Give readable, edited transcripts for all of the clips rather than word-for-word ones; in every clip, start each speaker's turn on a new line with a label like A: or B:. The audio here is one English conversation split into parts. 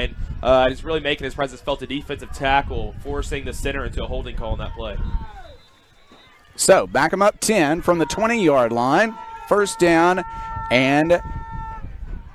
A: He's really making his presence felt. A defensive tackle, forcing the center into a holding call on that play.
B: So back him up 10 from the 20-yard line. First down and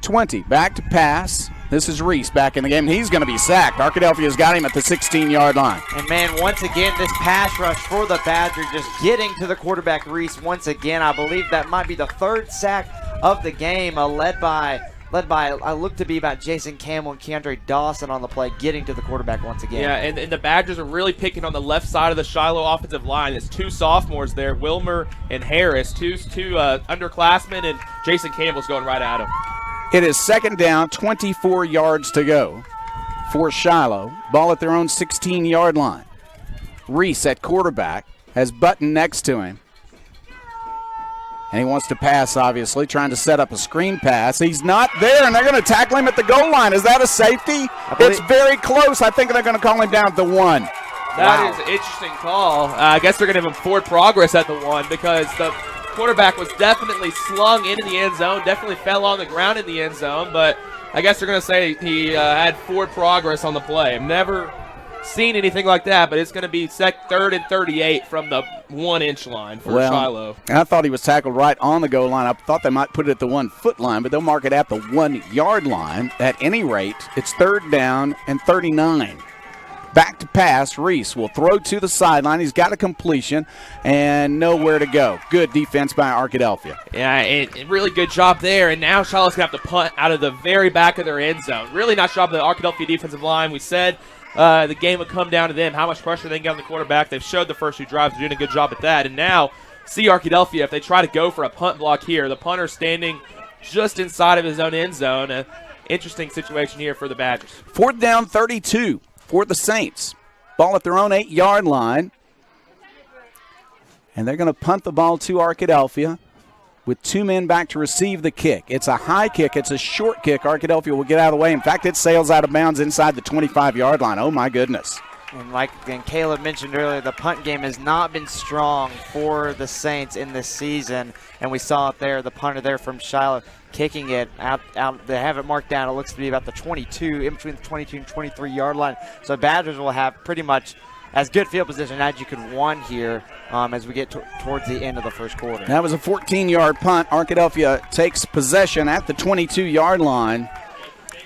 B: 20. Back to pass. This is Reese back in the game. He's going to be sacked. Arkadelphia's got him at the 16-yard line.
C: And, man, once again, this pass rush for the Badgers just getting to the quarterback, Reese, once again. I believe that might be the third sack of the game, led by I look to be about Jason Campbell and Keandre Dawson on the play, getting to the quarterback once again.
A: Yeah, and the Badgers are really picking on the left side of the Shiloh offensive line. It's two sophomores there, Wilmer and Harris, two underclassmen, and Jason Campbell's going right at him.
B: It is second down, 24 yards to go for Shiloh. Ball at their own 16-yard line. Reese at quarterback has Button next to him. And he wants to pass, obviously, trying to set up a screen pass. He's not there, and they're going to tackle him at the goal line. Is that a safety? It's very close. I think they're going to call him down at the 1.
A: That is an interesting call. I guess they're going to give him forward progress at the 1 because the quarterback was definitely slung into the end zone, definitely fell on the ground in the end zone, but I guess they're going to say he had forward progress on the play. I've never seen anything like that, but it's going to be third and 38 from the 1-inch line for Shiloh.
B: I thought he was tackled right on the goal line. I thought they might put it at the 1-foot line, but they'll mark it at the 1-yard line. At any rate, it's third down and 39. Back to pass. Reese will throw to the sideline. He's got a completion and nowhere to go. Good defense by Arkadelphia.
A: Yeah, really good job there. And now Shiloh's going to have to punt out of the very back of their end zone. Really nice job of the Arkadelphia defensive line. We said the game would come down to them, how much pressure they can get on the quarterback. They've showed the first 2 drives. They're doing a good job at that. And now, see Arkadelphia, if they try to go for a punt block here, the punter standing just inside of his own end zone. Interesting situation here for the Badgers.
B: Fourth down, 32. For the Saints. Ball at their own 8-yard line. And they're going to punt the ball to Arkadelphia with 2 men back to receive the kick. It's a high kick. It's a short kick. Arkadelphia will get out of the way. In fact, it sails out of bounds inside the 25-yard line. Oh, my goodness.
C: And like Caleb mentioned earlier, the punt game has not been strong for the Saints in this season. And we saw it there, the punter there from Shiloh kicking it out. They have it marked down. It looks to be about the 22, in between the 22 and 23-yard line. So Badgers will have pretty much as good field position as you could want here as we get towards the end of the first quarter.
B: That was a 14-yard punt. Arkadelphia takes possession at the 22-yard line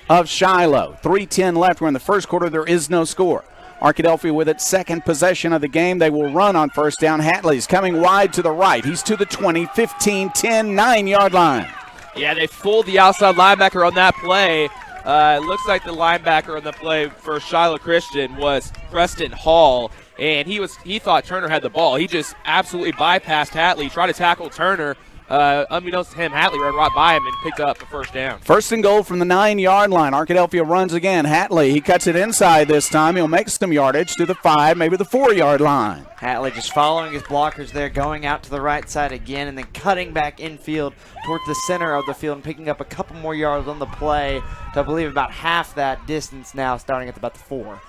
B: of Shiloh. 3:10 left. We're in the first quarter. There is no score. Arkadelphia with its second possession of the game. They will run on first down. Hatley's coming wide to the right. He's to the 20, 15, 10, 9-yard line.
A: Yeah, they fooled the outside linebacker on that play. It looks like the linebacker on the play for Shiloh Christian was Preston Hall, and he thought Turner had the ball. He just absolutely bypassed Hatley, tried to tackle Turner. Unbeknownst to him, Hatley ran right by him and picked up the first down.
B: First and goal from the 9-yard line. Arkadelphia runs again. Hatley, he cuts it inside this time. He'll make some yardage to the 5, maybe the 4-yard line.
C: Hatley just following his blockers there, going out to the right side again, and then cutting back infield towards the center of the field and picking up a couple more yards on the play to, I believe, about half that distance now, starting at about the 4.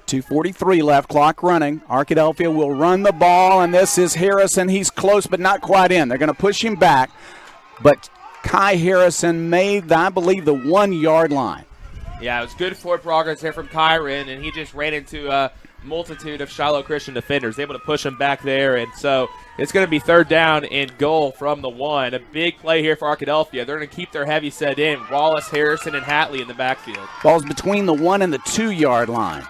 B: 2:43 left, clock running. Arkadelphia will run the ball, and this is Harrison. He's close, but not quite in. They're going to push him back, but Kai Harrison made, I believe, the 1-yard line.
A: Yeah, it was good forward progress there from Kyron, and he just ran into a multitude of Shiloh Christian defenders, able to push him back there, and so it's going to be third down and goal from the 1. A big play here for Arkadelphia. They're going to keep their heavy set in. Wallace, Harrison, and Hatley in the backfield.
B: Ball's between the 1 and the 2-yard line.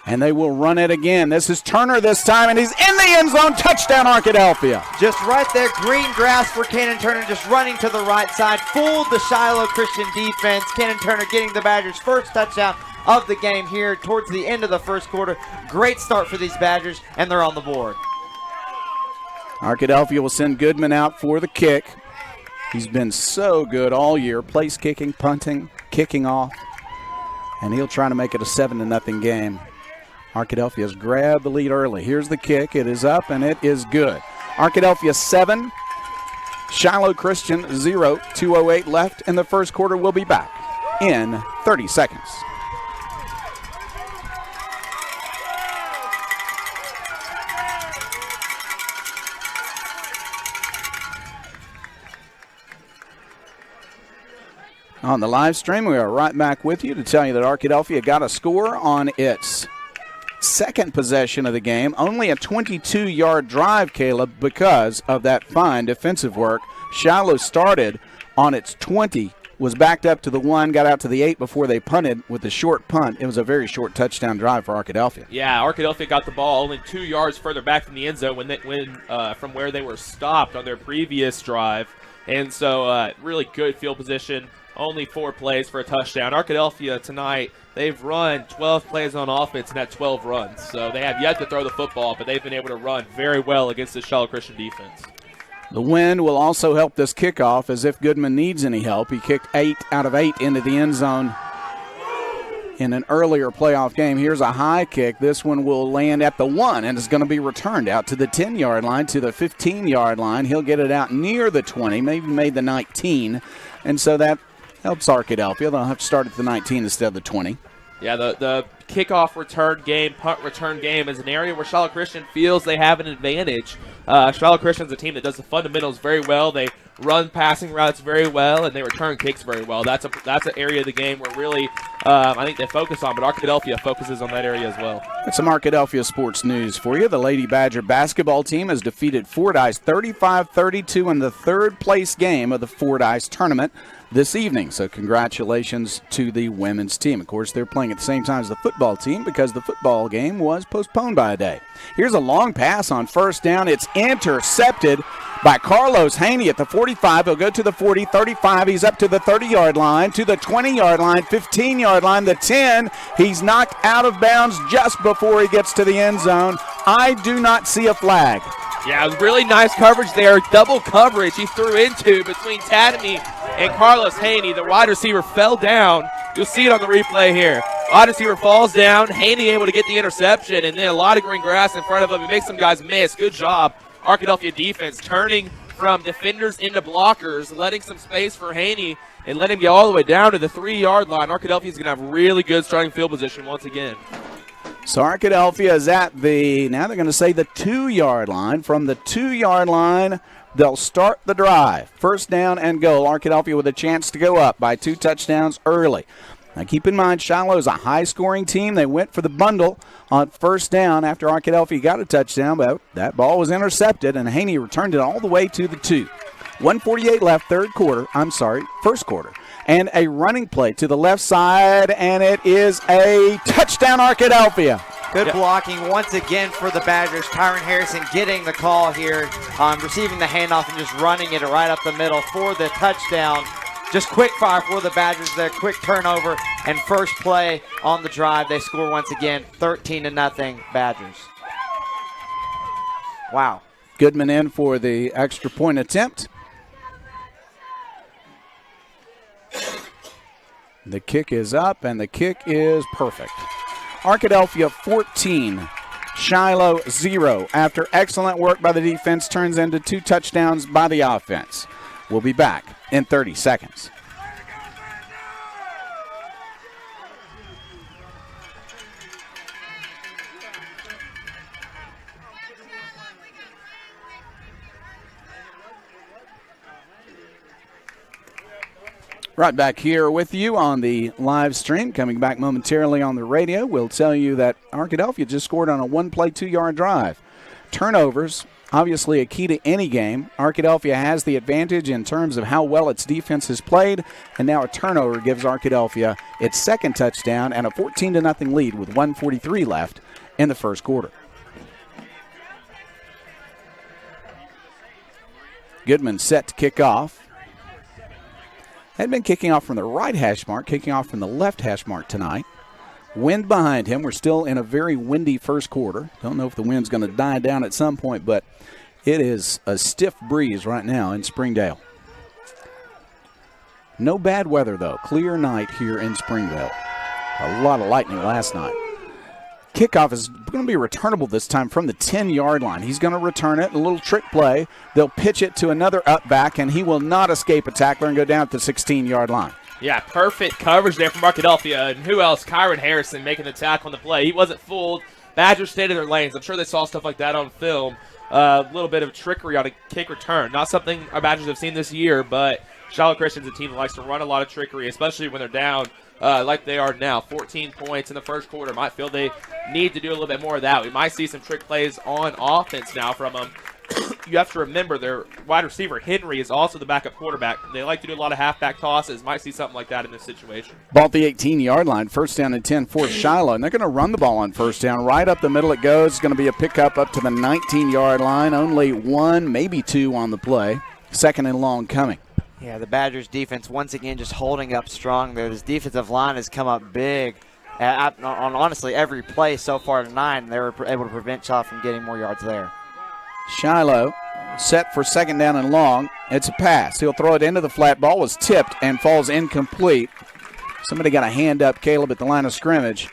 B: And they will run it again. This is Turner this time, and he's in the end zone. Touchdown, Arkadelphia.
C: Just right there, green grass for Cannon Turner, just running to the right side. Fooled the Shiloh Christian defense. Cannon Turner getting the Badgers' first touchdown of the game here towards the end of the first quarter. Great start for these Badgers, and they're on the board.
B: Arkadelphia will send Goodman out for the kick. He's been so good all year, place kicking, punting, kicking off, and he'll try to make it a 7-0 game. Arkadelphia has grabbed the lead early. Here's the kick. It is up, and it is good. Arkadelphia 7, Shiloh Christian 0. 2:08 left in the first quarter. We'll be back in 30 seconds. On the live stream, we are right back with you to tell you that Arkadelphia got a score on its second possession of the game. Only a 22-yard drive, Caleb, because of that fine defensive work. Shiloh started on its 20, was backed up to the 1, got out to the 8 before they punted with a short punt. It was a very short touchdown drive for Arkadelphia.
A: Yeah, Arkadelphia got the ball only 2 yards further back from the end zone from where they were stopped on their previous drive. And so really good field position. Only 4 plays for a touchdown. Arkadelphia tonight, they've run 12 plays on offense and had 12 runs. So they have yet to throw the football, but they've been able to run very well against the Shiloh Christian defense.
B: The wind will also help this kickoff, as if Goodman needs any help. He kicked 8 out of 8 into the end zone in an earlier playoff game. Here's a high kick. This one will land at the 1 and is going to be returned out to the 10-yard line, to the 15-yard line. He'll get it out near the 20, maybe made the 19. And so that helps Arkadelphia. They'll have to start at the 19 instead of the 20.
A: Yeah, the kickoff return game, punt return game is an area where Shiloh Christian feels they have an advantage. Shiloh Christian's a team that does the fundamentals very well. They run passing routes very well, and they return kicks very well. That's an area of the game where really I think they focus on, but Arkadelphia focuses on that area as well.
B: That's some Arkadelphia sports news for you. The Lady Badger basketball team has defeated Fordyce 35-32 in the third-place game of the Fordyce tournament this evening. So congratulations to the women's team. Of course, they're playing at the same time as the football team because the football game was postponed by a day. Here's a long pass on first down. It's intercepted by Carlos Haney at the 45. He'll go to the 40, 35. He's up to the 30-yard line, to the 20-yard line, 15-yard line, the 10. He's knocked out of bounds just before he gets to the end zone. I do not see a flag.
A: Yeah, it was really nice coverage there. Double coverage he threw into between Tadamy and Carlos Haney. The wide receiver fell down. You'll see it on the replay here. Wide receiver falls down. Haney able to get the interception, and then a lot of green grass in front of him. He makes some guys miss. Good job, Arkadelphia defense, turning from defenders into blockers, letting some space for Haney, and let him get all the way down to the 3-yard line. Arkadelphia is going to have really good starting field position once again.
B: So Arkadelphia is at now they're going to say the 2-yard line. From the 2-yard line, they'll start the drive. First down and goal. Arkadelphia with a chance to go up by 2 touchdowns early. Now keep in mind, Shiloh is a high-scoring team. They went for the bundle on first down after Arkadelphia got a touchdown, but that ball was intercepted, and Haney returned it all the way to the 2. 1:48 left, first quarter. And a running play to the left side, and it is a touchdown, Arkadelphia.
C: Good blocking once again for the Badgers. Kyron Harrison getting the call here, receiving the handoff and just running it right up the middle for the touchdown. Just quick fire for the Badgers there, quick turnover, and first play on the drive. They score once again, 13-0 Badgers. Wow.
B: Goodman in for the extra point attempt. The kick is up, and the kick is perfect. Arkadelphia 14, Shiloh 0. After excellent work by the defense, turns into 2 touchdowns by the offense. We'll be back in 30 seconds. Right back here with you on the live stream. Coming back momentarily on the radio, we'll tell you that Arkadelphia just scored on a 1-play, 2-yard drive. Turnovers, obviously a key to any game. Arkadelphia has the advantage in terms of how well its defense has played, and now a turnover gives Arkadelphia its second touchdown and a 14-0 lead with 1:43 left in the first quarter. Goodman set to kick off. Had been kicking off from the right hash mark, kicking off from the left hash mark tonight. Wind behind him. We're still in a very windy first quarter. Don't know if the wind's going to die down at some point, but it is a stiff breeze right now in Springdale. No bad weather, though. Clear night here in Springdale. A lot of lightning last night. Kickoff is going to be returnable this time from the 10-yard line. He's going to return it, a little trick play. They'll pitch it to another up back, and he will not escape a tackler and go down at the 16-yard line.
A: Yeah, perfect coverage there from Arkadelphia. And who else? Kyron Harrison making the tackle on the play. He wasn't fooled Badgers stayed in their lanes. I'm sure they saw stuff like that on film. A little bit of trickery on a kick return. Not something our Badgers have seen this year, but Shiloh Christian's a team that likes to run a lot of trickery, especially when they're down like they are now. 14 points in the first quarter. Might feel they need to do a little bit more of that. We might see some trick plays on offense now from them. You have to remember their wide receiver, Henry, is also the backup quarterback. They like to do a lot of halfback tosses. Might see something like that in this situation.
B: Ball at the 18-yard line. First down and 10 for Shiloh. And they're going to run the ball on first down. Right up the middle it goes. It's going to be a pickup up to the 19-yard line. Only one, maybe two on the play. Second and long coming.
C: Yeah, the Badgers defense once again just holding up strong there. This defensive line has come up big on honestly every play so far tonight, and they were able to prevent Shiloh from getting more yards there.
B: Shiloh set for second down and long. It's a pass. He'll throw it into the flat. Ball was tipped and falls incomplete. Somebody got a hand up, Caleb, at the line of scrimmage.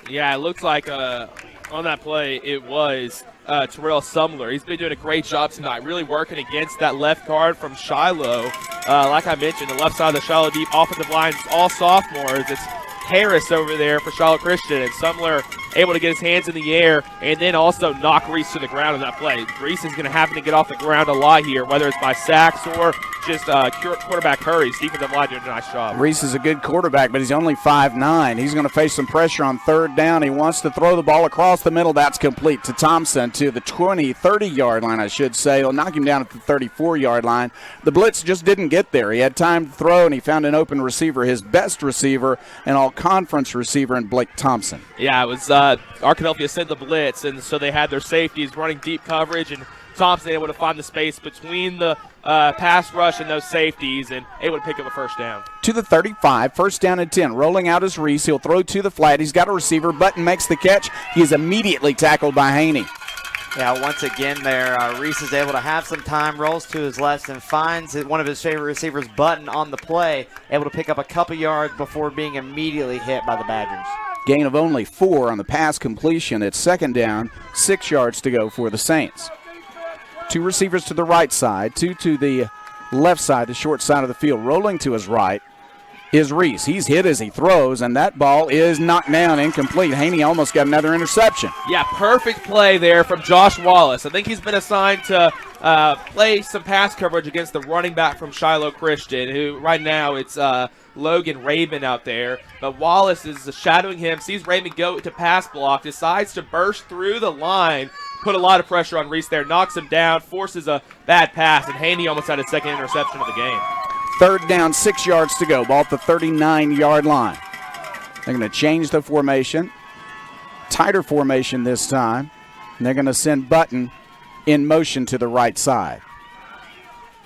A: Yeah, it looks like on that play it was Terrell Sumler. He's been doing a great job tonight, really working against that left guard from Shiloh. Like I mentioned, the left side of the Shiloh deep offensive line is all sophomores. It's Harris over there for Shiloh Christian, and Sumler able to get his hands in the air and then also knock Reese to the ground on that play. Reese is going to happen to get off the ground a lot here, whether it's by sacks or just quarterback hurries. Defensive line doing a nice job.
B: Reese is a good quarterback, but he's only 5'9". He's going to face some pressure on third down. He wants to throw the ball across the middle. That's complete to Thompson to the 30-yard line, I should say. He'll knock him down at the 34-yard line. The blitz just didn't get there. He had time to throw, and he found an open receiver, his best receiver, and all-conference receiver in Blake Thompson.
A: Yeah, it was Arkadelphia sent the blitz, and so they had their safeties running deep coverage, and Thompson able to find the space between the pass rush and those safeties and able to pick up a first down.
B: To the 35, first down and 10. Rolling out is Reese. He'll throw to the flat. He's got a receiver. Button makes the catch. He is immediately tackled by Haney.
C: Yeah, once again there, Reese is able to have some time, rolls to his left, and finds one of his favorite receivers, Button, on the play, able to pick up a couple yards before being immediately hit by the Badgers.
B: Gain of only 4 on the pass completion. It's second down, 6 yards to go for the Saints. 2 receivers to the right side, 2 to the left side, the short side of the field. Rolling to his right is Reese. He's hit as he throws, and that ball is knocked down, incomplete. Haney almost got another interception.
A: Yeah, perfect play there from Josh Wallace. I think he's been assigned to play some pass coverage against the running back from Shiloh Christian, who right now it's Logan Raven out there. But Wallace is shadowing him, sees Raven go to pass block, decides to burst through the line, put a lot of pressure on Reese there, knocks him down, forces a bad pass, and Haney almost had his second interception of the game.
B: Third down, 6 yards to go. Ball at the 39-yard line. They're going to change the formation. Tighter formation this time. And they're going to send Button in motion to the right side.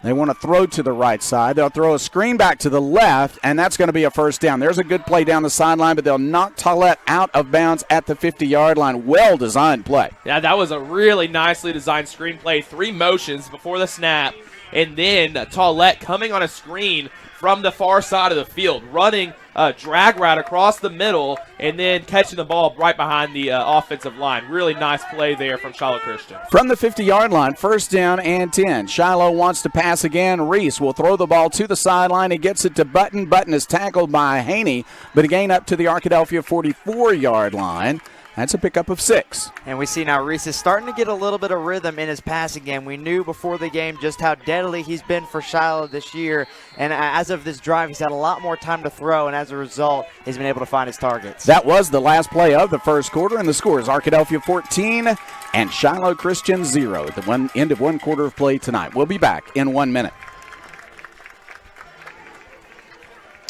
B: They want to throw to the right side. They'll throw a screen back to the left, and that's going to be a first down. There's a good play down the sideline, but they'll knock Tollett out of bounds at the 50-yard line. Well-designed play.
A: Yeah, that was a really nicely designed screen play. 3 motions before the snap, and then Tollett coming on a screen from the far side of the field, running a drag route across the middle, and then catching the ball right behind the offensive line. Really nice play there from Shiloh Christian.
B: From the 50-yard line, first down and 10. Shiloh wants to pass again. Reese will throw the ball to the sideline. He gets it to Button. Button is tackled by Haney, but again up to the Arkadelphia 44-yard line. That's a pickup of 6.
C: And we see now Reese is starting to get a little bit of rhythm in his passing game. We knew before the game just how deadly he's been for Shiloh this year. And as of this drive, he's had a lot more time to throw, and as a result, he's been able to find his targets.
B: That was the last play of the first quarter, and the score is Arkadelphia 14 and Shiloh Christian 0 at the end of one quarter of play tonight. We'll be back in 1 minute.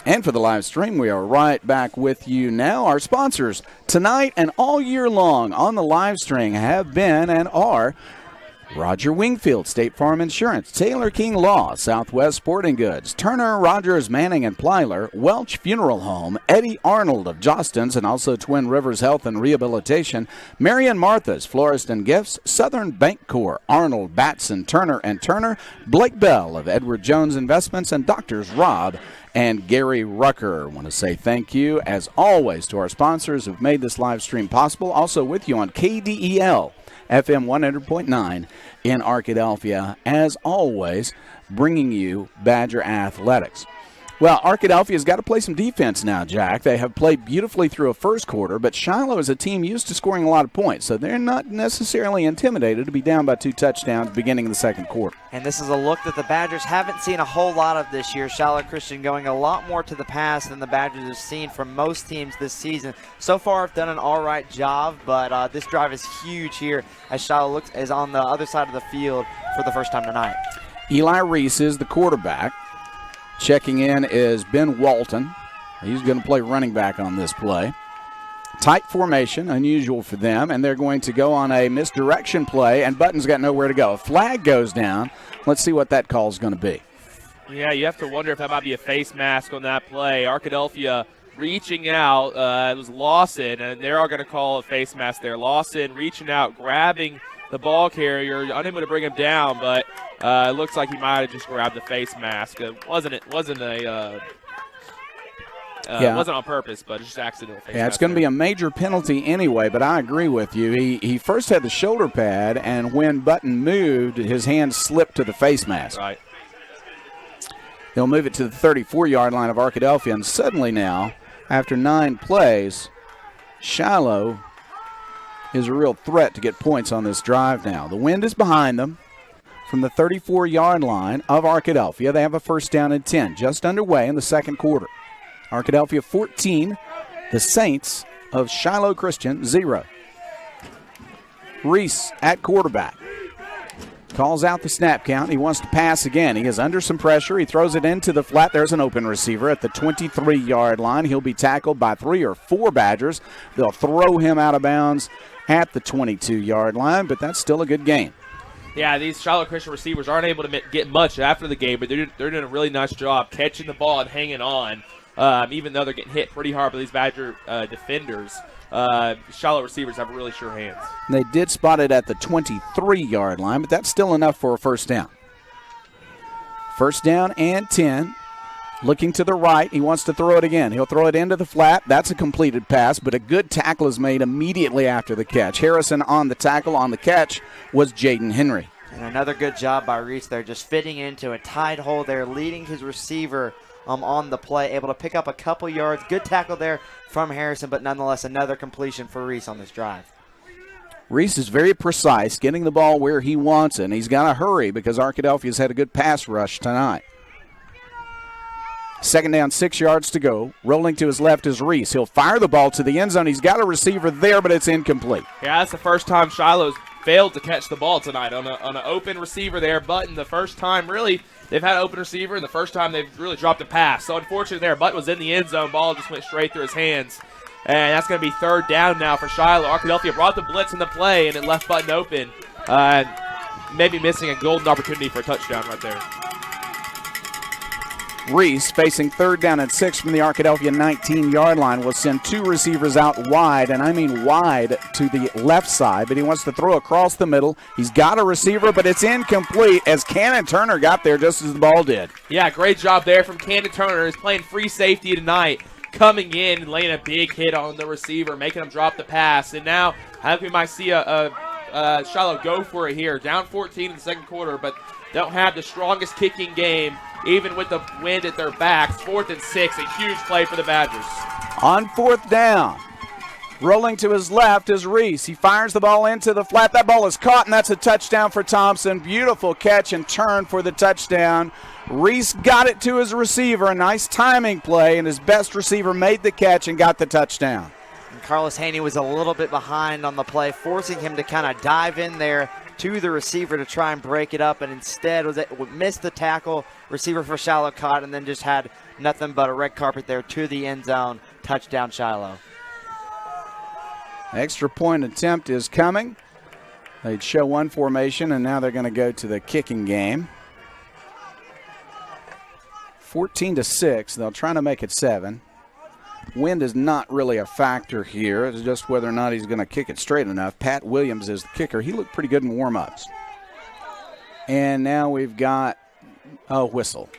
B: And for the live stream, we are right back with you now. Our sponsors tonight and all year long on the live stream have been and are Roger Wingfield, State Farm Insurance, Taylor King Law, Southwest Sporting Goods, Turner, Rogers, Manning, and Plyler, Welch Funeral Home, Eddie Arnold of Jostens, and also Twin Rivers Health and Rehabilitation, Marion Martha's, Florist and Gifts, Southern Bancorp, Arnold, Batson, Turner and Turner, Blake Bell of Edward Jones Investments, and Doctors Rob and Gary Rucker. I want to say thank you, as always, to our sponsors who've made this live stream possible. Also with you on KDEL, FM 100.9 in Arkadelphia, as always, bringing you Badger Athletics. Well, Arkadelphia's got to play some defense now, Jack. They have played beautifully through a first quarter, but Shiloh is a team used to scoring a lot of points, so they're not necessarily intimidated to be down by 2 touchdowns beginning of the second quarter.
C: And this is a look that the Badgers haven't seen a whole lot of this year. Shiloh Christian going a lot more to the pass than the Badgers have seen from most teams this season. So far, have done an all right job, but this drive is huge here as Shiloh is on the other side of the field for the first time tonight.
B: Eli Reese is the quarterback. Checking in is Ben Walton. He's going to play running back on this play. Tight formation, unusual for them, and they're going to go on a misdirection play, and Button's got nowhere to go. A flag goes down. Let's see what that call is going to be.
A: Yeah, you have to wonder if that might be a face mask on that play. Arkadelphia reaching out. It was Lawson, and they are going to call a face mask there. Lawson reaching out, grabbing the ball carrier, unable to bring him down, but it looks like he might have just grabbed the face mask. It wasn't on purpose, but it's just accidental.
B: Yeah, it's going to be a major penalty anyway, but I agree with you. He first had the shoulder pad, and when Button moved, his hand slipped to the face mask.
A: Right.
B: They'll move it to the 34-yard line of Arkadelphia, and suddenly now, after 9 plays, Shiloh is a real threat to get points on this drive now. The wind is behind them from the 34-yard line of Arkadelphia. They have a first down and 10, just underway in the second quarter. Arkadelphia 14, the Saints of Shiloh Christian 0. Reese at quarterback. Calls out the snap count. He wants to pass again. He is under some pressure. He throws it into the flat. There's an open receiver at the 23-yard line. He'll be tackled by 3 or 4 Badgers. They'll throw him out of bounds at the 22-yard line, but that's still a good gain.
A: Yeah, these Shiloh Christian receivers aren't able to get much after the game, but they're doing a really nice job catching the ball and hanging on, even though they're getting hit pretty hard by these Badger defenders. Shiloh receivers have really sure hands.
B: They did spot it at the 23-yard line, but that's still enough for a first down. First down and 10. Looking to the right, he wants to throw it again. He'll throw it into the flat. That's a completed pass, but a good tackle is made immediately after the catch. Harrison on the tackle. On the catch was Jaden Henry.
C: And another good job by Reese there, just fitting into a tight hole there, leading his receiver on the play, able to pick up a couple yards. Good tackle there from Harrison, but nonetheless another completion for Reese on this drive.
B: Reese is very precise, getting the ball where he wants it, and he's got to hurry because Arkadelphia's had a good pass rush tonight. Second down, 6 yards to go. Rolling to his left is Reese. He'll fire the ball to the end zone. He's got a receiver there, but it's incomplete.
A: Yeah, that's the first time Shiloh's failed to catch the ball tonight on an open receiver there. Button, the first time really they've had an open receiver, and the first time they've really dropped a pass. So unfortunately there, Button was in the end zone. Ball just went straight through his hands. And that's going to be third down now for Shiloh. Arkadelphia brought the blitz in the play, and it left Button open. Maybe missing a golden opportunity for a touchdown right there.
B: Reese, facing third down and 6 from the Arkadelphia 19-yard line, will send 2 receivers out wide, and I mean wide to the left side, but he wants to throw across the middle. He's got a receiver, but it's incomplete as Cannon Turner got there just as the ball did.
A: Yeah, great job there from Cannon Turner. He's playing free safety tonight, coming in and laying a big hit on the receiver, making him drop the pass. And now I think we might see Shiloh go for it here. Down 14 in the second quarter, but don't have the strongest kicking game, even with the wind at their backs. 4th and 6, a huge play for the Badgers.
B: On 4th down, rolling to his left is Reese. He fires the ball into the flat. That ball is caught, and that's a touchdown for Thompson. Beautiful catch and turn for the touchdown. Reese got it to his receiver. A nice timing play, and his best receiver made the catch and got the touchdown.
C: And Carlos Haney was a little bit behind on the play, forcing him to kind of dive in there to the receiver to try and break it up, and instead missed the tackle. Receiver for Shiloh caught, and then just had nothing but a red carpet there to the end zone. Touchdown, Shiloh.
B: Extra point attempt is coming. They'd show one formation, and now they're going to go to the kicking game. 14-6. They'll try to make it 7. Wind is not really a factor here. It's just whether or not he's going to kick it straight enough. Pat Williams is the kicker. He looked pretty good in warm-ups. And now we've got a whistle.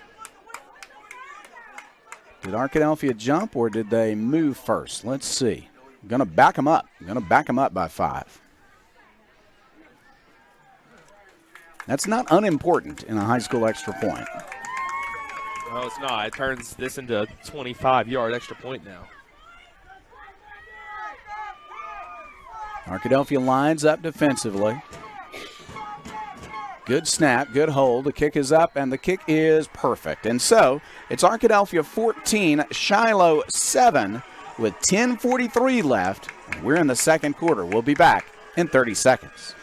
B: Did Arkadelphia jump or did they move first? Let's see. I'm going to back them up. I'm going to back them up by 5. That's not unimportant in a high school extra point.
A: No, it's not. It turns this into a 25-yard extra point now.
B: Arkadelphia lines up defensively. Good snap, good hold. The kick is up, and the kick is perfect. And so it's Arkadelphia 14, Shiloh 7 with 10:43 left. We're in the second quarter. We'll be back in 30 seconds.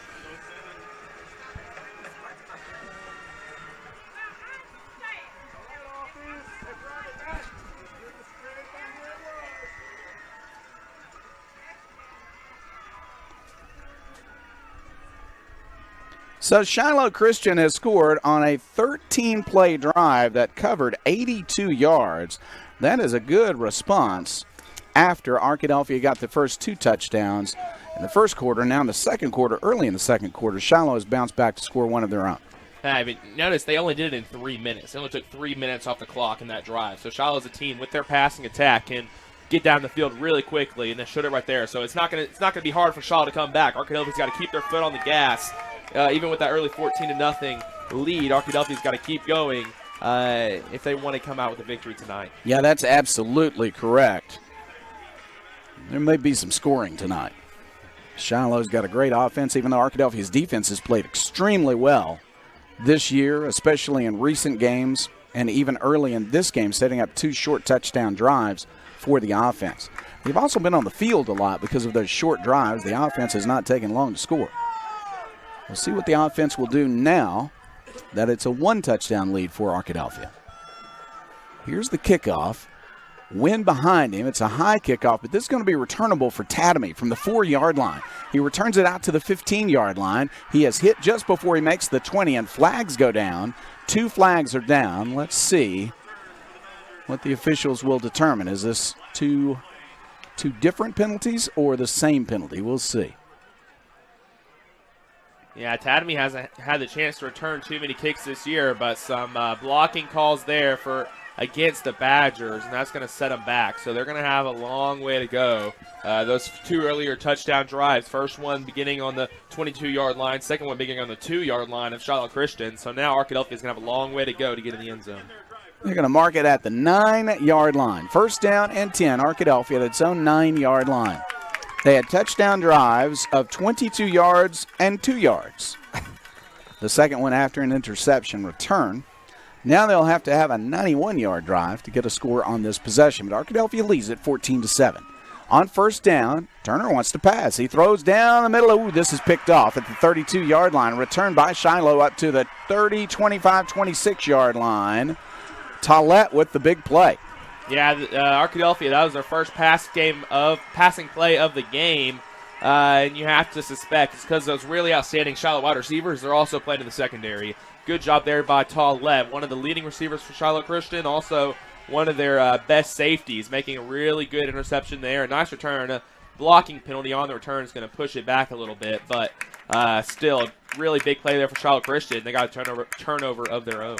B: So Shiloh Christian has scored on a 13-play drive that covered 82 yards. That is a good response after Arkadelphia got the first 2 touchdowns in the first quarter. Now in the second quarter, early in the second quarter, Shiloh has bounced back to score one of their own.
A: But notice they only did it in 3 minutes. They only took 3 minutes off the clock in that drive. So Shiloh's a team with their passing attack can get down the field really quickly, and they showed it right there. So it's not gonna be hard for Shiloh to come back. Arkadelphia's got to keep their foot on the gas. Even with that early 14-0 lead, Arkadelphia's got to keep going if they want to come out with a victory tonight.
B: Yeah, that's absolutely correct. There may be some scoring tonight. Shiloh's got a great offense, even though Arkadelphia's defense has played extremely well this year, especially in recent games, and even early in this game, setting up 2 short touchdown drives for the offense. They've also been on the field a lot because of those short drives. The offense has not taken long to score. We'll see what the offense will do now that it's a 1-touchdown lead for Arkadelphia. Here's the kickoff. Wind behind him. It's a high kickoff, but this is going to be returnable for Tatamy from the 4-yard line. He returns it out to the 15-yard line. He has hit just before he makes the 20, and flags go down. 2 flags are down. Let's see what the officials will determine. Is this two different penalties or the same penalty? We'll see.
A: Yeah, Tatamy hasn't had the chance to return too many kicks this year, but some blocking calls there against the Badgers, and that's going to set them back. So they're going to have a long way to go. Those 2 earlier touchdown drives, first one beginning on the 22-yard line, second one beginning on the 2-yard line of Shiloh Christian. So now Arkadelphia is going to have a long way to go to get in the end zone.
B: They're going to mark it at the 9-yard line. First down and 10, Arkadelphia at its own 9-yard line. They had touchdown drives of 22 yards and 2 yards. The second one after an interception return. Now they'll have to have a 91-yard drive to get a score on this possession. But Arkadelphia leads it 14-7. On first down, Turner wants to pass. He throws down the middle. Ooh, this is picked off at the 32-yard line. Returned by Shiloh up to the 30, 25, 26-yard line. Tollett with the big play.
A: Yeah, Arkadelphia, that was their first passing play of the game. And you have to suspect it's because those really outstanding Shiloh wide receivers, they're also playing in the secondary. Good job there by Tollett, one of the leading receivers for Shiloh Christian, also one of their best safeties, making a really good interception there. A nice return. A blocking penalty on the return is going to push it back a little bit, but still a really big play there for Shiloh Christian. They got a turnover of their own.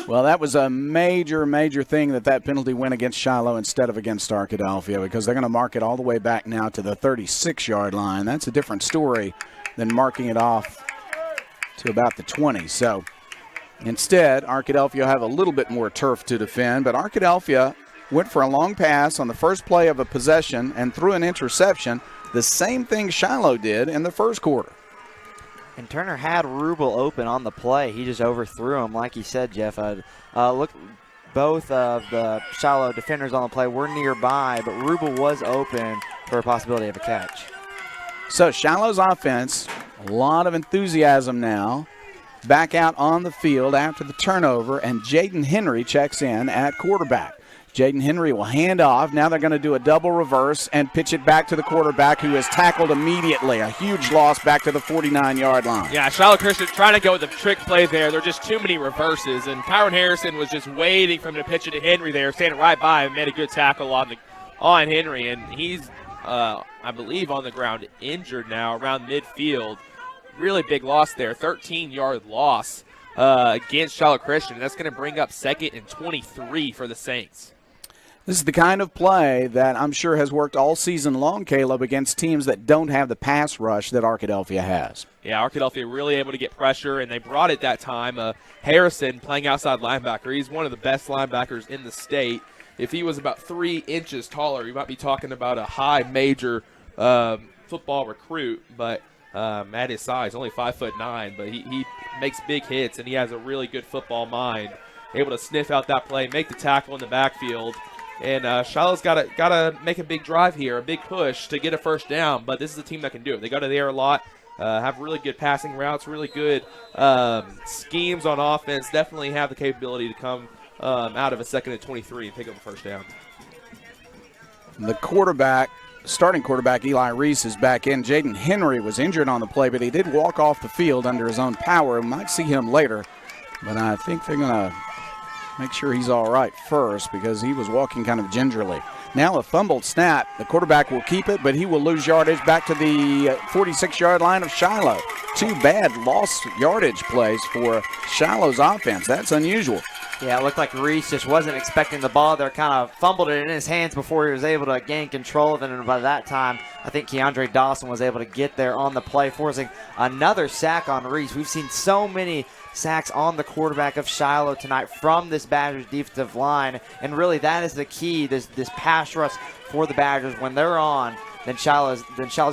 B: Well, that was a major, major thing that penalty went against Shiloh instead of against Arkadelphia, because they're going to mark it all the way back now to the 36-yard line. That's a different story than marking it off to about the 20. So instead, Arkadelphia will have a little bit more turf to defend, but Arkadelphia went for a long pass on the first play of a possession and threw an interception, the same thing Shiloh did in the first quarter.
C: And Turner had Rubel open on the play. He just overthrew him, like you said, Jeff. Look, both of the Shiloh defenders on the play were nearby, but Rubel was open for a possibility of a catch.
B: So Shiloh's offense, a lot of enthusiasm now. Back out on the field after the turnover, and Jaden Henry checks in at quarterback. Jaden Henry will hand off. Now they're going to do a double reverse and pitch it back to the quarterback, who is tackled immediately. A huge loss back to the 49-yard line.
A: Yeah, Shiloh Christian trying to go with the trick play there. There are just too many reverses, and Kyron Harrison was just waiting for him to pitch it to Henry there, standing right by him, made a good tackle on Henry, and he's, I believe, on the ground injured now around midfield. Really big loss there, 13-yard loss against Shiloh Christian. That's going to bring up 2nd and 23 for the Saints.
B: This is the kind of play that I'm sure has worked all season long, Caleb, against teams that don't have the pass rush that Arkadelphia has.
A: Yeah, Arkadelphia really able to get pressure, and they brought it that time. Harrison playing outside linebacker. He's one of the best linebackers in the state. If he was about 3 inches taller, you might be talking about a high major football recruit, but at his size, only 5'9", but he makes big hits, and he has a really good football mind, able to sniff out that play, make the tackle in the backfield. And Shiloh's got to make a big drive here, a big push to get a first down, but this is a team that can do it. They go to the air a lot, have really good passing routes, really good schemes on offense, definitely have the capability to come out of a 2nd and 23 and pick up a first down.
B: The starting quarterback Eli Reese is back in. Jaden Henry was injured on the play, but he did walk off the field under his own power. We might see him later, but I think they're going to make sure he's all right first because he was walking kind of gingerly. Now a fumbled snap. The quarterback will keep it, but he will lose yardage back to the 46-yard line of Shiloh. 2 bad lost yardage plays for Shiloh's offense. That's unusual.
C: Yeah, it looked like Reese just wasn't expecting the ball there, kind of fumbled it in his hands before he was able to gain control of it, and by that time, I think Keandre Dawson was able to get there on the play, forcing another sack on Reese. We've seen so many sacks on the quarterback of Shiloh tonight from this Badgers defensive line, and really that is the key, this pass rush for the Badgers. When they're on, then Shiloh's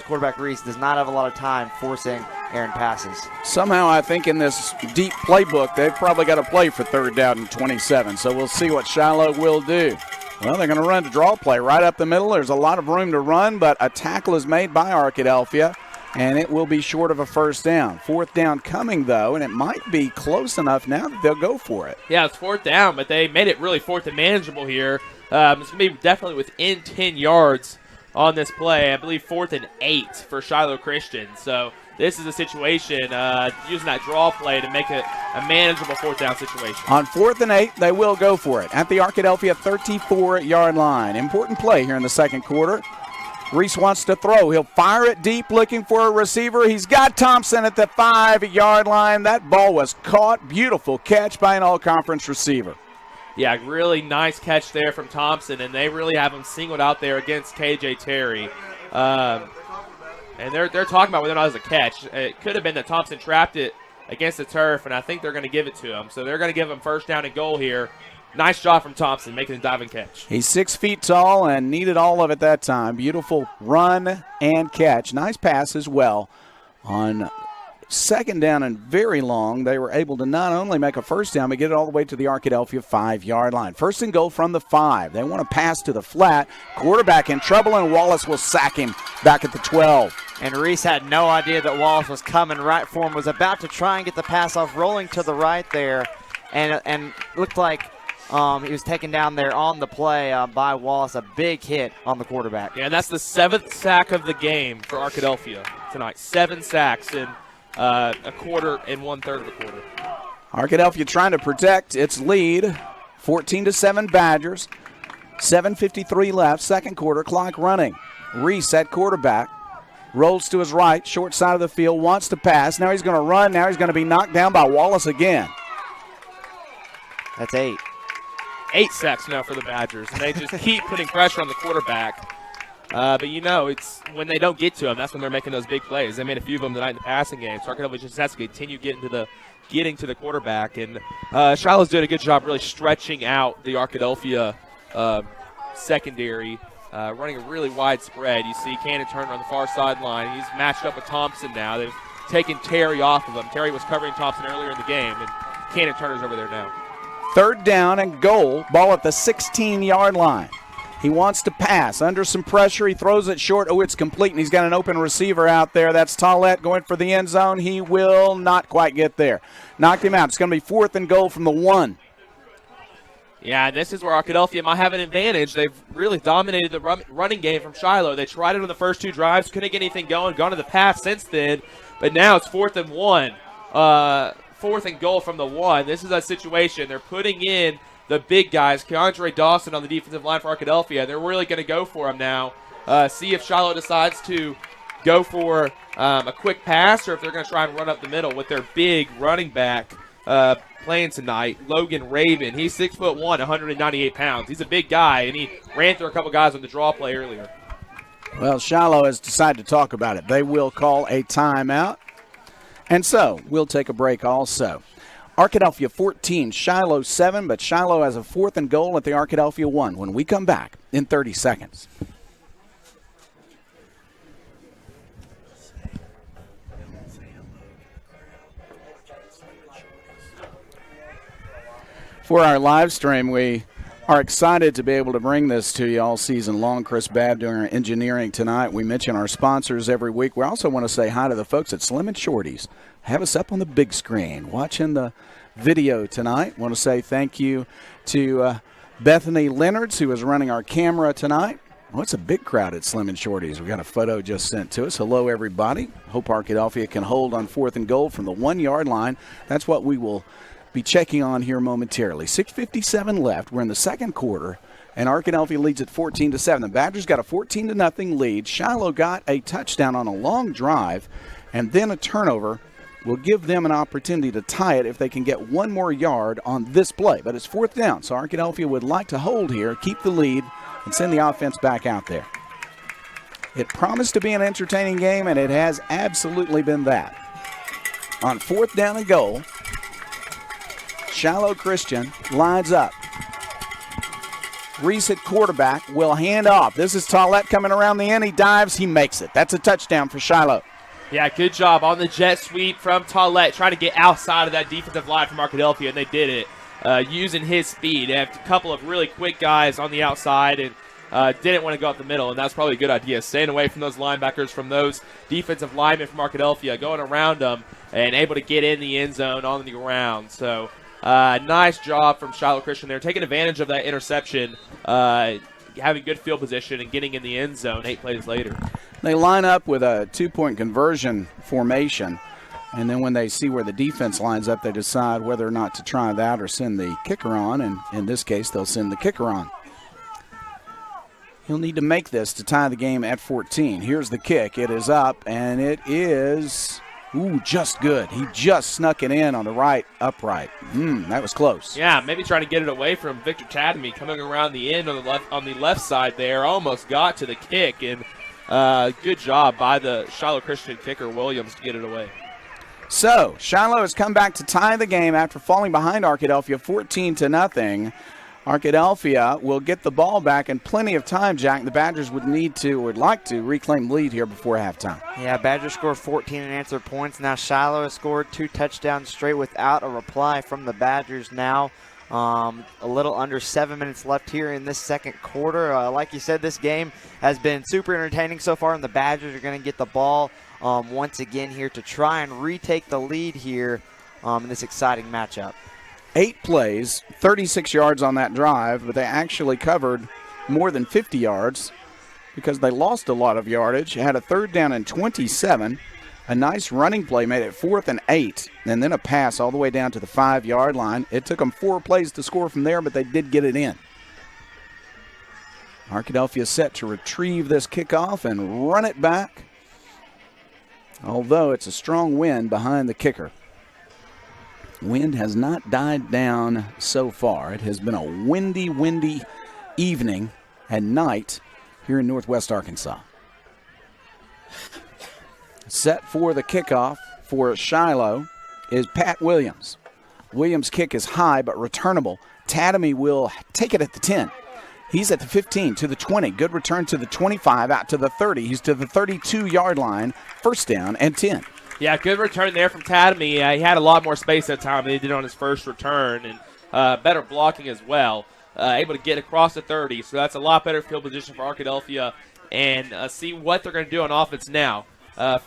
C: quarterback Reese does not have a lot of time forcing errant passes.
B: Somehow I think in this deep playbook they've probably got to play for 3rd down and 27, so we'll see what Shiloh will do. Well, they're going to run the draw play right up the middle. There's a lot of room to run, but a tackle is made by Arkadelphia, and it will be short of a first down. 4th down coming, though, and it might be close enough now that they'll go for it.
A: Yeah, it's 4th down, but they made it really 4th and manageable here. It's going to be definitely within 10 yards on this play. I believe 4th and 8 for Shiloh Christian. So this is a situation using that draw play to make it a manageable 4th down situation.
B: On 4th and 8, they will go for it at the Arkadelphia 34-yard line. Important play here in the 2nd quarter. Reese wants to throw. He'll fire it deep, looking for a receiver. He's got Thompson at the 5-yard line. That ball was caught. Beautiful catch by an all-conference receiver.
A: Yeah, really nice catch there from Thompson, and they really have him singled out there against KJ Terry. And they're talking about whether or not it was a catch. It could have been that Thompson trapped it against the turf, and I think they're going to give it to him. So they're going to give him first down and goal here. Nice job from Thompson, making the diving catch.
B: He's 6 feet tall and needed all of it that time. Beautiful run and catch. Nice pass as well. On 2nd down and very long, they were able to not only make a first down, but get it all the way to the Arkadelphia 5-yard line. 1st and goal from the 5. They want to pass to the flat. Quarterback in trouble, and Wallace will sack him back at the 12.
C: And Reese had no idea that Wallace was coming right for him, was about to try and get the pass off, rolling to the right there, and looked like he was taken down there on the play by Wallace. A big hit on the quarterback.
A: Yeah, and that's the 7th sack of the game for Arkadelphia tonight. 7 sacks in a quarter and 1/3 of the quarter.
B: Arkadelphia trying to protect its lead. 14-7 Badgers. 7:53 left, 2nd quarter, clock running. Reese at quarterback. Rolls to his right, short side of the field, wants to pass. Now he's going to run. Now he's going to be knocked down by Wallace again.
C: That's 8.
A: 8 sacks now for the Badgers, and they just keep putting pressure on the quarterback. But it's when they don't get to him, that's when they're making those big plays. They made a few of them tonight in the passing game. So Arkadelphia just has to continue getting to the quarterback. And Shiloh's doing a good job really stretching out the Arkadelphia secondary, running a really wide spread. You see Cannon Turner on the far sideline. He's matched up with Thompson now. They've taken Terry off of him. Terry was covering Thompson earlier in the game, and Cannon Turner's over there now.
B: 3rd down and goal. Ball at the 16-yard line. He wants to pass. Under some pressure, he throws it short. Oh, it's complete, and he's got an open receiver out there. That's Tollett going for the end zone. He will not quite get there. Knocked him out. It's going to be 4th and goal from the 1.
A: Yeah, and this is where Arkadelphia might have an advantage. They've really dominated the running game from Shiloh. They tried it on the first 2 drives, couldn't get anything going, gone to the pass since then, but now it's 4th and 1. 4th and goal from the 1. This is a situation. They're putting in the big guys, Keandre Dawson on the defensive line for Arkadelphia. They're really going to go for him now. See if Shiloh decides to go for a quick pass or if they're going to try and run up the middle with their big running back playing tonight, Logan Raven. He's 6'1", 198 pounds. He's a big guy, and he ran through a couple guys on the draw play earlier.
B: Well, Shiloh has decided to talk about it. They will call a timeout. And so we'll take a break also. Arkadelphia 14, Shiloh 7, but Shiloh has a 4th and goal at the Arkadelphia 1 when we come back in 30 seconds. For our live stream, we are excited to be able to bring this to you all season long. Chris Babb doing our engineering tonight. We mention our sponsors every week. We also want to say hi to the folks at Slim & Shorty's. Have us up on the big screen watching the video tonight. Want to say thank you to Bethany Leonards, who is running our camera tonight. Well, it's a big crowd at Slim & Shorty's. We got a photo just sent to us. Hello, everybody. Hope Arkadelphia can hold on 4th and goal from the 1-yard line. That's what we will be checking on here momentarily. 6:57 left. We're in the second quarter, and Arkadelphia leads at 14-7. The Badgers got a 14-0 lead. Shiloh got a touchdown on a long drive, and then a turnover will give them an opportunity to tie it if they can get one more yard on this play. But it's 4th down, so Arkadelphia would like to hold here, keep the lead, and send the offense back out there. It promised to be an entertaining game, and it has absolutely been that. On 4th down and goal, Shiloh Christian lines up. Reese at quarterback will hand off. This is Tollett coming around the end. He dives. He makes it. That's a touchdown for Shiloh.
A: Yeah, good job on the jet sweep from Tollett, trying to get outside of that defensive line from Arkadelphia, and they did it using his speed. They have a couple of really quick guys on the outside and didn't want to go up the middle, and that's probably a good idea. Staying away from those linebackers, from those defensive linemen from Arkadelphia, going around them and able to get in the end zone on the ground. So nice job from Shiloh Christian there, taking advantage of that interception, having good field position and getting in the end zone 8 plays later.
B: They line up with a 2-point conversion formation, and then when they see where the defense lines up, they decide whether or not to try that or send the kicker on, and in this case, they'll send the kicker on. He'll need to make this to tie the game at 14. Here's the kick. It is up, and it is just good. He just snuck it in on the right upright. That was close.
A: Yeah, maybe trying to get it away from Victor Tadamy coming around the end on the left side there. Almost got to the kick, and good job by the Shiloh Christian kicker, Williams, to get it away.
B: So, Shiloh has come back to tie the game after falling behind Arkadelphia 14-0. Arkadelphia will get the ball back in plenty of time, Jack. The Badgers would like to reclaim the lead here before halftime.
C: Yeah, Badgers scored 14 unanswered points. Now Shiloh has scored 2 touchdowns straight without a reply from the Badgers now. A little under 7 minutes left here in this second quarter. Like you said, this game has been super entertaining so far, and the Badgers are going to get the ball once again here to try and retake the lead here in this exciting matchup.
B: 8 plays, 36 yards on that drive, but they actually covered more than 50 yards because they lost a lot of yardage. Had a 3rd down and 27. A nice running play made it 4th and 8, and then a pass all the way down to the 5-yard line. It took them 4 plays to score from there, but they did get it in. Arkadelphia set to retrieve this kickoff and run it back, although it's a strong wind behind the kicker. Wind has not died down so far. It has been a windy evening and night here in Northwest Arkansas. Set for the kickoff for Shiloh is Pat Williams. Williams' kick is high but returnable. Tadamy will take it at the 10. He's at the 15 to the 20. Good return to the 25, out to the 30. He's to the 32-yard line. 1st down and 10.
A: Yeah, good return there from Tadamy. He had a lot more space that time than he did on his first return, and better blocking as well. Able to get across the 30, so that's a lot better field position for Arkadelphia, and see what they're going to do on offense now.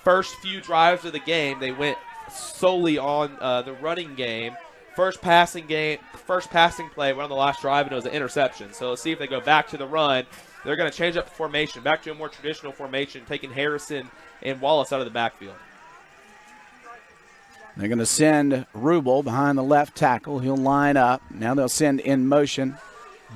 A: First few drives of the game, they went solely on the running game. First passing play went on the last drive, and it was an interception. So let's see if they go back to the run. They're going to change up the formation, back to a more traditional formation, taking Harrison and Wallace out of the backfield.
B: They're going to send Rubel behind the left tackle. He'll line up. Now they'll send in motion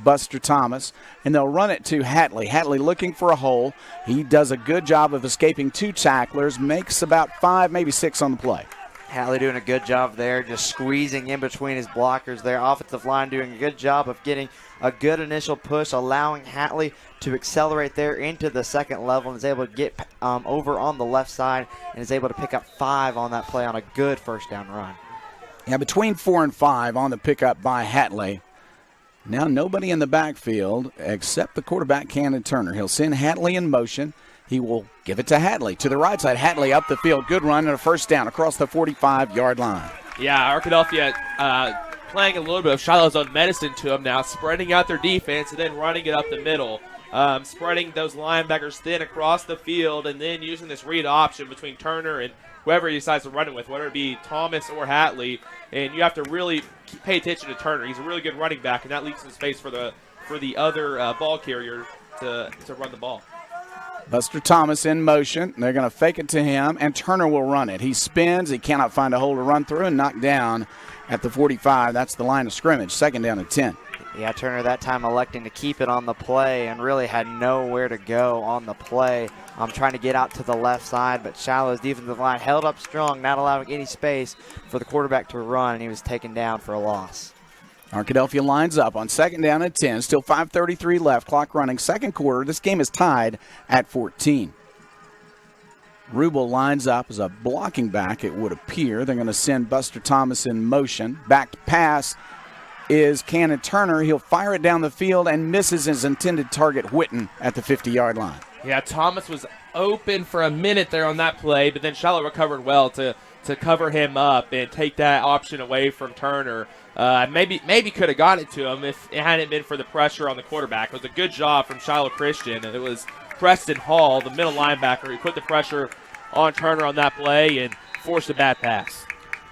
B: Buster Thomas, and they'll run it to Hatley. Hatley looking for a hole. He does a good job of escaping 2 tacklers, makes about 5, maybe 6 on the play.
C: Hatley doing a good job there, just squeezing in between his blockers there. Offensive line doing a good job of getting a good initial push, allowing Hatley to accelerate there into the second level and is able to get over on the left side and is able to pick up 5 on that play on a good first down run.
B: Yeah, between 4 and 5 on the pickup by Hatley. Now nobody in the backfield except the quarterback, Cannon Turner. He'll send Hatley in motion. He will give it to Hatley. To the right side, Hatley up the field. Good run and a first down across the 45-yard line.
A: Yeah, Arkadelphia playing a little bit of Shiloh's own medicine to them now, spreading out their defense and then running it up the middle. Spreading those linebackers thin across the field and then using this read option between Turner and whoever he decides to run it with, whether it be Thomas or Hatley. And you have to really pay attention to Turner. He's a really good running back, and that leaves some space for the other ball carrier to run the ball.
B: Buster Thomas in motion. They're going to fake it to him, and Turner will run it. He spins. He cannot find a hole to run through and knocked down at the 45. That's the line of scrimmage. Second down and 10.
C: Yeah, Turner that time electing to keep it on the play and really had nowhere to go on the play. I'm trying to get out to the left side, but Shiloh's defensive line held up strong, not allowing any space for the quarterback to run, and he was taken down for a loss.
B: Arkadelphia lines up on second down and 10. Still 5:33 left. Clock running. Second quarter. This game is tied at 14. Rubel lines up as a blocking back, it would appear. They're going to send Buster Thomas in motion. Back to pass is Cannon Turner. He'll fire it down the field and misses his intended target, Whitten, at the 50-yard line.
A: Yeah, Thomas was open for a minute there on that play, but then Shiloh recovered well to cover him up and take that option away from Turner. Maybe could have got it to him if it hadn't been for the pressure on the quarterback. It was a good job from Shiloh Christian, and it was Preston Hall, the middle linebacker, who put the pressure on Turner on that play and forced a bad pass.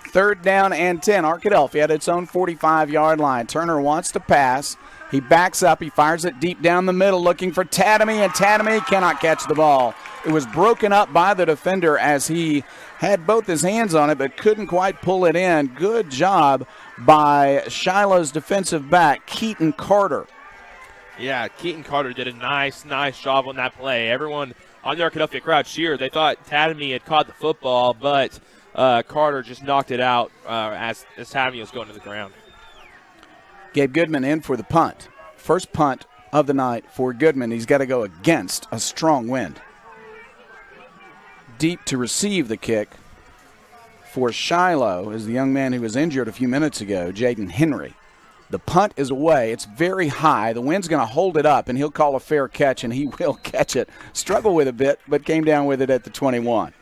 B: Third down and 10. Arkadelphia at its own 45-yard line. Turner wants to pass. He backs up. He fires it deep down the middle looking for Tatamy, and Tatamy cannot catch the ball. It was broken up by the defender as he had both his hands on it but couldn't quite pull it in. Good job by Shiloh's defensive back, Keaton Carter.
A: Yeah, Keaton Carter did a nice job on that play. Everyone on the Arkadelphia crowd cheered. They thought Tatamy had caught the football, but Carter just knocked it out as Tatamy was going to the ground.
B: Gabe Goodman in for the punt. First punt of the night for Goodman. He's got to go against a strong wind. Deep to receive the kick for Shiloh is the young man who was injured a few minutes ago, Jaden Henry. The punt is away. It's very high. The wind's going to hold it up, and he'll call a fair catch, and he will catch it. Struggled with it a bit, but came down with it at the 21.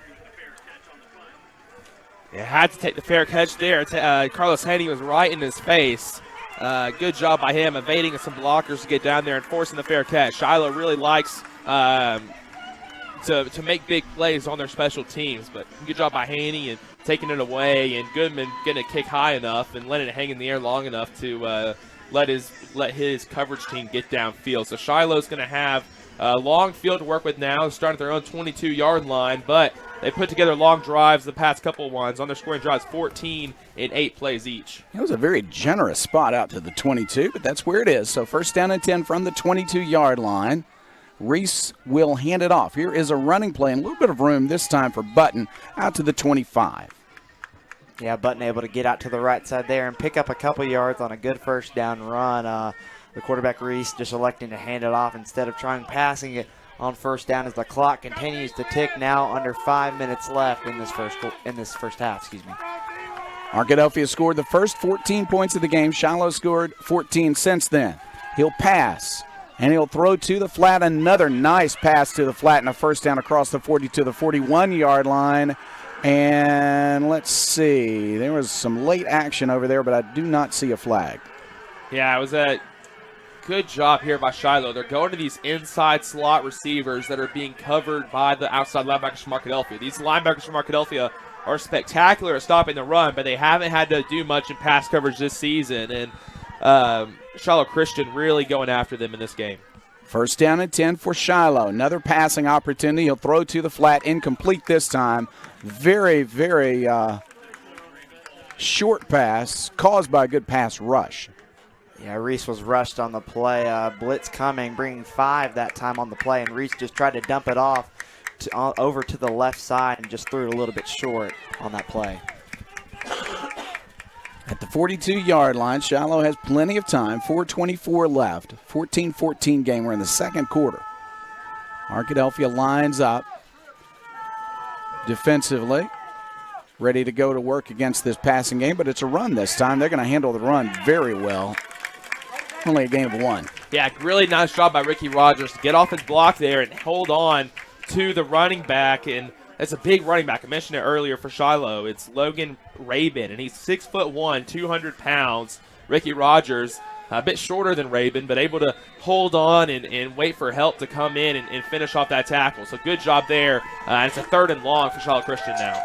A: Yeah, had to take the fair catch there. Carlos Haney was right in his face. Good job by him evading some blockers to get down there and forcing the fair catch. Shiloh really likes to make big plays on their special teams, but good job by Haney and taking it away, and Goodman getting a kick high enough and letting it hang in the air long enough to let his coverage team get downfield. So Shiloh's going to have a long field to work with now, starting at their own 22-yard line, but they put together long drives the past couple ones on their scoring drives, 14 in 8 plays each.
B: It was a very generous spot out to the 22, but that's where it is. So first down and 10 from the 22-yard line. Reese will hand it off. Here is a running play and a little bit of room this time for Button out to the 25.
C: Yeah, Button able to get out to the right side there and pick up a couple yards on a good first down run. The quarterback, Reese, just electing to hand it off instead of trying passing it on first down as the clock continues to tick, now under 5 minutes left in this first half.
B: Arkadelphia scored the first 14 points of the game. Shiloh scored 14 since then. He'll pass, and he'll throw to the flat. Another nice pass to the flat and a first down across the 40 to the 41-yard line. And let's see. There was some late action over there, but I do not see a flag.
A: Yeah, it was a good job here by Shiloh. They're going to these inside slot receivers that are being covered by the outside linebackers from Arkadelphia. These linebackers from Arkadelphia are spectacular at stopping the run, but they haven't had to do much in pass coverage this season. And Shiloh Christian really going after them in this game.
B: First down and 10 for Shiloh. Another passing opportunity. He'll throw to the flat, incomplete this time. Very, very short pass caused by a good pass rush.
C: Yeah, Reese was rushed on the play. Blitz coming, bringing 5 that time on the play, and Reese just tried to dump it off over to the left side and just threw it a little bit short on that play.
B: At the 42-yard line, Shiloh has plenty of time. 4:24 left. 14-14 game. We're in the second quarter. Arkadelphia lines up defensively, ready to go to work against this passing game, but it's a run this time. They're going to handle the run very well. Only a gain of 1.
A: Yeah, really nice job by Ricky Rogers to get off his block there and hold on to the running back. And it's a big running back. I mentioned it earlier for Shiloh. It's Logan Rabin, and he's 6'1", 200 pounds. Ricky Rogers, a bit shorter than Rabin, but able to hold on and wait for help to come in and finish off that tackle. So good job there. And it's a 3rd and long for Shiloh Christian now.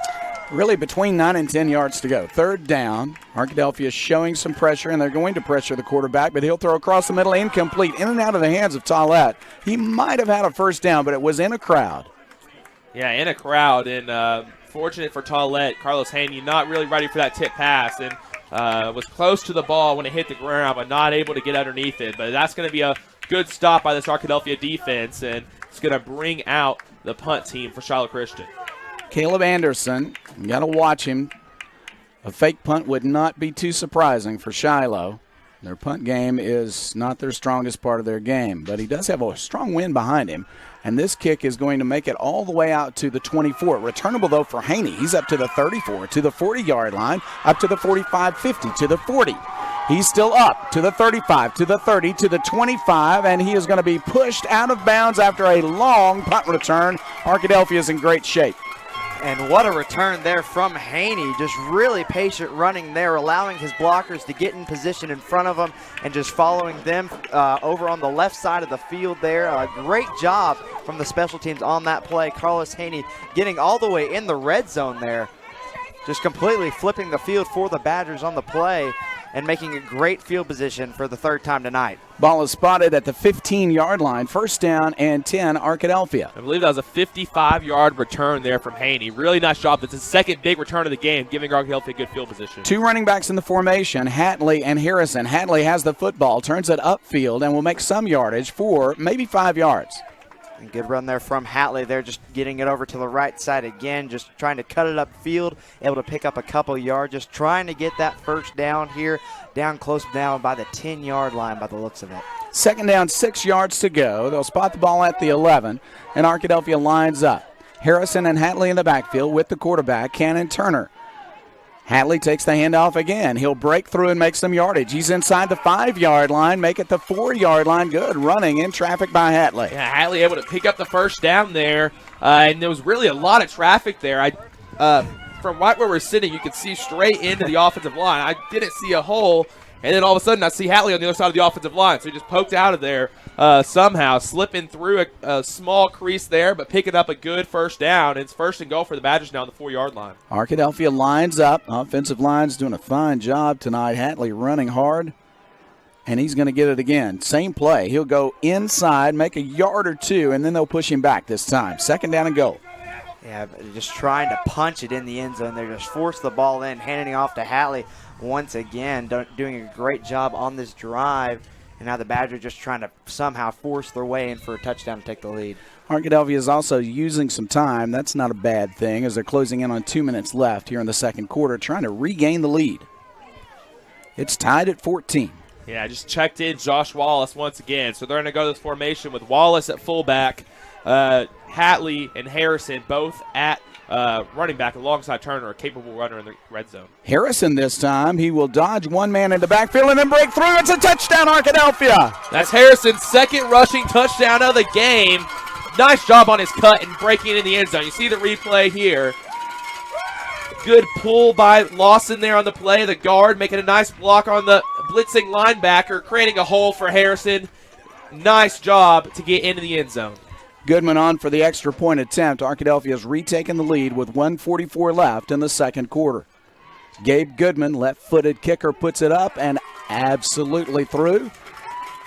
B: Really between 9 and 10 yards to go. 3rd down. Arkadelphia is showing some pressure, and they're going to pressure the quarterback, but he'll throw across the middle, incomplete, in and out of the hands of Tollett. He might have had a 1st down, but it was in a crowd.
A: Yeah, in a crowd, and fortunate for Tollett, Carlos Haney not really ready for that tip pass, and was close to the ball when it hit the ground, but not able to get underneath it. But that's going to be a good stop by this Arkadelphia defense, and it's going to bring out the punt team for Shiloh Christian.
B: Caleb Anderson, you got to watch him. A fake punt would not be too surprising for Shiloh. Their punt game is not their strongest part of their game, but he does have a strong wind behind him. And this kick is going to make it all the way out to the 24. Returnable, though, for Haney. He's up to the 34, to the 40-yard line, up to the 45, 50, to the 40. He's still up to the 35, to the 30, to the 25, and he is going to be pushed out of bounds after a long punt return. Arkadelphia is in great shape.
C: And what a return there from Haney. Just really patient running there, allowing his blockers to get in position in front of him and just following them over on the left side of the field there. A great job from the special teams on that play. Carlos Haney getting all the way in the red zone there. Just completely flipping the field for the Badgers on the play and making a great field position for the 3rd time tonight.
B: Ball is spotted at the 15-yard line. 1st down and 10, Arkadelphia.
A: I believe that was a 55-yard return there from Haney. Really nice job. That's his 2nd big return of the game, giving Arkadelphia a good field position.
B: 2 running backs in the formation, Hatley and Harrison. Hatley has the football, turns it upfield, and will make some yardage for maybe 5 yards.
C: And good run there from Hatley there, just getting it over to the right side again, just trying to cut it upfield, able to pick up a couple yards, just trying to get that 1st down here, down close down by the 10-yard line by the looks of it.
B: 2nd down, 6 yards to go. They'll spot the ball at the 11, and Arkadelphia lines up. Harrison and Hatley in the backfield with the quarterback, Cannon Turner. Hatley takes the handoff again. He'll break through and make some yardage. He's inside the 5-yard line, make it the 4-yard line. Good running in traffic by Hatley.
A: Yeah, Hatley able to pick up the 1st down there, and there was really a lot of traffic there. From right where we're sitting, you could see straight into the offensive line. I didn't see a hole, and then all of a sudden I see Hatley on the other side of the offensive line. So he just poked out of there somehow, slipping through a small crease there, but picking up a good 1st down. It's 1st and goal for the Badgers now on the 4-yard line.
B: Arkadelphia lines up. Offensive line's doing a fine job tonight. Hatley running hard, and he's going to get it again. Same play. He'll go inside, make a yard or 2, and then they'll push him back this time. 2nd down and goal.
C: Yeah, just trying to punch it in the end zone. They just force the ball in, handing it off to Hatley once again, doing a great job on this drive. And now the Badgers just trying to somehow force their way in for a touchdown to take the lead.
B: Arkadelphia is also using some time. That's not a bad thing as they're closing in on 2 minutes left here in the second quarter, trying to regain the lead. It's tied at 14.
A: Yeah, just checked in Josh Wallace once again. So they're going to go to this formation with Wallace at fullback, Hatley and Harrison both at running back alongside Turner, a capable runner in the red zone.
B: Harrison this time, he will dodge one man in the backfield and then break through. It's a touchdown, Arkadelphia.
A: That's Harrison's 2nd rushing touchdown of the game. Nice job on his cut and breaking in the end zone. You see the replay here. Good pull by Lawson there on the play. The guard making a nice block on the blitzing linebacker, creating a hole for Harrison. Nice job to get into the end zone.
B: Goodman on for the extra point attempt. Arkadelphia has retaken the lead with 1:44 left in the second quarter. Gabe Goodman, left-footed kicker, puts it up and absolutely through.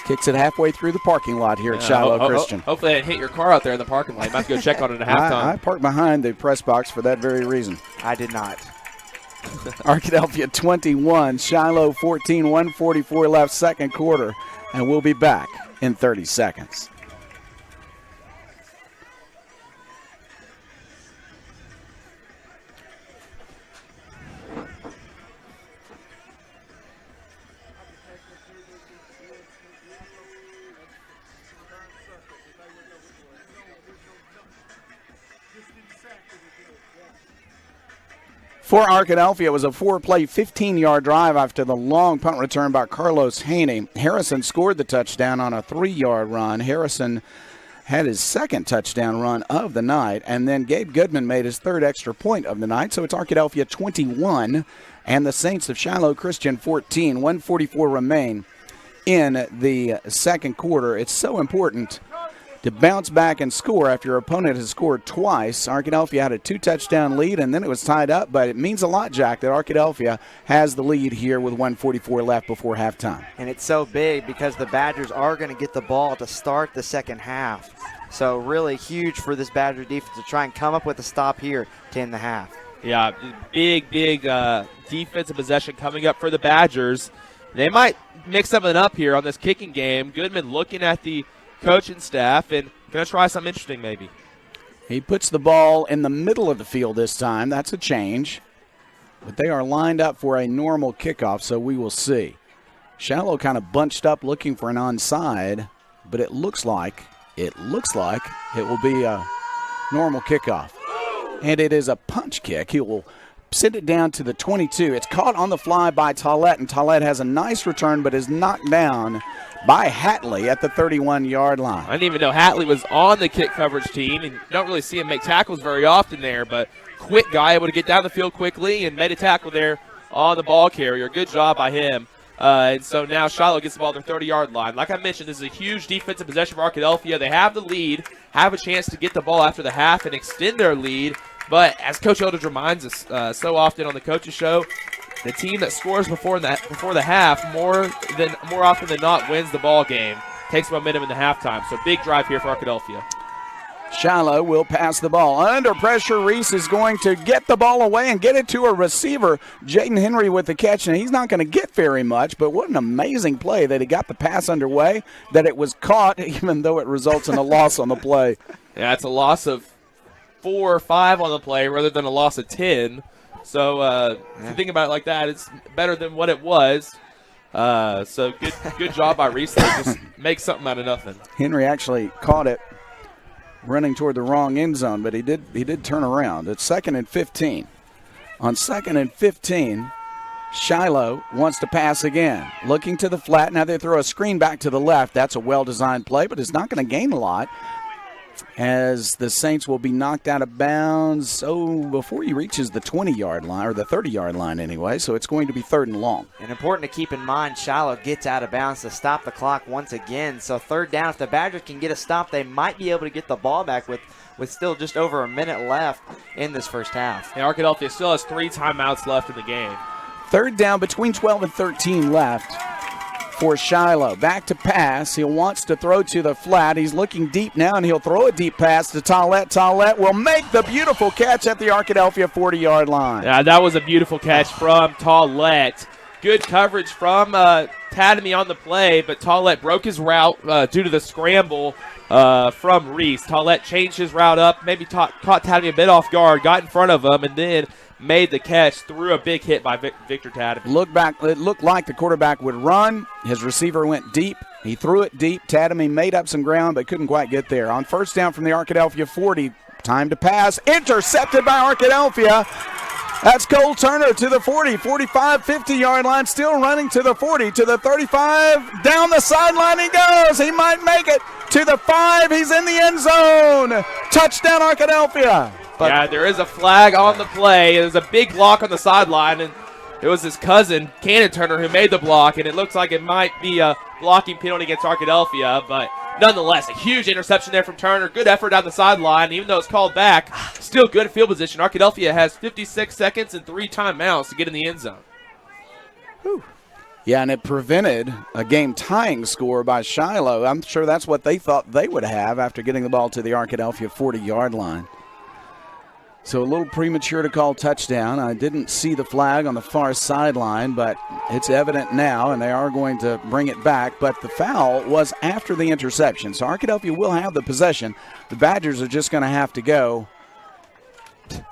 B: Kicks it halfway through the parking lot here at Shiloh Christian.
A: Hopefully it didn't hit your car out there in the parking lot. You might have to go check on it at halftime.
B: I parked behind the press box for that very reason.
C: I did not.
B: Arkadelphia 21, Shiloh 14, 1:44 left, second quarter, and we'll be back in 30 seconds. For Arkadelphia, it was a 4-play, 15-yard drive after the long punt return by Carlos Haney. Harrison scored the touchdown on a 3-yard run. Harrison had his second touchdown run of the night, and then Gabe Goodman made his third extra point of the night. So it's Arkadelphia 21 and the Saints of Shiloh Christian 14. 1:44 remain in the second quarter. It's so important to bounce back and score after your opponent has scored twice. Arkadelphia had a 2-touchdown lead, and then it was tied up, but it means a lot, Jack, that Arkadelphia has the lead here with 1:44 left before halftime.
C: And it's so big because the Badgers are going to get the ball to start the second half. So really huge for this Badger defense to try and come up with a stop here to end the half.
A: Yeah, big defensive possession coming up for the Badgers. They might mix something up here on this kicking game. Goodman looking at the coaching staff and going to try something interesting maybe.
B: He puts the ball in the middle of the field this time. That's a change. But they are lined up for a normal kickoff, so we will see. Shiloh kind of bunched up looking for an onside, but it looks like it will be a normal kickoff. And it is a punch kick. He will send it down to the 22. It's caught on the fly by Tollett, and Tollett has a nice return but is knocked down by Hatley at the 31-yard line.
A: I didn't even know Hatley was on the kick coverage team, and you don't really see him make tackles very often there, but quick guy, able to get down the field quickly and made a tackle there on the ball carrier. Good job by him. And so now Shiloh gets the ball at their 30-yard line. Like I mentioned, this is a huge defensive possession for Arkadelphia. They have the lead, have a chance to get the ball after the half and extend their lead. But as Coach Eldridge reminds us so often on the Coaches Show, the team that scores before the half more often than not wins the ball game, takes momentum in the halftime. So big drive here for Arkadelphia.
B: Shiloh will pass the ball. Under pressure, Reese is going to get the ball away and get it to a receiver. Jaden Henry with the catch, and he's not going to get very much, but what an amazing play that he got the pass underway, that it was caught, even though it results in a loss on the play.
A: Yeah, it's a loss of 4 or 5 on the play rather than a loss of 10. So if you think about it like that, it's better than what it was. So good job by Reese. Just make something out of nothing.
B: Henry actually caught it running toward the wrong end zone, but he did turn around. It's 2nd and 15. On 2nd and 15, Shiloh wants to pass again. Looking to the flat. Now they throw a screen back to the left. That's a well-designed play, but it's not going to gain a lot, as the Saints will be knocked out of bounds before he reaches the 20-yard line, or the 30-yard line anyway, so it's going to be 3rd and long.
C: And important to keep in mind, Shiloh gets out of bounds to stop the clock once again. So 3rd down, if the Badgers can get a stop, they might be able to get the ball back with still just over a minute left in this first half.
A: Yeah, Arkadelphia still has 3 timeouts left in the game.
B: 3rd down, between 12 and 13 left for Shiloh. Back to pass. He wants to throw to the flat. He's looking deep now, and he'll throw a deep pass to Tollett. Tollett will make the beautiful catch at the Arkadelphia 40-yard line.
A: Yeah, that was a beautiful catch from Tollett. Good coverage from Tadamy on the play, but Tollett broke his route due to the scramble from Reese. Tollett changed his route up, maybe caught Tadamy a bit off guard, got in front of him, and then made the catch through a big hit by Victor Tadamy.
B: Look back, it looked like the quarterback would run. His receiver went deep. He threw it deep. Tadamy made up some ground but couldn't quite get there. On 1st down from the Arkadelphia 40, time to pass. Intercepted by Arkadelphia. That's Cole Turner to the 40, 45, 50-yard line, still running to the 40, to the 35. Down the sideline he goes. He might make it to the 5. He's in the end zone. Touchdown, Arkadelphia.
A: Yeah, there is a flag on the play. There's a big block on the sideline, and it was his cousin, Cannon Turner, who made the block, and it looks like it might be a blocking penalty against Arkadelphia, but nonetheless, a huge interception there from Turner. Good effort down the sideline. Even though it's called back, still good field position. Arkadelphia has 56 seconds and 3 timeouts to get in the end zone.
B: Whew. Yeah, and it prevented a game-tying score by Shiloh. I'm sure that's what they thought they would have after getting the ball to the Arkadelphia 40-yard line. So a little premature to call touchdown. I didn't see the flag on the far sideline, but it's evident now, and they are going to bring it back. But the foul was after the interception, so Arkadelphia will have the possession. The Badgers are just going to have to go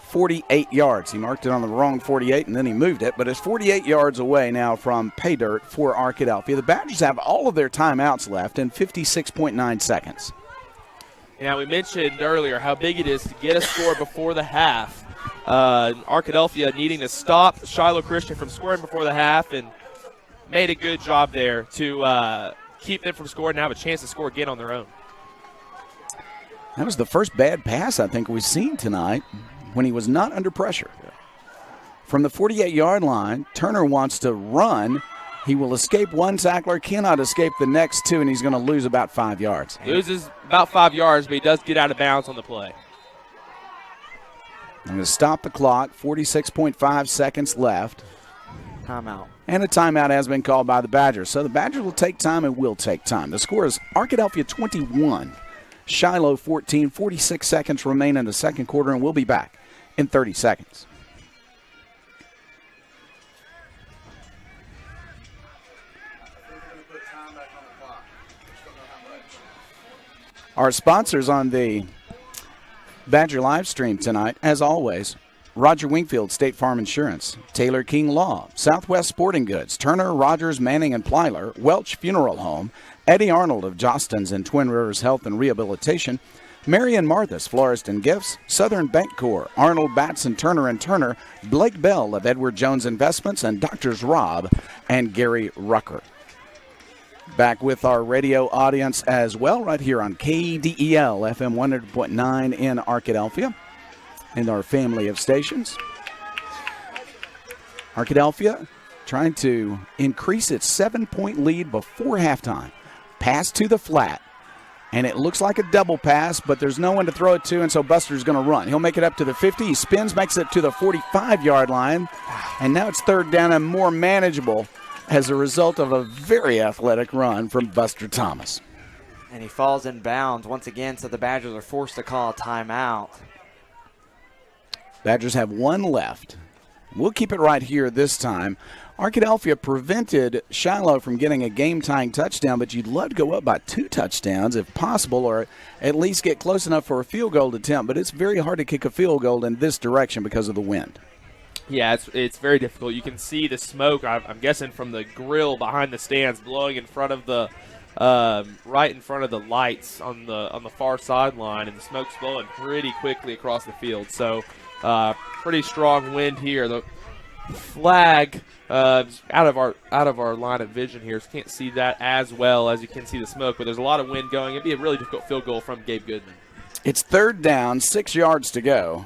B: 48 yards. He marked it on the wrong 48, and then he moved it, but it's 48 yards away now from pay dirt for Arkadelphia. The Badgers have all of their timeouts left in 56.9 seconds.
A: Now, we mentioned earlier how big it is to get a score before the half. Arkadelphia needing to stop Shiloh Christian from scoring before the half, and made a good job there to keep them from scoring and have a chance to score again on their own.
B: That was the first bad pass I think we've seen tonight when he was not under pressure. From the 48-yard line, Turner wants to run. He will escape one tackler, cannot escape the next two, and he's going to lose about 5 yards.
A: Loses about 5 yards, but he does get out of bounds on the play.
B: I'm going to stop the clock, 46.5 seconds left.
C: Timeout.
B: And a timeout has been called by the Badgers. So the Badgers will take time and will take time. The score is Arkadelphia 21, Shiloh 14, 46 seconds remain in the second quarter, and we'll be back in 30 seconds. Our sponsors on the Badger live stream tonight, as always, Roger Wingfield, State Farm Insurance, Taylor King Law, Southwest Sporting Goods, Turner, Rogers, Manning, and Plyler, Welch Funeral Home, Eddie Arnold of Jostens and Twin Rivers Health and Rehabilitation, Marion Marthas, Florist and Gifts, Southern Bancorp, Arnold Batson, Turner and Turner, Blake Bell of Edward Jones Investments, and Doctors Rob and Gary Rucker. Back with our radio audience as well, right here on KDEL, FM 100.9 in Arkadelphia, and our family of stations. Arkadelphia trying to increase its 7-point lead before halftime. Pass to the flat, and it looks like a double pass, but there's no one to throw it to, and so Buster's going to run. He'll make it up to the 50. He spins, makes it to the 45-yard line, and now it's third down and more manageable as a result of a very athletic run from Buster Thomas.
C: And he falls in bounds once again, so the Badgers are forced to call a timeout.
B: Badgers have one left. We'll keep it right here this time. Arkadelphia prevented Shiloh from getting a game-tying touchdown, but you'd love to go up by 2 touchdowns if possible, or at least get close enough for a field goal attempt. But it's very hard to kick a field goal in this direction because of the wind.
A: Yeah, it's very difficult. You can see the smoke, I'm guessing, from the grill behind the stands blowing in front of the right in front of the lights on the far sideline, and the smoke's blowing pretty quickly across the field. So pretty strong wind here. The flag out of our line of vision here, so can't see that as well as you can see the smoke, but there's a lot of wind going. It'd be a really difficult field goal from Gabe Goodman.
B: It's third down, 6 yards to go.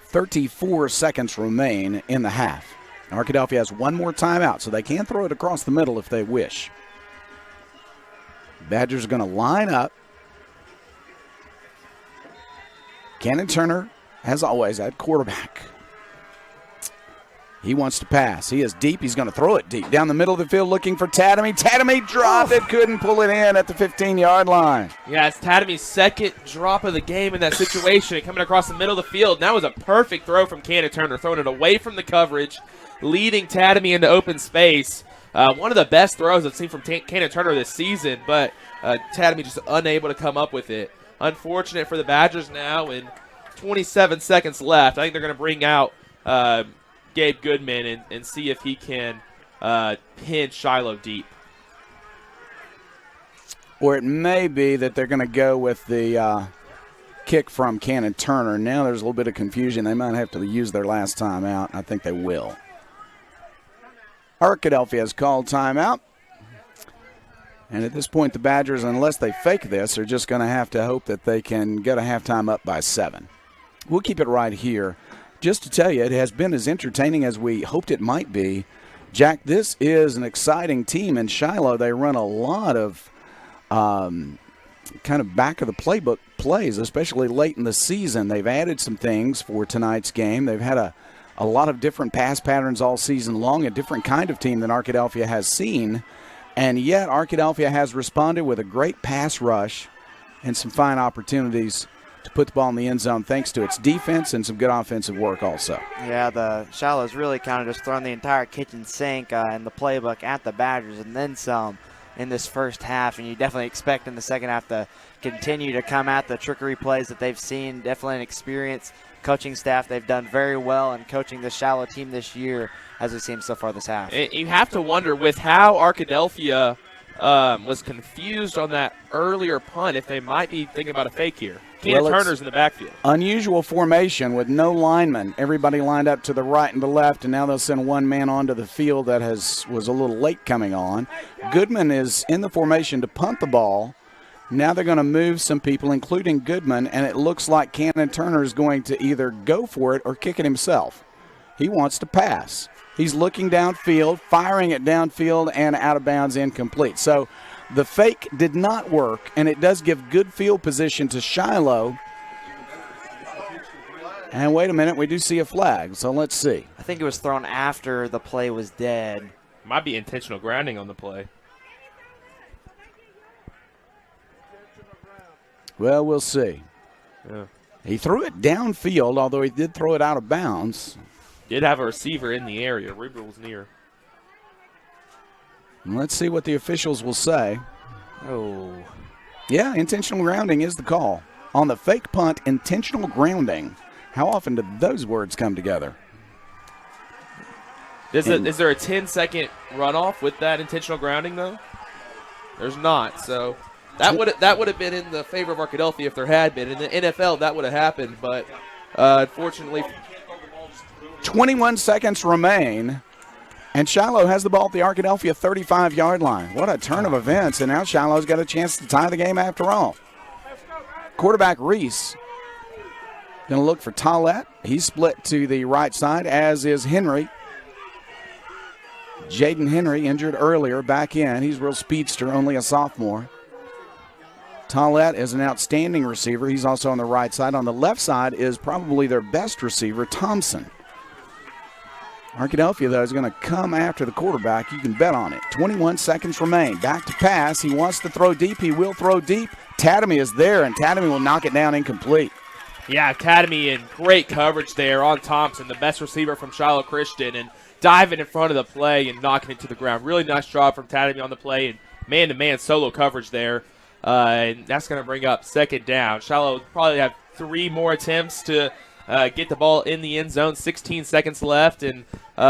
B: 34 seconds remain in the half. Arkadelphia has one more timeout, so they can throw it across the middle if they wish. Badgers are going to line up. Cannon Turner, as always, at quarterback. He wants to pass. He is deep. He's going to throw it deep. Down the middle of the field looking for Tatamy. Tatamy dropped it. Couldn't pull it in at the 15-yard line.
A: Yeah, it's Tatamy's second drop of the game in that situation. Coming across the middle of the field. And that was a perfect throw from Cannon Turner. Throwing it away from the coverage. Leading Tatamy into open space. One of the best throws I've seen from Cannon Turner this season. But Tatamy just unable to come up with it. Unfortunate for the Badgers now. And 27 seconds left. I think they're going to bring out Gabe Goodman and see if he can pin Shiloh deep.
B: Or it may be that they're going to go with the kick from Cannon Turner. Now there's a little bit of confusion. They might have to use their last timeout. I think they will. Arkadelphia has called timeout. And at this point, the Badgers, unless they fake this, are just going to have to hope that they can get a halftime up by 7. We'll keep it right here. Just to tell you, it has been as entertaining as we hoped it might be. Jack, this is an exciting team in Shiloh. They run a lot of kind of back-of-the-playbook plays, especially late in the season. They've added some things for tonight's game. They've had a lot of different pass patterns all season long, a different kind of team than Arkadelphia has seen. And yet Arkadelphia has responded with a great pass rush and some fine opportunities to put the ball in the end zone thanks to its defense and some good offensive work also.
C: Yeah, the Shiloh's really kind of just thrown the entire kitchen sink in the playbook at the Badgers and then some in this first half, and you definitely expect in the second half to continue to come at the trickery plays that they've seen. Definitely an experienced coaching staff. They've done very well in coaching this Shiloh team this year as we've seen so far this half.
A: You have to wonder with how Arkadelphia was confused on that earlier punt if they might be thinking about a fake here. Keenan
B: Well,
A: Turner's in the backfield.
B: Unusual formation with no linemen. Everybody lined up to the right and the left, and now they'll send one man onto the field that was a little late coming on. Goodman is in the formation to punt the ball. Now they're going to move some people, including Goodman, and it looks like Cannon Turner is going to either go for it or kick it himself. He wants to pass. He's looking downfield, firing it downfield, and out of bounds, incomplete. So the fake did not work, and it does give good field position to Shiloh. And wait a minute, we do see a flag, so let's see.
C: I think it was thrown after the play was dead.
A: Might be intentional grounding on the play.
B: Well, we'll see.
A: Yeah.
B: He threw it downfield, although he did throw it out of bounds.
A: Did have a receiver in the area. Ruber was near.
B: And let's see what the officials will say.
C: Oh.
B: Yeah, intentional grounding is the call. On the fake punt, intentional grounding. How often do those words come together?
A: Is there a 10-second runoff with that intentional grounding, though? There's not, so that would have been in the favor of Arkadelphia if there had been. In the NFL, that would have happened, but unfortunately.
B: 21 seconds remain, and Shiloh has the ball at the Arkadelphia 35-yard line. What a turn of events, and now Shiloh's got a chance to tie the game after all. Quarterback Reese going to look for Tollett. He's split to the right side, as is Henry. Jaden Henry, injured earlier, back in. He's a real speedster, only a sophomore. Tollett is an outstanding receiver. He's also on the right side. On the left side is probably their best receiver, Thompson. Arkadelphia, though, is going to come after the quarterback. You can bet on it. 21 seconds remain. Back to pass. He wants to throw deep. He will throw deep. Tadamy is there, and Tadamy will knock it down incomplete.
A: Yeah, Academy in great coverage there on Thompson, the best receiver from Shiloh Christian, and diving in front of the play and knocking it to the ground. Really nice job from Tadamy on the play, and man-to-man solo coverage there. And that's going to bring up second down. Shiloh will probably have 3 more attempts to get the ball in the end zone. 16 seconds left, and 2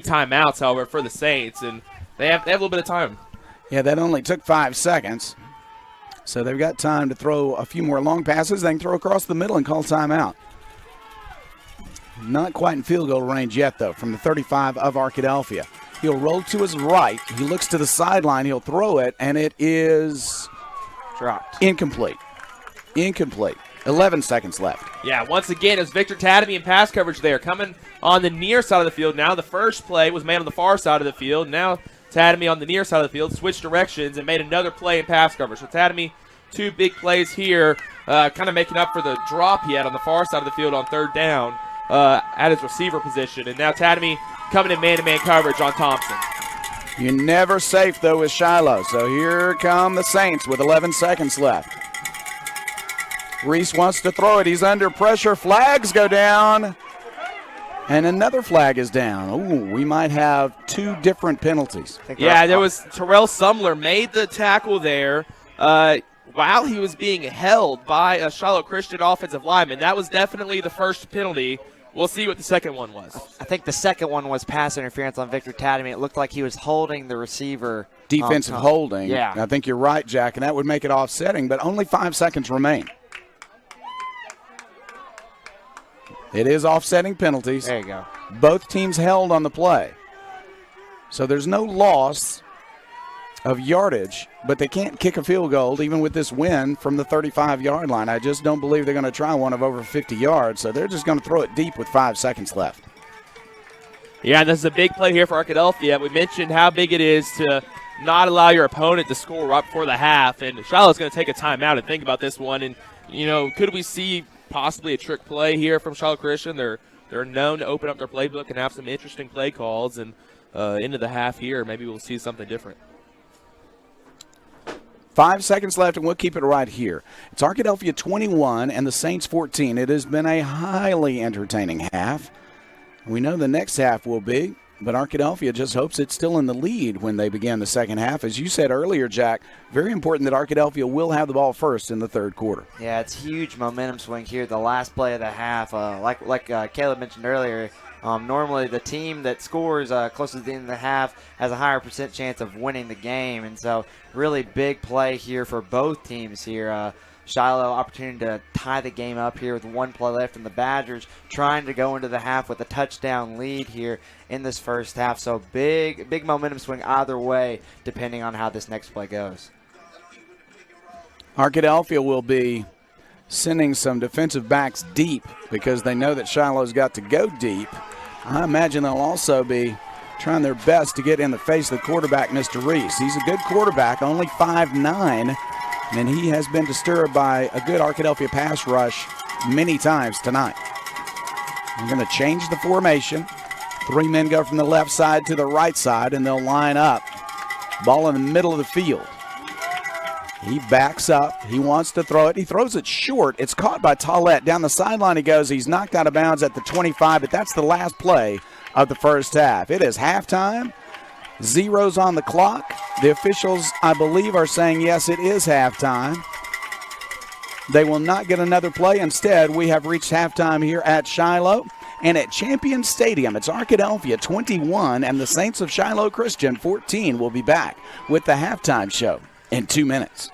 A: timeouts, however, for the Saints. And they have a little bit of time.
B: Yeah, that only took 5 seconds. So they've got time to throw a few more long passes. They can throw across the middle and call timeout. Not quite in field goal range yet, though, from the 35 of Arkadelphia. He'll roll to his right. He looks to the sideline. He'll throw it, and it is
C: dropped.
B: Incomplete. 11 seconds left.
A: Yeah, once again, it's Victor Tadamy in pass coverage there. Coming on the near side of the field now. The first play was made on the far side of the field. Now Tadamy on the near side of the field switched directions and made another play in pass coverage. So Tadamy, 2 big plays here, kind of making up for the drop he had on the far side of the field on third down at his receiver position. And now Tadamy coming in man-to-man coverage on Thompson.
B: You're never safe, though, with Shiloh. So here come the Saints with 11 seconds left. Reese wants to throw it. He's under pressure. Flags go down. And another flag is down. Ooh, we might have 2 different penalties.
A: Yeah, there was Terrell Sumler made the tackle there while he was being held by a Shiloh Christian offensive lineman. That was definitely the first penalty. We'll see what the second one was.
C: I think the second one was pass interference on Victor Tadamy. It looked like he was holding the receiver.
B: Defensive holding.
C: Yeah.
B: I think you're right, Jack, and that would make it offsetting, but only 5 seconds remain. It is offsetting penalties.
C: There you go.
B: Both teams held on the play. So there's no loss of yardage, but they can't kick a field goal even with this win from the 35-yard line. I just don't believe they're going to try one of over 50 yards, so they're just going to throw it deep with 5 seconds left.
A: Yeah, and this is a big play here for Arkadelphia. We mentioned how big it is to not allow your opponent to score right before the half, and Shiloh's going to take a timeout and think about this one. And, could we see possibly a trick play here from Shiloh Christian? They're known to open up their playbook and have some interesting play calls, and into the half here, maybe we'll see something different.
B: 5 seconds left, and we'll keep it right here. It's Arkadelphia 21 and the Saints 14. It has been a highly entertaining half. We know the next half will be, but Arkadelphia just hopes it's still in the lead when they begin the second half. As you said earlier, Jack, very important that Arkadelphia will have the ball first in the third quarter.
C: Yeah, it's huge momentum swing here. The last play of the half, like Caleb mentioned earlier, normally the team that scores close to the end of the half has a higher % chance of winning the game. And so really big play here for both teams here. Shiloh opportunity to tie the game up here with 1 play left, and the Badgers trying to go into the half with a touchdown lead here in this first half. So big momentum swing either way, depending on how this next play goes.
B: Arkadelphia will be sending some defensive backs deep because they know that Shiloh's got to go deep. I imagine they'll also be trying their best to get in the face of the quarterback, Mr. Reese. He's a good quarterback, only 5'9", and he has been disturbed by a good Arkadelphia pass rush many times tonight. We're going to change the formation. 3 men go from the left side to the right side, and they'll line up. Ball in the middle of the field. He backs up. He wants to throw it. He throws it short. It's caught by Tollett. Down the sideline he goes. He's knocked out of bounds at the 25, but that's the last play of the first half. It is halftime. Zeros on the clock. The officials, I believe, are saying, yes, it is halftime. They will not get another play. Instead, we have reached halftime here at Shiloh. And at Champion Stadium, it's Arkadelphia 21 and the Saints of Shiloh Christian 14 will be back with the halftime show in 2 minutes.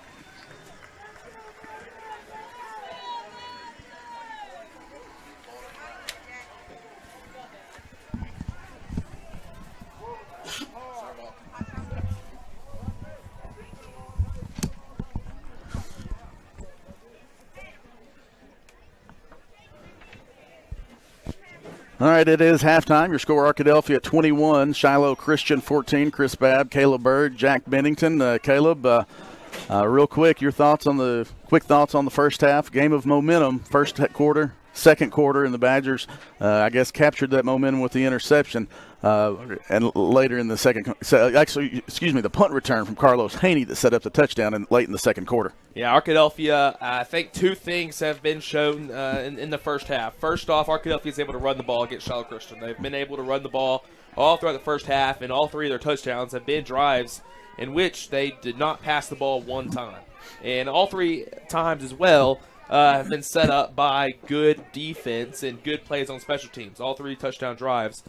D: All right, it is halftime. Your score, Arkadelphia 21, Shiloh Christian 14. Chris Babb, Caleb Bird, Jack Bennington. Caleb, real quick, your thoughts on the first half. Game of momentum, first quarter, second quarter, and the Badgers, I guess, captured that momentum with the interception. And later in the the punt return from Carlos Haney that set up the touchdown late in the second quarter.
A: Yeah, Arkadelphia, I think 2 things have been shown in the first half. First off, Arkadelphia is able to run the ball against Shiloh Christian. They've been able to run the ball all throughout the first half, and all 3 of their touchdowns have been drives in which they did not pass the ball one time. And all 3 times as well have been set up by good defense and good plays on special teams. All 3 touchdown drives.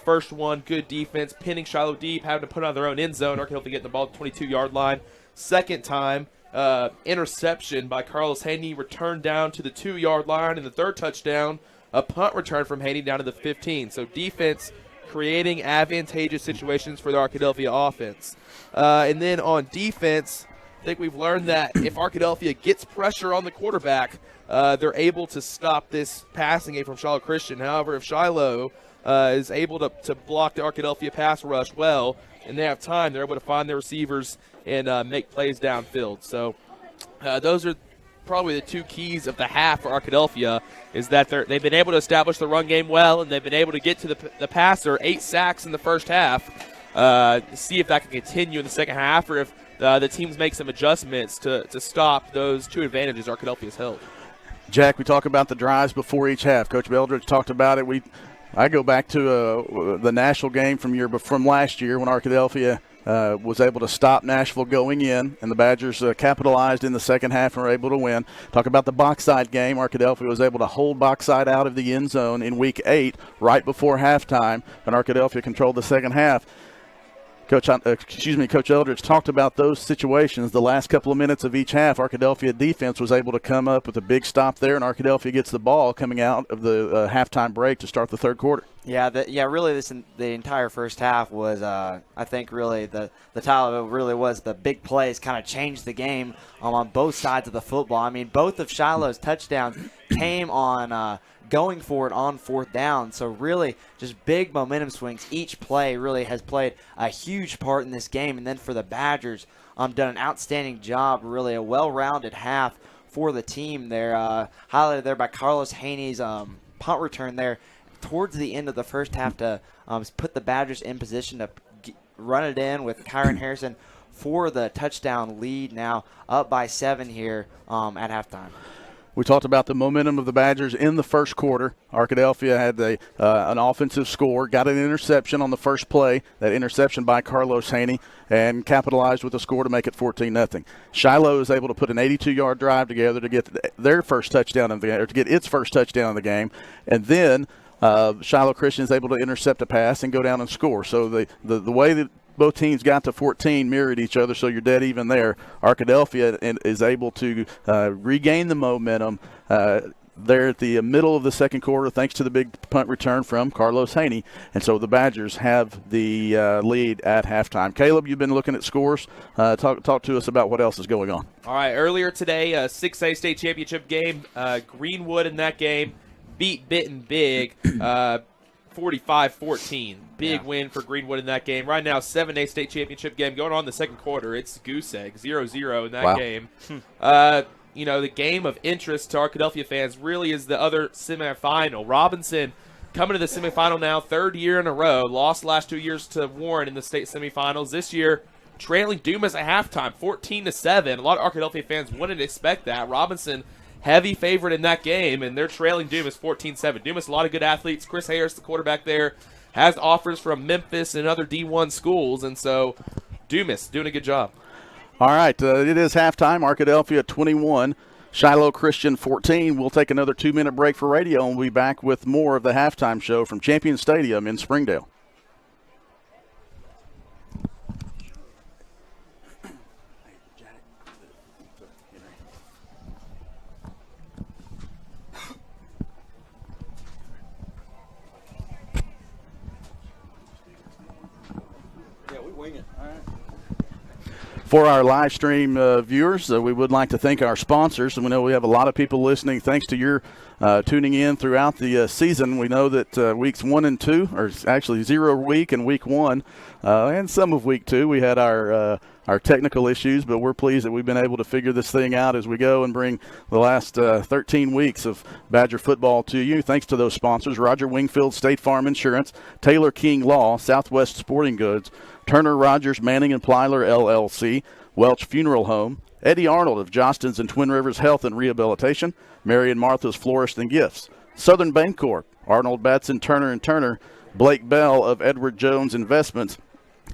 A: First one, good defense, pinning Shiloh deep, having to put it on their own end zone. Arkadelphia getting the ball at the 22-yard line. Second time, interception by Carlos Haney, returned down to the 2-yard line. And the third touchdown, a punt return from Haney down to the 15. So defense creating advantageous situations for the Arkadelphia offense. And then on defense, I think we've learned that if Arkadelphia gets pressure on the quarterback, they're able to stop this passing game from Shiloh Christian. However, if Shiloh is able to block the Arkadelphia pass rush well, and they have time, they're able to find their receivers and make plays downfield. So those are probably the 2 keys of the half for Arkadelphia, is that they've been able to establish the run game well, and they've been able to get to the passer. 8 sacks in the first half. See if that can continue in the second half, or if the teams make some adjustments to stop those 2 advantages Arkadelphia's held.
D: Jack, we talk about the drives before each half. Coach Beldridge talked about it. I go back to the Nashville game from last year when Arkadelphia was able to stop Nashville going in, and the Badgers capitalized in the second half and were able to win. Talk about the Boxside game. Arkadelphia was able to hold Boxside out of the end zone in Week 8 right before halftime, and Arkadelphia controlled the second half. Coach Eldridge talked about those situations. The last couple of minutes of each half, Arkadelphia defense was able to come up with a big stop there, and Arkadelphia gets the ball coming out of the halftime break to start the third quarter.
C: Yeah, really, the entire first half was, I think, really the title of it really was the big plays kind of changed the game on both sides of the football. I mean, both of Shiloh's touchdowns came on going for it on 4th down. So really just big momentum swings. Each play really has played a huge part in this game. And then for the Badgers, done an outstanding job, really a well-rounded half for the team there. Highlighted there by Carlos Haney's punt return there towards the end of the first half to put the Badgers in position to run it in with Kyron Harrison for the touchdown lead, now up by 7 here at halftime.
D: We talked about the momentum of the Badgers in the first quarter. Arkadelphia had an offensive score, got an interception on the first play, that interception by Carlos Haney, and capitalized with a score to make it 14-0. Shiloh is able to put an 82-yard drive together to get their first touchdown of the game, or to get its first touchdown of the game, and then Shiloh Christian is able to intercept a pass and go down and score. So the way that both teams got to 14, mirrored each other, so you're dead even there. Arkadelphia is able to regain the momentum there at the middle of the second quarter, thanks to the big punt return from Carlos Haney. And so the Badgers have the lead at halftime. Caleb, you've been looking at scores. Talk to us about what else is going on.
A: All right, earlier today, a 6A state championship game. Greenwood in that game beat Benton big, 45-14. Big win for Greenwood in that game. Right now, 7A state championship game going on in the second quarter. It's goose egg, 0-0 in that game. The game of interest to Arkadelphia fans really is the other semifinal. Robinson coming to the semifinal now, third year in a row. Lost last 2 years to Warren in the state semifinals. This year, trailing Dumas at halftime, 14-7. A lot of Arkadelphia fans wouldn't expect that. Robinson, heavy favorite in that game, and they're trailing Dumas 14-7. Dumas, a lot of good athletes. Chris Harris, the quarterback there, has offers from Memphis and other D1 schools, and so Dumas doing a good job.
D: All right, it is halftime. Arkadelphia 21, Shiloh Christian 14. We'll take another 2-minute break for radio, and we'll be back with more of the halftime show from Champion Stadium in Springdale. For our live stream viewers, we would like to thank our sponsors. And we know we have a lot of people listening. Thanks to your tuning in throughout the season. We know that weeks 1 and 2, or actually 0 week and week 1, and some of week 2, we had our technical issues, but we're pleased that we've been able to figure this thing out as we go and bring the last 13 weeks of Badger football to you. Thanks to those sponsors: Roger Wingfield State Farm Insurance, Taylor King Law, Southwest Sporting Goods, Turner Rogers Manning and Plyler LLC, Welch Funeral Home, Eddie Arnold of Jostens and Twin Rivers Health and Rehabilitation, Mary and Martha's Florist and Gifts, Southern Bancorp, Arnold Batson Turner & Turner, Blake Bell of Edward Jones Investments,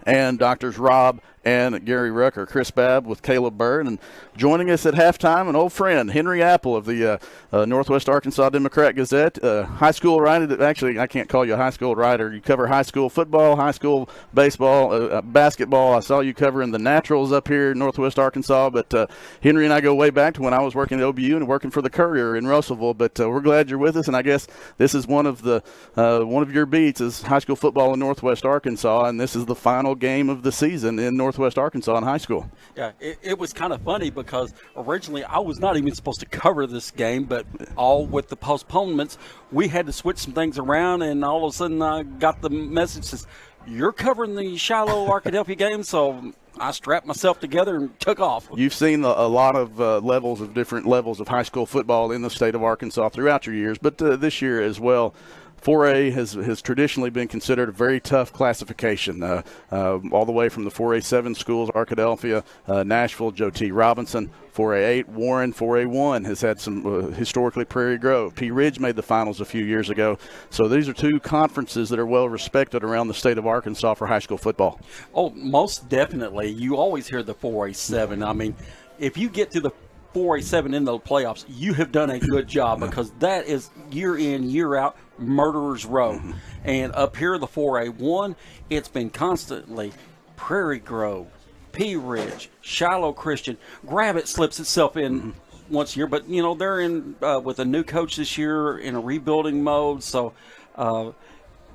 D: and Doctors Rob and Gary Rucker. Chris Babb with Caleb Bird. And joining us at halftime, an old friend, Henry Apple of the Northwest Arkansas Democrat Gazette, high school writer. Actually, I can't call you a high school writer. You cover high school football, high school baseball, basketball. I saw you covering the Naturals up here in Northwest Arkansas. But Henry and I go way back to when I was working at OBU and working for the Courier in Russellville. But we're glad you're with us. And I guess this is one of your beats is high school football in Northwest Arkansas. And this is the final game of the season in Northwest Arkansas in high school.
E: Yeah, it was kind of funny because originally I was not even supposed to cover this game, but all with the postponements, we had to switch some things around, and all of a sudden I got the message says, "You're covering the Shiloh Arkadelphia game," so I strapped myself together and took off.
D: You've seen a lot of different levels of high school football in the state of Arkansas throughout your years, but this year as well. 4A has traditionally been considered a very tough classification, all the way from the 4A7 schools, Arkadelphia, Nashville, Joe T. Robinson, 4A8, Warren, 4A1 has had some historically Prairie Grove. P. Ridge made the finals a few years ago. So these are two conferences that are well respected around the state of Arkansas for high school football.
E: Oh, most definitely. You always hear the 4A7. I mean, if you get to the 4A7 in the playoffs, you have done a good job because that is year in, year out, murderer's row. And up here, the 4A1, it's been constantly Prairie Grove, P. Ridge, Shiloh Christian. Gravett slips itself in once a year, but, they're in with a new coach this year in a rebuilding mode. So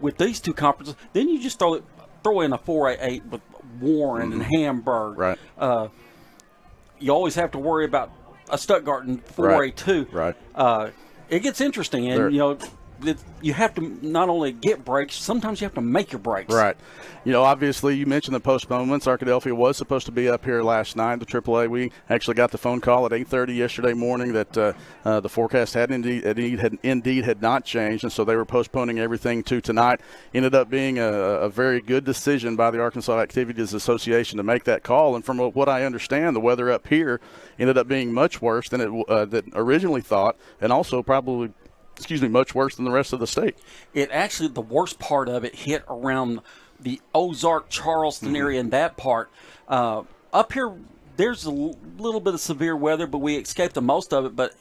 E: with these two conferences, then you just throw in a 4A8 with Warren and Hamburg.
D: Right.
E: You always have to worry about a Stuttgart in 4A2.
D: Right.
E: It gets interesting, and you have to not only get breaks, sometimes you have to make your breaks.
D: Right. Obviously, you mentioned the postponements. Arkadelphia was supposed to be up here last night, the AAA. We actually got the phone call at 8:30 yesterday morning that the forecast had indeed not changed, and so they were postponing everything to tonight. Ended up being a very good decision by the Arkansas Activities Association to make that call, and from what I understand, the weather up here ended up being much worse than it originally thought, and also probably much worse than the rest of the state.
E: It actually, the worst part of it hit around the Ozark, Charleston area, and that part. Up here, there's a little bit of severe weather, but we escaped the most of it. But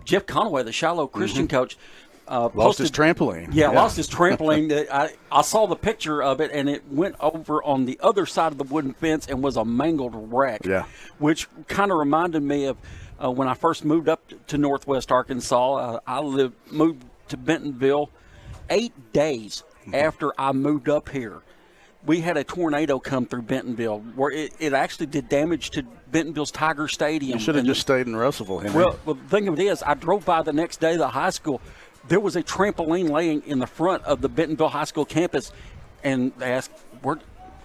E: Jeff Conaway, the Shiloh Christian coach,
D: Lost his trampoline.
E: Yeah, lost his trampoline. I saw the picture of it, and it went over on the other side of the wooden fence and was a mangled wreck.
D: Yeah.
E: Which kind of reminded me of when I first moved up to Northwest Arkansas. I moved to Bentonville 8 days after I moved up here. We had a tornado come through Bentonville where it actually did damage to Bentonville's Tiger Stadium.
D: You should have just stayed in Russellville, Henry.
E: Well, the thing of it is, I drove by the next day to the high school. There was a trampoline laying in the front of the Bentonville High School campus, and they asked,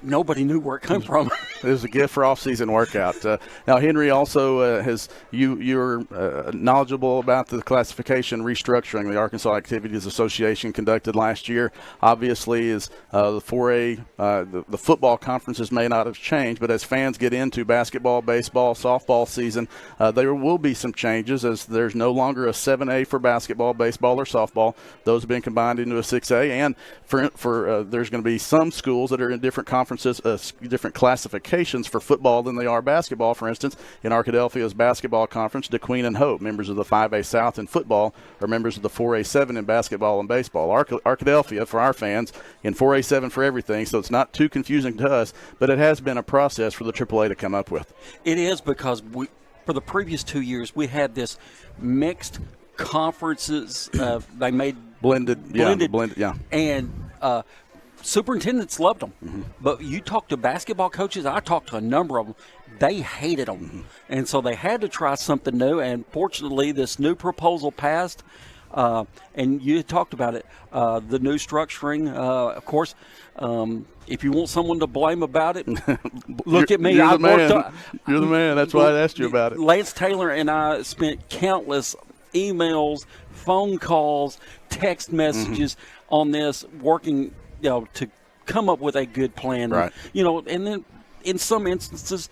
E: nobody knew where it came from.
D: It was a gift for off-season workout. Now, Henry also you're knowledgeable about the classification restructuring the Arkansas Activities Association conducted last year. Obviously, is the 4A, the football conferences may not have changed, but as fans get into basketball, baseball, softball season, there will be some changes as there's no longer a 7A for basketball, baseball, or softball. Those have been combined into a 6A, and for there's going to be some schools that are in different conferences, different classifications for football than they are basketball. For instance, in Arkadelphia's basketball conference, DeQueen and Hope, members of the 5A South in football, are members of the 4A7 in basketball and baseball. Arkadelphia, for our fans, in 4A7 for everything, so it's not too confusing to us, but it has been a process for the AAA to come up with.
E: It is, because for the previous 2 years, we had this mixed conferences. They made
D: blended, yeah.
E: And superintendents loved them, but you talk to basketball coaches, I talked to a number of them, they hated them. And so they had to try something new, and fortunately this new proposal passed, and you talked about it, the new structuring. Of course, if you want someone to blame about it, look at me.
D: You're the man. That's why I asked you about it.
E: Lance Taylor and I spent countless emails, phone calls, text messages on this, working to come up with a good plan.
D: Right.
E: And then in some instances,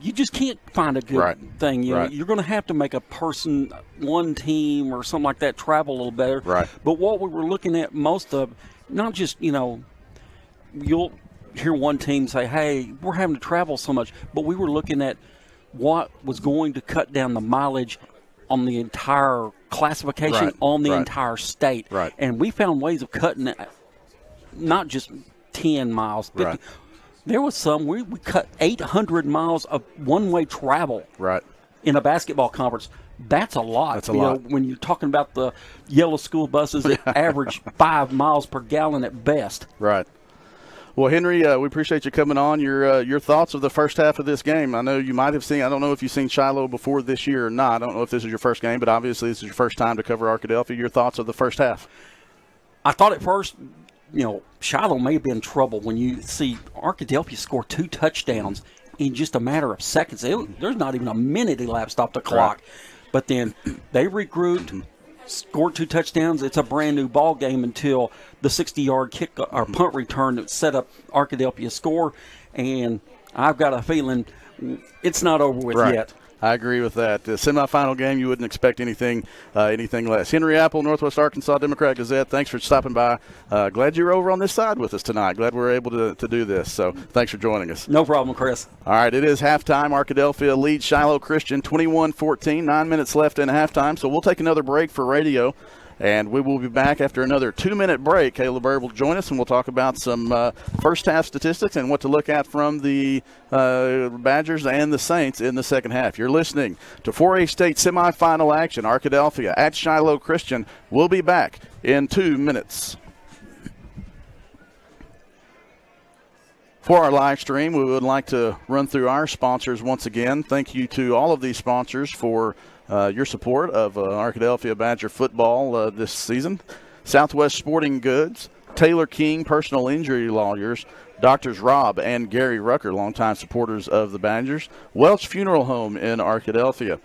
E: you just can't find a good thing. You're going to have to make a person, one team or something like that, travel a little better.
D: Right.
E: But what we were looking at most of, not just, you'll hear one team say, hey, we're having to travel so much, but we were looking at what was going to cut down the mileage on the entire classification, on the entire state.
D: Right.
E: And we found ways of cutting it. Not just 10 miles. 50. There was some, we cut 800 miles of one-way travel in a basketball conference. That's a lot.
D: That's a lot.
E: When you're talking about the yellow school buses that average 5 miles per gallon at best.
D: Right. Well, Henry, we appreciate you coming on. Your thoughts of the first half of this game. I know you might have seen, I don't know if you've seen Shiloh before this year or not. I don't know if this is your first game, but obviously this is your first time to cover Arkadelphia. Your thoughts of the first half?
E: I thought at first, Shiloh may have been in trouble when you see Arkadelphia score 2 touchdowns in just a matter of seconds. There's not even a minute elapsed off the clock. But then they regrouped, scored 2 touchdowns. It's a brand new ball game until the 60-yard kick or punt return that set up Arkadelphia's score. And I've got a feeling it's not over with yet.
D: I agree with that. The semifinal game, you wouldn't expect anything less. Henry Apple, Northwest Arkansas Democrat-Gazette, thanks for stopping by. Glad you were over on this side with us tonight. Glad we were able to do this. So thanks for joining us.
E: No problem, Chris.
D: All right, it is halftime. Arkadelphia leads Shiloh Christian 21-14, 9 minutes left in halftime. So we'll take another break for radio. And we will be back after another 2-minute break. Caleb Bird will join us, and we'll talk about some first-half statistics and what to look at from the Badgers and the Saints in the second half. You're listening to 4A State semifinal action. Arkadelphia at Shiloh Christian. We'll be back in 2 minutes. For our live stream, we would like to run through our sponsors once again. Thank you to all of these sponsors for your support of Arkadelphia Badger football this season. Southwest Sporting Goods, Taylor King Personal Injury Lawyers, Doctors Rob and Gary Rucker, longtime supporters of the Badgers, Welch Funeral Home in Arkadelphia,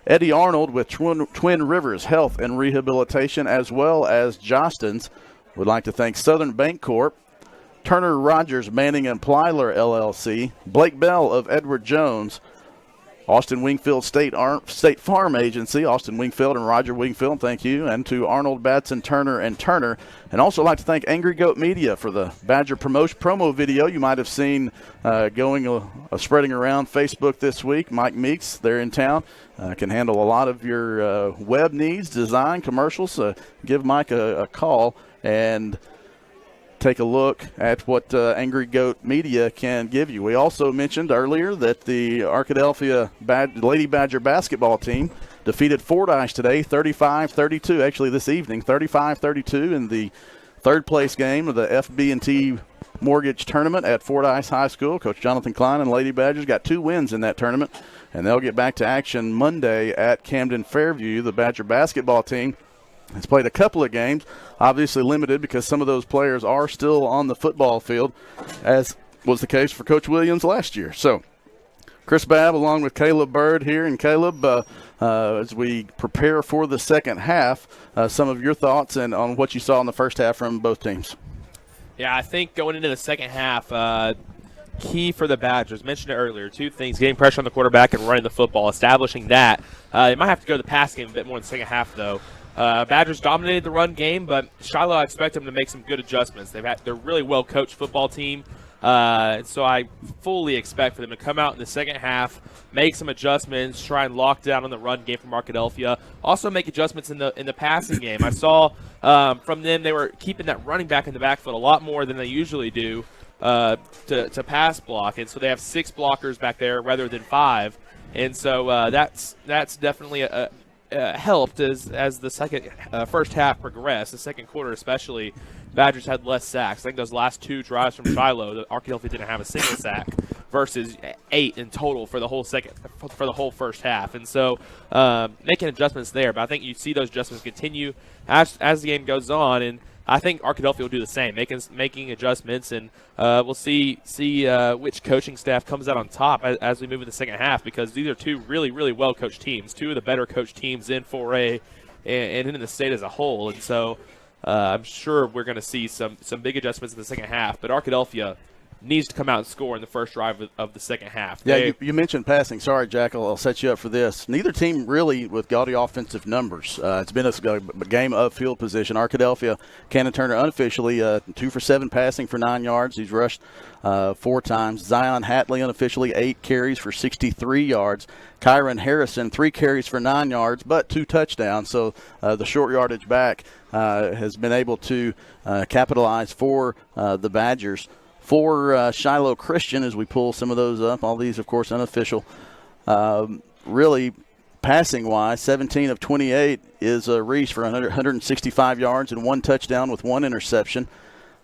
D: Eddie Arnold with Twin Rivers Health and Rehabilitation, as well as Jostens. Would like to thank Southern Bank Corp., Turner Rogers Manning and Plyler LLC, Blake Bell of Edward Jones, Austin Wingfield State Farm Agency, Austin Wingfield and Roger Wingfield, thank you, and to Arnold Batson Turner and Turner. And also like to thank Angry Goat Media for the Badger promo video you might have seen spreading around Facebook this week. Mike Meeks, they're in town, can handle a lot of your web needs, design, commercials. Give Mike a call and take a look at what Angry Goat Media can give you. We also mentioned earlier that the Arkadelphia Lady Badger basketball team defeated Fordyce today, 35-32, actually this evening, 35-32 in the third-place game of the FB&T Mortgage Tournament at Fordyce High School. Coach Jonathan Klein and Lady Badgers got 2 wins in that tournament, and they'll get back to action Monday at Camden Fairview. The Badger basketball team has played a couple of games, obviously limited because some of those players are still on the football field, as was the case for Coach Williams last year. So Chris Babb along with Caleb Bird here. And Caleb, as we prepare for the second half, some of your thoughts and on what you saw in the first half from both teams.
A: Yeah, I think going into the second half, key for the Badgers, mentioned it earlier, 2 things: getting pressure on the quarterback and running the football, establishing that. They might have to go to the pass game a bit more in the second half, though. Badgers dominated the run game, but Shiloh, I expect them to make some good adjustments. They're really well-coached football team, so I fully expect for them to come out in the second half, make some adjustments, try and lock down on the run game from Arkadelphia. Also make adjustments in the passing game. I saw from them they were keeping that running back in the backfield a lot more than they usually do to pass block, and so they have 6 blockers back there rather than 5, and so that's definitely helped as the first half progressed. The second quarter especially, Badgers had less sacks. I think those last 2 drives from Shiloh, the Arkadelphia didn't have a single sack versus 8 in total for the whole first half. And so making adjustments there, but I think you see those adjustments continue as the game goes on, and I think Arkadelphia will do the same, making adjustments, and we'll see which coaching staff comes out on top as we move in the second half, because these are 2 really, really well-coached teams, 2 of the better coached teams in 4A and in the state as a whole. And so I'm sure we're going to see some big adjustments in the second half, but Arkadelphia needs to come out and score in the first drive of the second half.
D: Yeah, you mentioned passing. Sorry, Jack, I'll set you up for this. Neither team really with gaudy offensive numbers. It's been a game of field position. Arkadelphia, Cannon Turner unofficially 2 for 7 passing for 9 yards. He's rushed 4 times. Zion Hatley unofficially 8 carries for 63 yards. Kyron Harrison 3 carries for 9 yards, but 2 touchdowns. So the short yardage back has been able to capitalize for the Badgers. For Shiloh Christian, as we pull some of those up, all these, of course, unofficial, really passing-wise, 17 of 28 is Reese for 165 yards and 1 touchdown with 1 interception.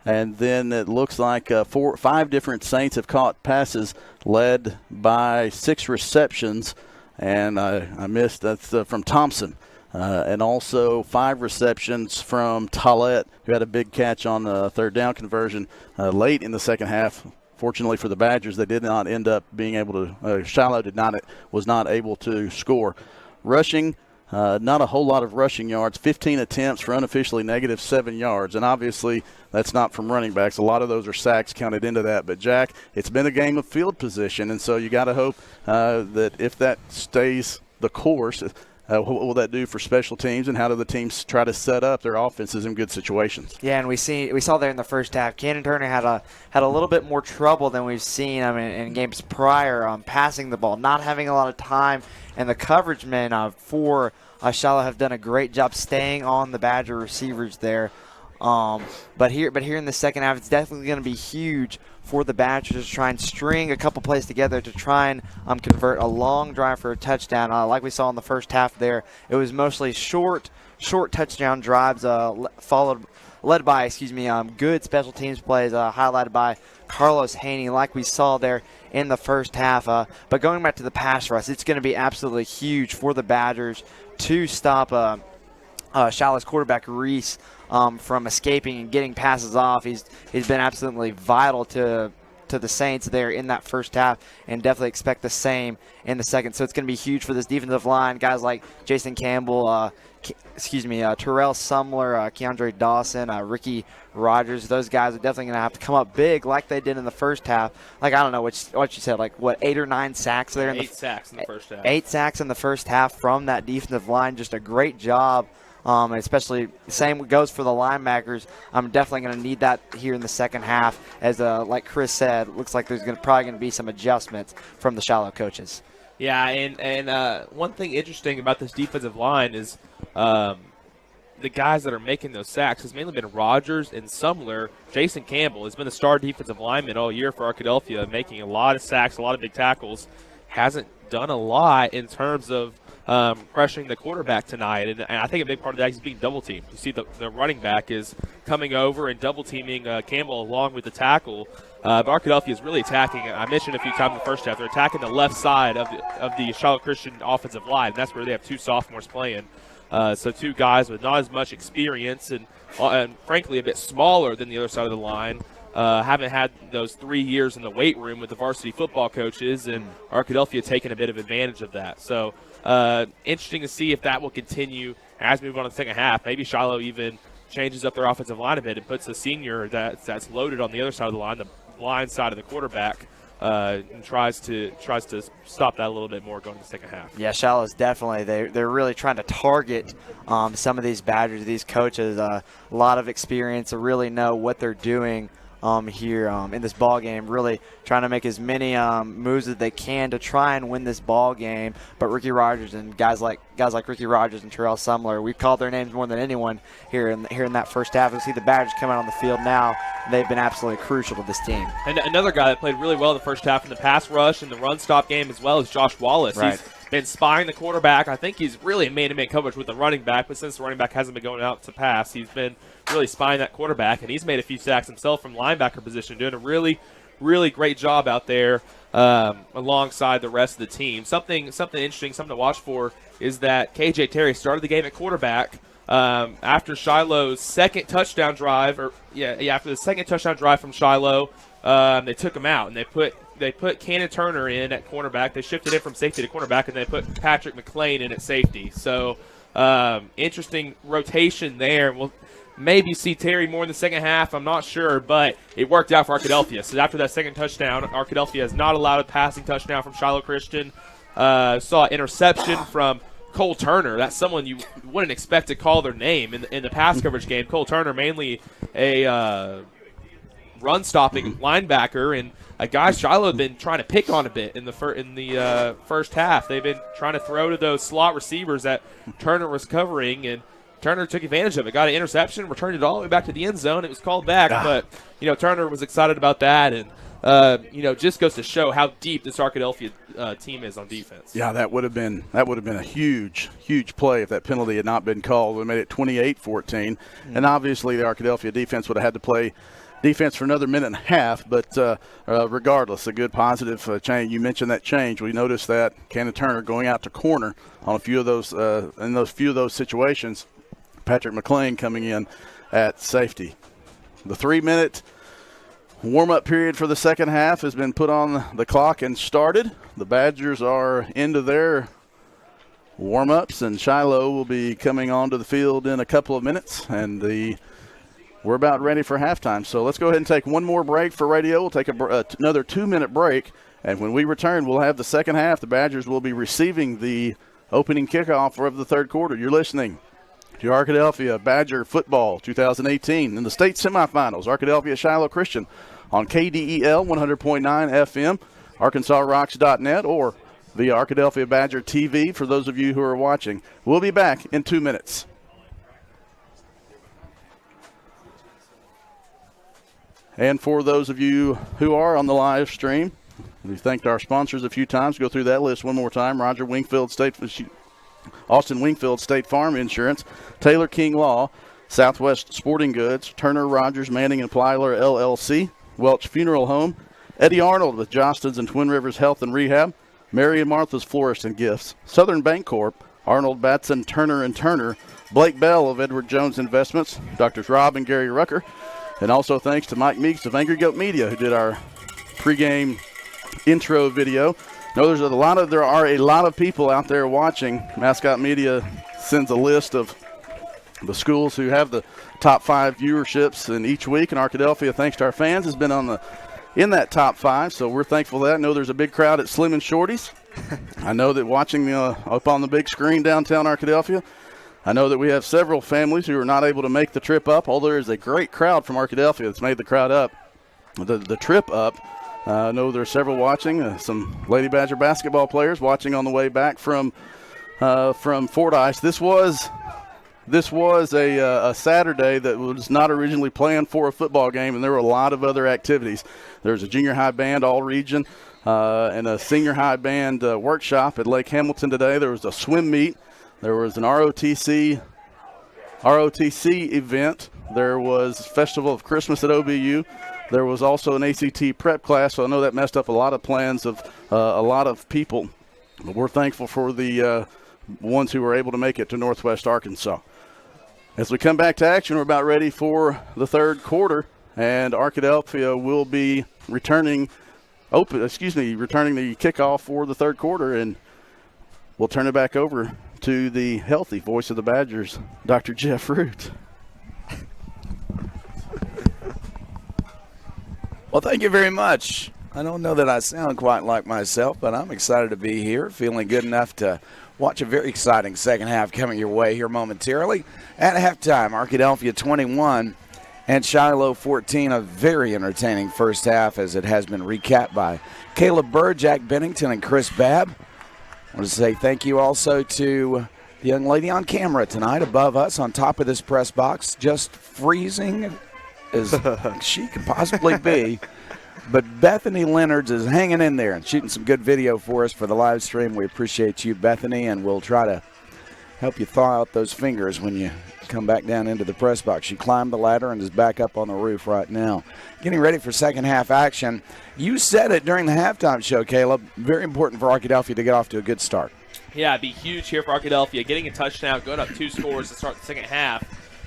D: And then it looks like 5 different Saints have caught passes led by 6 receptions. And I missed, that's from Thompson. And also 5 receptions from Tollett, who had a big catch on the third down conversion late in the second half. Fortunately for the Badgers, they did not end up being able to. Shiloh was not able to score. Rushing, not a whole lot of rushing yards. 15 attempts for unofficially -7 yards, and obviously that's not from running backs. A lot of those are sacks counted into that. But Jack, it's been a game of field position, and so you got to hope that if that stays the course. What will that do for special teams, and how do the teams try to set up their offenses in good situations?
C: Yeah, and we saw there in the first half, Cannon Turner had a little bit more trouble than we've seen in games prior passing the ball, not having a lot of time, and the coverage men for Shiloh have done a great job staying on the Badger receivers there. But here in the second half, it's definitely going to be huge for the Badgers to try and string a couple plays together to try and convert a long drive for a touchdown. Like we saw in the first half there, it was mostly short touchdown drives led by good special teams plays highlighted by Carlos Haney, like we saw there in the first half. But going back to the pass rush, it's going to be absolutely huge for the Badgers to stop Shiloh's quarterback Reese from escaping and getting passes off. He's been absolutely vital to to the Saints there in that first half, and definitely expect the same in the second. So it's going to be huge for this defensive line. Guys like Jason Campbell, Terrell Sumler, Keandre Dawson, Ricky Rogers. Those guys are definitely going to have to come up big like they did in the first half. Like, I don't know what you said, like, 8 or 9 sacks there?
A: 8 sacks in the first half.
C: 8 sacks in the first half from that defensive line. Just a great job. And especially the same goes for the linebackers. I'm definitely going to need that here in the second half. As like Chris said, looks like there's probably going to be some adjustments from the Shiloh coaches.
A: Yeah, and one thing interesting about this defensive line is the guys that are making those sacks has mainly been Rogers and Sumler. Jason Campbell has been the star defensive lineman all year for Arkadelphia, making a lot of sacks, a lot of big tackles. Hasn't done a lot in terms of pressuring the quarterback tonight, and I think a big part of that is being double-teamed. You see the running back is coming over and double-teaming Campbell along with the tackle. But Arkadelphia is really attacking. I mentioned a few times in the first half, they're attacking the left side of the Shiloh Christian offensive line. And that's where they have 2 sophomores playing. So 2 guys with not as much experience and frankly a bit smaller than the other side of the line. Haven't had those 3 years in the weight room with the varsity football coaches, and Arkadelphia taking a bit of advantage of that. So interesting to see if that will continue as we move on to the second half. Maybe Shiloh even changes up their offensive line a bit and puts a senior that's loaded on the other side of the line, the blind side of the quarterback, and tries to stop that a little bit more going to the second half.
C: Yeah, Shiloh's definitely they're really trying to target some of these Badgers, these coaches. A lot of experience, to really know what they're doing here in this ball game, really trying to make as many moves as they can to try and win this ball game. But Ricky Rogers and guys like Ricky Rogers and Terrell Sumler, we've called their names more than anyone here in that first half. You'll see the Badgers come out on the field now. They've been absolutely crucial to this team.
A: And another guy that played really well in the first half in the pass rush and the run stop game as well is Josh Wallace.
C: Right.
A: He's been spying the quarterback. I think he's really in man-to-man coverage with the running back, but since the running back hasn't been going out to pass, he's been really spying that quarterback, and he's made a few sacks himself from linebacker position, doing a really, really great job out there alongside the rest of the team. Something interesting, something to watch for is that KJ Terry started the game at quarterback after Shiloh's second touchdown drive, after the second touchdown drive from Shiloh. They took him out, and they put Cannon Turner in at cornerback. They shifted him from safety to cornerback, and they put Patrick McLean in at safety. So interesting rotation there. We'll maybe see Terry more in the second half. I'm not sure, but it worked out for Arkadelphia. So after that second touchdown, Arkadelphia has not allowed a passing touchdown from Shiloh Christian. Saw an interception from Cole Turner. That's someone you wouldn't expect to call their name in the pass coverage game. Cole Turner, mainly a run-stopping linebacker, and a guy Shiloh had been trying to pick on a bit in the first half. They've been trying to throw to those slot receivers that Turner was covering, and Turner took advantage of it. Got an interception, returned it all the way back to the end zone. It was called back, but Turner was excited about that, and just goes to show how deep this Arkadelphia team is on defense.
D: Yeah, that would have been a huge play if that penalty had not been called. We made it 28-14, and obviously the Arkadelphia defense would have had to play defense for another minute and a half, but regardless, a good positive change. You mentioned that change. We noticed that Cannon Turner going out to corner on a few of those in those few of those situations. Patrick McLean coming in at safety. The 3-minute warm-up period for the second half has been put on the clock and started. The Badgers are into their warm-ups, and Shiloh will be coming onto the field in a couple of minutes, and we're about ready for halftime. So let's go ahead and take one more break for radio. We'll take another 2-minute break, and when we return, we'll have the second half. The Badgers will be receiving the opening kickoff of the third quarter. You're listening to Arkadelphia Badger Football 2018 in the state semifinals. Arkadelphia Shiloh Christian on KDEL 100.9 FM, ArkansasRocks.net, or via Arkadelphia Badger TV for those of you who are watching. We'll be back in 2 minutes. And for those of you who are on the live stream, we thanked our sponsors a few times. Go through that list one more time. Austin Wingfield State Farm Insurance, Taylor King Law, Southwest Sporting Goods, Turner Rogers Manning and Plyler LLC, Welch Funeral Home, Eddie Arnold with Johnston's and Twin Rivers Health and Rehab, Mary and Martha's Florist and Gifts, Southern Bancorp, Arnold Batson Turner and Turner, Blake Bell of Edward Jones Investments, Drs. Rob and Gary Rucker, and also thanks to Mike Meeks of Angry Goat Media, who did our pregame intro video. No, there are a lot of people out there watching. Mascot Media sends a list of the schools who have the top 5 viewerships in each week, and Arkadelphia, thanks to our fans, has been in that top 5. So we're thankful for that. I know there's a big crowd at Slim and Shorty's. I know that watching up on the big screen downtown Arkadelphia, I know that we have several families who are not able to make the trip up, although there is a great crowd from Arkadelphia that's made the crowd up. The trip up. I know there are several watching, some Lady Badger basketball players watching on the way back from Fordyce. This was a Saturday that was not originally planned for a football game, and there were a lot of other activities. There was a junior high band all region and a senior high band workshop at Lake Hamilton today. There was a swim meet. There was an ROTC event. There was Festival of Christmas at OBU. There was also an ACT prep class, so I know that messed up a lot of plans of a lot of people. But we're thankful for the ones who were able to make it to Northwest Arkansas. As we come back to action, we're about ready for the third quarter, and Arkadelphia will be returning the kickoff for the third quarter, and we'll turn it back over to the healthy voice of the Badgers, Dr. Jeff Root.
B: Well, thank you very much. I don't know that I sound quite like myself, but I'm excited to be here, feeling good enough to watch a very exciting second half coming your way here momentarily. At halftime, Arkadelphia 21 and Shiloh 14, a very entertaining first half as it has been recapped by Caleb Bird, Jack Bennington, and Chris Babb. I want to say thank you also to the young lady on camera tonight above us on top of this press box, just freezing as she could possibly be. But Bethany Leonards is hanging in there and shooting some good video for us for the live stream. We appreciate you, Bethany, and we'll try to help you thaw out those fingers when you come back down into the press box. She climbed the ladder and is back up on the roof right now. Getting ready for second half action. You said it during the halftime show, Caleb. Very important for Arkadelphia to get off to a good start.
A: Yeah, it'd be huge here for Arkadelphia. Getting a touchdown, going up 2 scores to start the second half.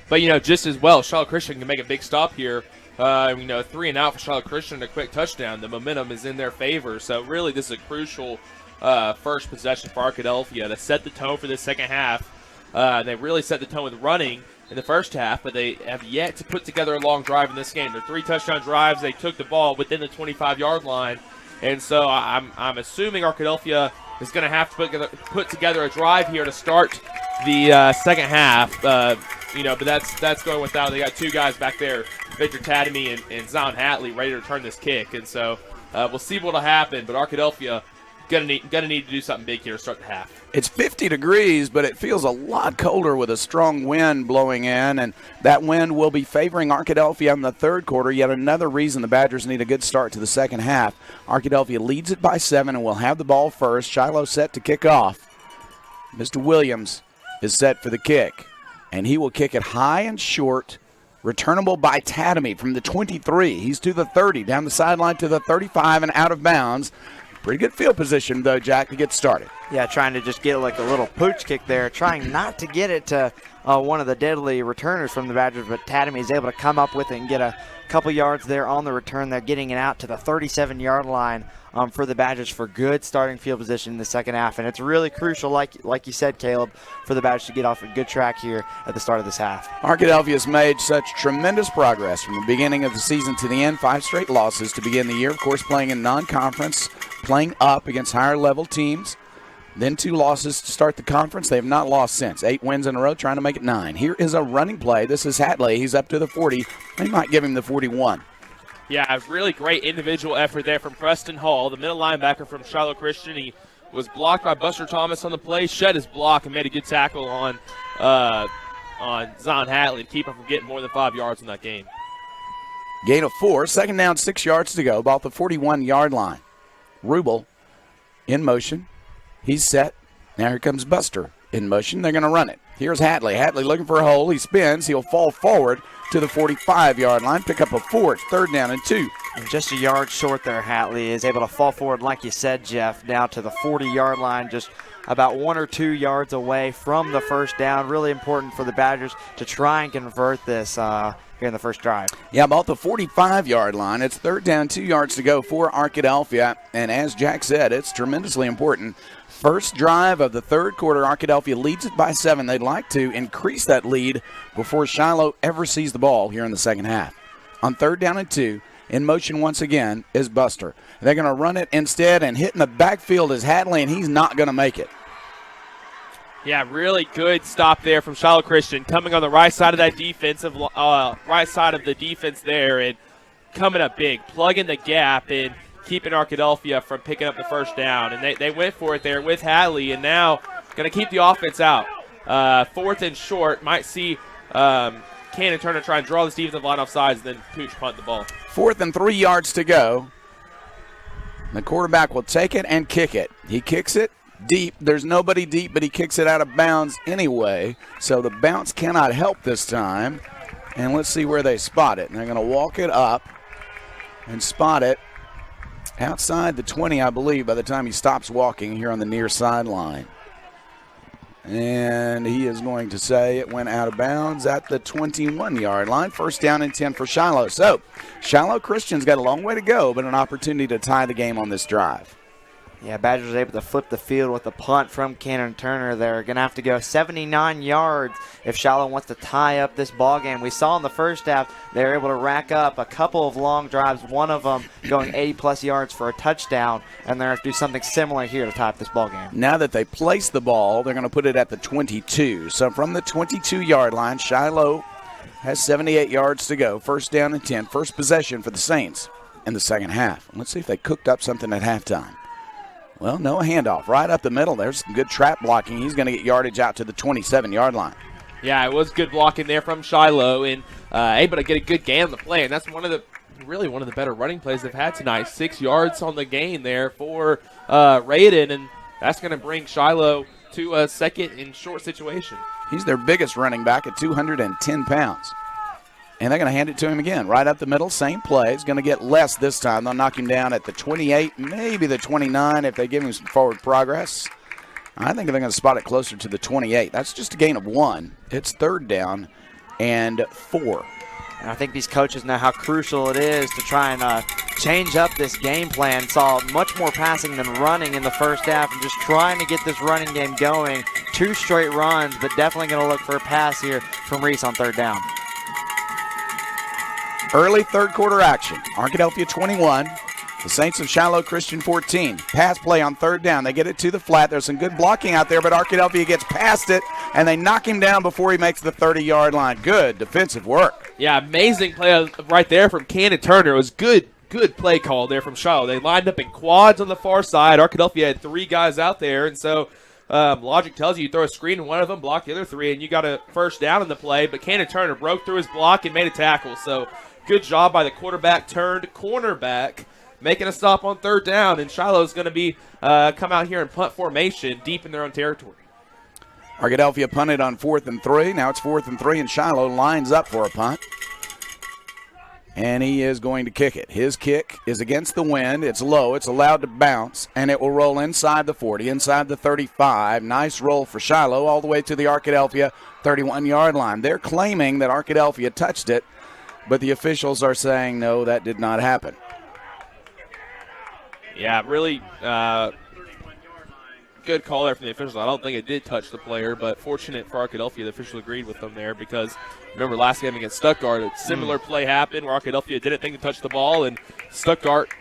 A: But, just as well, Shiloh Christian can make a big stop here. 3 and out for Shiloh Christian, a quick touchdown. The momentum is in their favor. So, really, this is a crucial first possession for Arkadelphia to set the tone for this second half. They really set the tone with running in the first half, but they have yet to put together a long drive in this game. Their 3 touchdown drives, they took the ball within the 25-yard line. And so I'm assuming Arkadelphia is going to have to put together a drive here to start the second half. But that's going without. They got 2 guys back there, Victor Tadamy and Zion Hatley, ready to return this kick. And so we'll see what'll happen. But Arkadelphia gonna need to do something big here to start the half.
B: It's 50 degrees, but it feels a lot colder with a strong wind blowing in, and that wind will be favoring Arkadelphia in the third quarter. Yet another reason the Badgers need a good start to the second half. Arkadelphia leads it by 7 and will have the ball first. Shiloh set to kick off. Mr. Williams is set for the kick, and he will kick it high and short, returnable by Tadamy from the 23. He's to the 30, down the sideline to the 35 and out of bounds. Pretty good field position, though, Jack, to get started.
C: Yeah, trying to just get like a little pooch kick there, trying not to get it to one of the deadly returners from the Badgers, but Tadamy is able to come up with it and get a couple yards there on the return. They're getting it out to the 37-yard line for the Badgers for good starting field position in the second half. And it's really crucial, like you said, Caleb, for the Badgers to get off a good track here at the start of this half.
B: Arkadelphia has made such tremendous progress from the beginning of the season to the end. 5 straight losses to begin the year, of course, playing in non-conference, playing up against higher-level teams. Then 2 losses to start the conference. They have not lost since. 8 wins in a row, trying to make it 9. Here is a running play. This is Hatley. He's up to the 40. They might give him the 41.
A: Yeah, a really great individual effort there from Preston Hall, the middle linebacker from Shiloh Christian. He was blocked by Buster Thomas on the play, shed his block, and made a good tackle on Zion Hatley to keep him from getting more than 5 yards in that game.
B: Gain of 4. Second down, 6 yards to go. About the 41-yard line. Rubel in motion. He's set. Now here comes Buster in motion. They're going to run it. Here's Hatley. Hatley looking for a hole. He spins. He'll fall forward to the 45-yard line. Pick up a 4. It's 3rd down and 2.
C: And just a yard short there, Hatley is able to fall forward, like you said, Jeff, down to the 40-yard line, just about 1 or 2 yards away from the first down. Really important for the Badgers to try and convert this. here in the first drive.
B: Yeah, about the 45-yard line. It's third down, 2 yards to go for Arkadelphia. And as Jack said, it's tremendously important. First drive of the third quarter, Arkadelphia leads it by 7. They'd like to increase that lead before Shiloh ever sees the ball here in the second half. On third down and 2, in motion once again is Buster. They're going to run it instead, and hitting the backfield is Hadley, and he's not going to make it.
A: Yeah, really good stop there from Shiloh Christian, coming on the right side of that defensive, right side of the defense there, and coming up big, plugging the gap and keeping Arkadelphia from picking up the first down. And they went for it there with Hadley, and now going to keep the offense out. Fourth and short, might see Cannon Turner try and draw this defensive line off sides, and then Pooch punt the ball.
B: 4th and 3 yards to go. The quarterback will take it and kick it. He kicks it deep. There's nobody deep, but he kicks it out of bounds anyway. So the bounce cannot help this time. And let's see where they spot it. And they're going to walk it up and spot it outside the 20, I believe, by the time he stops walking here on the near sideline. And he is going to say it went out of bounds at the 21-yard line. First down and 10 for Shiloh. So Shiloh Christian's got a long way to go, but an opportunity to tie the game on this drive.
C: Yeah, Badgers was able to flip the field with a punt from Cannon Turner. They're going to have to go 79 yards if Shiloh wants to tie up this ball game. We saw in the first half they were able to rack up a couple of long drives, one of them going 80-plus yards for a touchdown, and they're going to have to do something similar here to tie up this ball game.
B: Now that they place the ball, they're going to put it at the 22. So from the 22-yard line, Shiloh has 78 yards to go. First down and 10. First possession for the Saints in the second half. Let's see if they cooked up something at halftime. Well, no handoff. Right up the middle. There's some good trap blocking. He's going to get yardage out to the 27-yard line.
A: Yeah, it was good blocking there from Shiloh, and able to get a good gain on the play. And that's one of the better running plays they've had tonight. 6 yards on the gain there for Raiden, and that's going to bring Shiloh to a second and short situation.
B: He's their biggest running back at 210 pounds. And they're going to hand it to him again. Right up the middle, same play. He's going to get less this time. They'll knock him down at the 28, maybe the 29 if they give him some forward progress. I think they're going to spot it closer to the 28. That's just a gain of 1. It's third down and 4.
C: And I think these coaches know how crucial it is to try and change up this game plan. Saw much more passing than running in the first half, and just trying to get this running game going. 2 straight runs, but definitely going to look for a pass here from Reese on third down.
B: Early third quarter action. Arkadelphia 21. The Saints of Shiloh Christian 14. Pass play on third down. They get it to the flat. There's some good blocking out there, but Arkadelphia gets past it, and they knock him down before he makes the 30-yard line. Good defensive work.
A: Yeah, amazing play right there from Cannon Turner. It was good play call there from Shiloh. They lined up in quads on the far side. Arkadelphia had 3 guys out there, and so logic tells you throw a screen and one of them, block the other 3, and you got a first down in the play. But Cannon Turner broke through his block and made a tackle. So good job by the quarterback turned cornerback, making a stop on third down. And Shiloh's going to be come out here in punt formation deep in their own territory.
B: Arkadelphia punted on 4th and 3. Now it's 4th and 3, and Shiloh lines up for a punt. And he is going to kick it. His kick is against the wind. It's low. It's allowed to bounce, and it will roll inside the 40, inside the 35. Nice roll for Shiloh all the way to the Arkadelphia 31-yard line. They're claiming that Arkadelphia touched it, but the officials are saying, no, that did not happen.
A: Yeah, really good call there from the officials. I don't think it did touch the player, but fortunate for Arkadelphia, the official agreed with them there because remember last game against Stuttgart, a similar play happened where Arkadelphia didn't think to touch the ball, and Stuttgart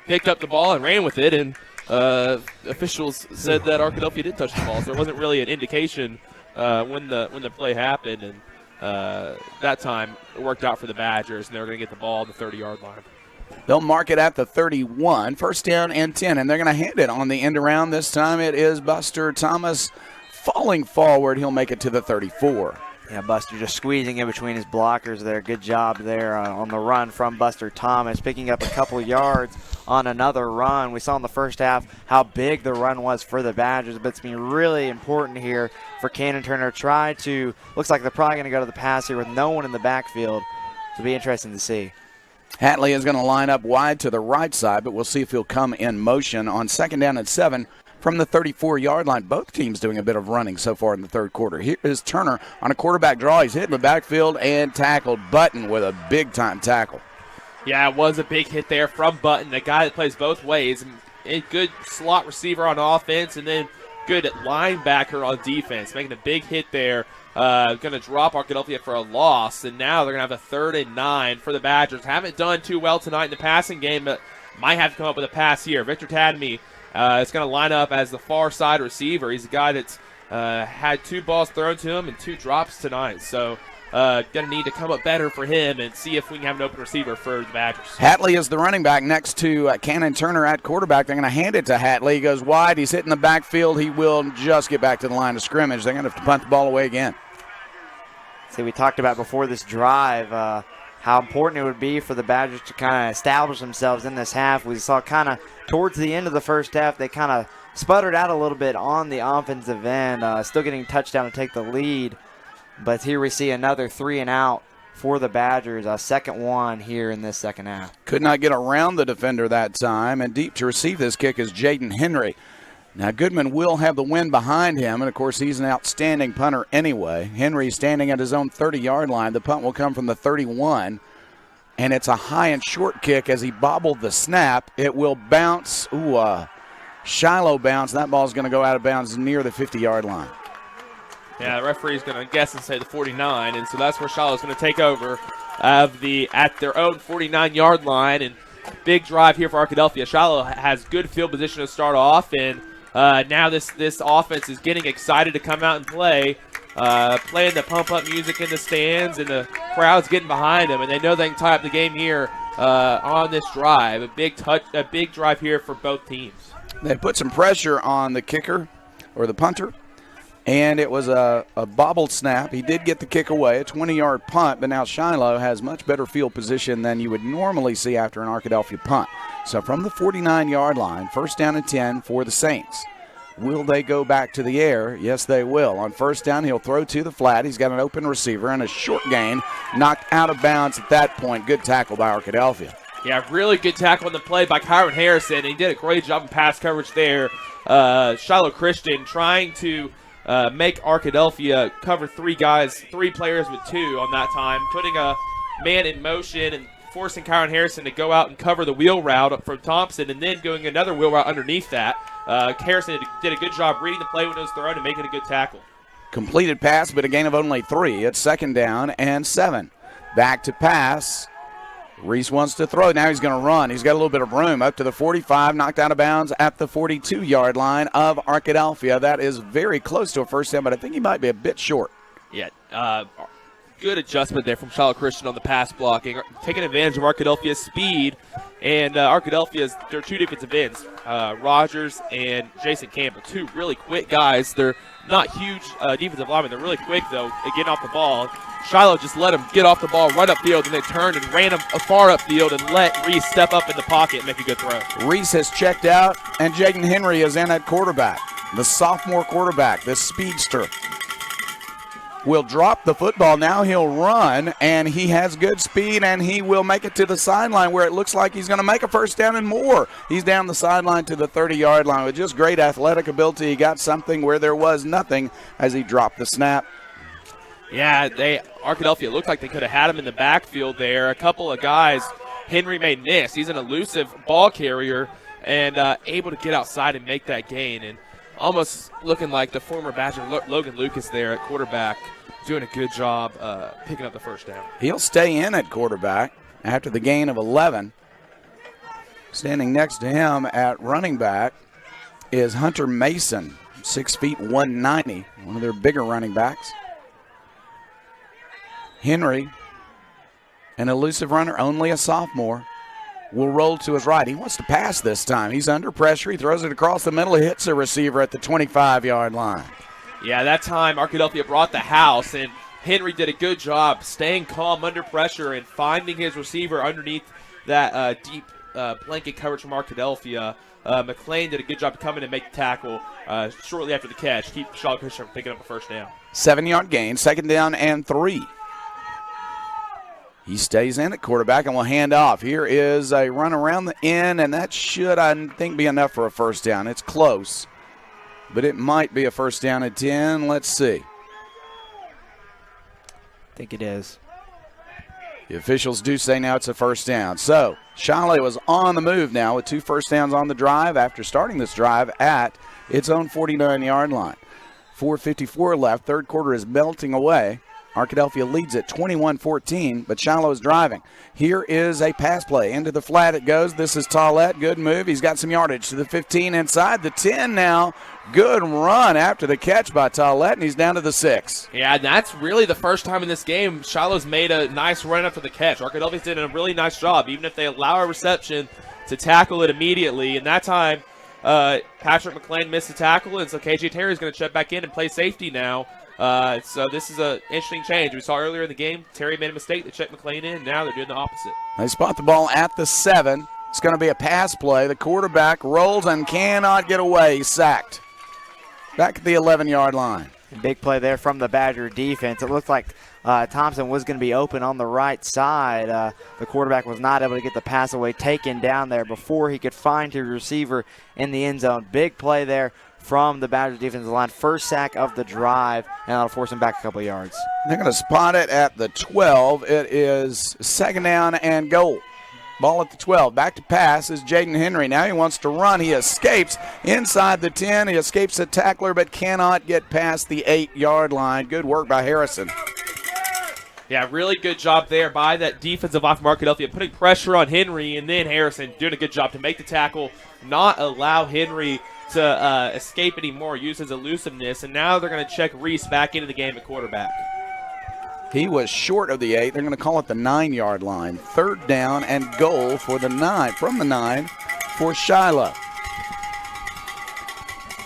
A: picked up the ball and ran with it, and officials said that Arkadelphia did touch the ball. So there wasn't really an indication when the play happened, and that time it worked out for the Badgers, and they were going to get the ball on the 30-yard line.
B: They'll mark it at the 31, first down and 10, and they're going to hand it on the end around. This time it is Buster Thomas falling forward. He'll make it to the 34.
C: Yeah, Buster just squeezing in between his blockers there. Good job there on the run from Buster Thomas, picking up a couple yards on another run. We saw in the first half how big the run was for the Badgers, but it's been really important here for Cannon Turner to try to, looks like they're probably going to go to the pass here with no one in the backfield. It'll be interesting to see.
B: Hatley is going to line up wide to the right side, but we'll see if he'll come in motion on second down and 7 from the 34-yard line. Both teams doing a bit of running so far in the third quarter. Here is Turner on a quarterback draw. He's hit in the backfield and tackled. Button with a big-time tackle.
A: Yeah, it was a big hit there from Button, the guy that plays both ways. A good slot receiver on offense and then good linebacker on defense, making a big hit there. Going to drop Arkadelphia for a loss, and now they're going to have a 3rd and 9 for the Badgers. Haven't done too well tonight in the passing game, but might have to come up with a pass here. Victor Tadme is going to line up as the far side receiver. He's a guy that's had 2 balls thrown to him and 2 drops tonight. So going to need to come up better for him and see if we can have an open receiver for the Badgers.
B: Hatley is the running back next to Cannon Turner at quarterback. They're going to hand it to Hatley. He goes wide. He's hitting the backfield. He will just get back to the line of scrimmage. They're going to have to punt the ball away again.
C: See, we talked about before this drive how important it would be for the Badgers to kind of establish themselves in this half. We saw kind of towards the end of the first half, they kind of sputtered out a little bit on the offensive end, still getting touchdown to take the lead. But here we see another 3 and out for the Badgers, a second one here in this second half.
B: Could not get around the defender that time, and deep to receive this kick is Jaden Henry. Now, Goodman will have the wind behind him, and, of course, he's an outstanding punter anyway. Henry standing at his own 30-yard line. The punt will come from the 31, and it's a high and short kick as he bobbled the snap. It will bounce. Shiloh bounce. That ball's going to go out of bounds near the 50-yard line.
A: Yeah, the referee's going to guess and say the 49, and so that's where Shiloh's going to take over at their own 49-yard line. And big drive here for Arkadelphia. Shiloh has good field position to start off, and now this offense is getting excited to come out and play, playing the pump-up music in the stands, and the crowd's getting behind them, and they know they can tie up the game here on this drive. A big drive here for both teams.
B: They put some pressure on the kicker or the punter, and it was a bobbled snap. He did get the kick away, a 20-yard punt, but now Shiloh has much better field position than you would normally see after an Arkadelphia punt. So from the 49-yard line, 1st down and 10 for the Saints. Will they go back to the air? Yes, they will. On 1st down, he'll throw to the flat. He's got an open receiver and a short gain, knocked out of bounds at that point. Good tackle by Arkadelphia.
A: Yeah, really good tackle on the play by Kyron Harrison. He did a great job in pass coverage there. Shiloh Christian trying to make Arkadelphia cover 3 players with 2 on that time, putting a man in motion and forcing Kyron Harrison to go out and cover the wheel route from Thompson, and then going another wheel route underneath that. Harrison did a good job reading the play when it was thrown and making a good tackle.
B: Completed pass, but a gain of only 3. It's 2nd down and 7. Back to pass. Reese wants to throw. Now he's going to run. He's got a little bit of room up to the 45, knocked out of bounds at the 42-yard line of Arkadelphia. That is very close to a 1st down, but I think he might be a bit short.
A: Yeah, good adjustment there from Shiloh Christian on the pass blocking, taking advantage of Arkadelphia's speed. And Arkadelphia's, their 2 defensive ends, Rogers and Jason Campbell, 2 really quick guys. They're not huge defensive linemen. They're really quick, though, at getting off the ball. Shiloh just let him get off the ball, run upfield, and they turned and ran him far upfield and let Reese step up in the pocket and make a good throw.
B: Reese has checked out, and Jaden Henry is in at quarterback. The sophomore quarterback, the speedster, will drop the football. Now he'll run, and he has good speed, and he will make it to the sideline where it looks like he's going to make a 1st down and more. He's down the sideline to the 30-yard line with just great athletic ability. He got something where there was nothing as he dropped the snap.
A: Yeah, Arkadelphia looked like they could have had him in the backfield there. A couple of guys Henry may miss. He's an elusive ball carrier and able to get outside and make that gain. And almost looking like the former Badger Logan Lucas there at quarterback, doing a good job picking up the 1st down.
B: He'll stay in at quarterback after the gain of 11. Standing next to him at running back is Hunter Mason, 6 feet 190, one of their bigger running backs. Henry, an elusive runner, only a sophomore, will roll to his right. He wants to pass this time. He's under pressure. He throws it across the middle. He hits a receiver at the 25-yard line.
A: Yeah, that time Arkadelphia brought the house, and Henry did a good job staying calm under pressure and finding his receiver underneath that deep blanket coverage from Arkadelphia. McLean did a good job coming and make the tackle shortly after the catch. Keep Shiloh Christian from picking up a 1st down.
B: 7-yard gain, 2nd down and 3. He stays in at quarterback and will hand off. Here is a run around the end, and that should, I think, be enough for a 1st down. It's close. but it might be a first down and 10. Let's see.
C: I think it is.
B: The officials do say now it's a first down. So Shiloh is on the move now with 2 first downs on the drive after starting this drive at its own 49-yard line. 4:54 left. Third quarter is melting away. Arkadelphia leads at 21-14, but Shiloh is driving. Here is a pass play. Into the flat it goes. This is Tollett. Good move. He's got some yardage to the 15, inside the 10 now. Good run after the catch by Tollett, and he's down to the 6.
A: Yeah, and that's really the first time in this game Shiloh's made a nice run after the catch. Arkadelphia's did a really nice job, even if they allow a reception, to tackle it immediately. And that time, Patrick McLean missed the tackle, and so KJ Terry's going to check back in and play safety now. So this is an interesting change. We saw earlier in the game, Terry made a mistake to check McLean in. Now they're doing the opposite.
B: They spot the ball at the 7. It's going to be a pass play. The quarterback rolls and cannot get away. He's sacked. Back at the 11-yard line.
C: Big play there from the Badger defense. It looked like Thompson was going to be open on the right side. The quarterback was not able to get the pass away taken down there before he could find his receiver in the end zone. Big play there from the Badger defensive line. First sack of the drive, and that'll force him back a couple of yards.
B: They're going to spot it at the 12. It is second down and goal. Ball at the 12. Back to pass is Jaden Henry. Now he wants to run. He escapes inside the 10. He escapes the tackler but cannot get past the 8-yard line. Good work by Harrison.
A: Yeah, really good job there by that defensive line from Arkadelphia, putting pressure on Henry, and then Harrison doing a good job to make the tackle, not allow Henry to escape anymore, use his elusiveness, and now they're going to check Reese back into the game at quarterback.
B: He was short of the 8. They're going to call it the 9-yard line. Third down and goal for the 9, from the 9 for Shiloh.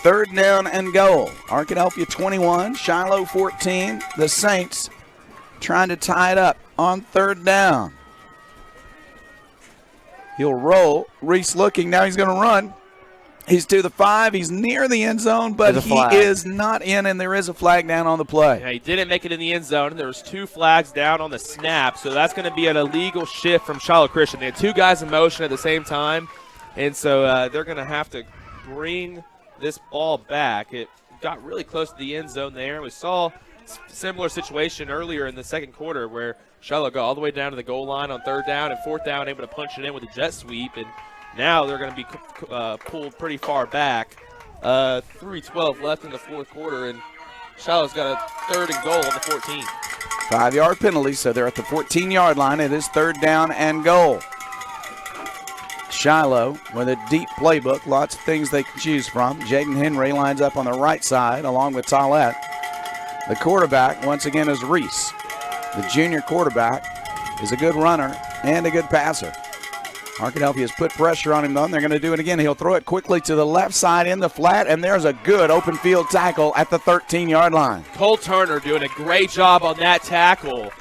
B: Third down and goal. Arkadelphia 21, Shiloh 14. The Saints trying to tie it up on third down. He'll roll. Reese looking. Now he's going to run. He's to the 5. He's near the end zone, but he is not in, and there is a flag down on the play.
A: Yeah, he didn't make it in the end zone, and there was 2 flags down on the snap, so that's going to be an illegal shift from Shiloh Christian. They had 2 guys in motion at the same time, and so they're going to have to bring this ball back. It got really close to the end zone there. We saw a similar situation earlier in the second quarter where Shiloh got all the way down to the goal line on third down and fourth down, able to punch it in with a jet sweep, and now they're going to be pulled pretty far back. 3:12 left in the fourth quarter, and Shiloh's got a third and goal on the 14.
B: 5-yard penalty, so they're at the 14-yard line. It is third down and goal. Shiloh with a deep playbook, lots of things they can choose from. Jaden Henry lines up on the right side along with Tollett. The quarterback, once again, is Reese. The junior quarterback is a good runner and a good passer. Arkadelphia has put pressure on him, though, and they're going to do it again. He'll throw it quickly to the left side in the flat, and there's a good open field tackle at the 13-yard line.
A: Cole Turner doing a great job on that tackle.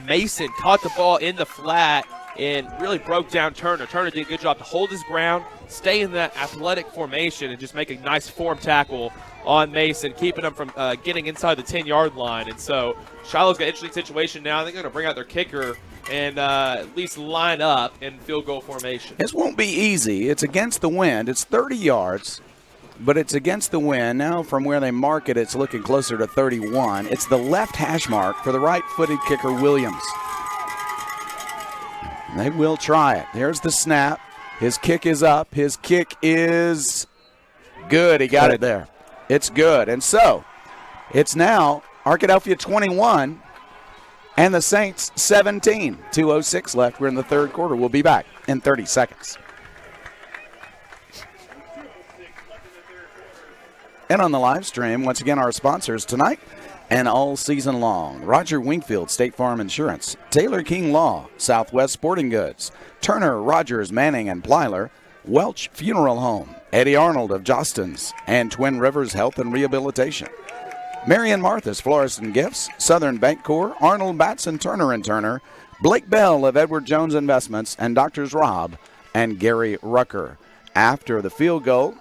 A: Mason caught the ball in the flat and really broke down Turner. Turner did a good job to hold his ground, stay in that athletic formation, and just make a nice form tackle on Mason, keeping him from getting inside the 10-yard line. And so Shiloh's got an interesting situation now. They're going to bring out their kicker and at least line up in field goal formation.
B: This won't be easy. It's against the wind. It's 30 yards, but it's against the wind. Now from where they mark it, it's looking closer to 31. It's the left hash mark for the right-footed kicker, Williams. They will try it. Here's the snap. His kick is up. His kick is good. He got it there. It's good. And so it's now Arkadelphia 21 and the Saints 17. 2:06 left. We're in the third quarter. We'll be back in 30 seconds. And on the live stream, once again, our sponsors tonight and all season long: Roger Wingfield, State Farm Insurance; Taylor King Law; Southwest Sporting Goods; Turner, Rogers, Manning, and Plyler; Welch Funeral Home; Eddie Arnold of Jostens; and Twin Rivers Health and Rehabilitation; Marion Martha's Florist and Gifts; Southern Bancorp; Arnold Batson Turner & Turner; Blake Bell of Edward Jones Investments; and Doctors Rob and Gary Rucker. After the field goal,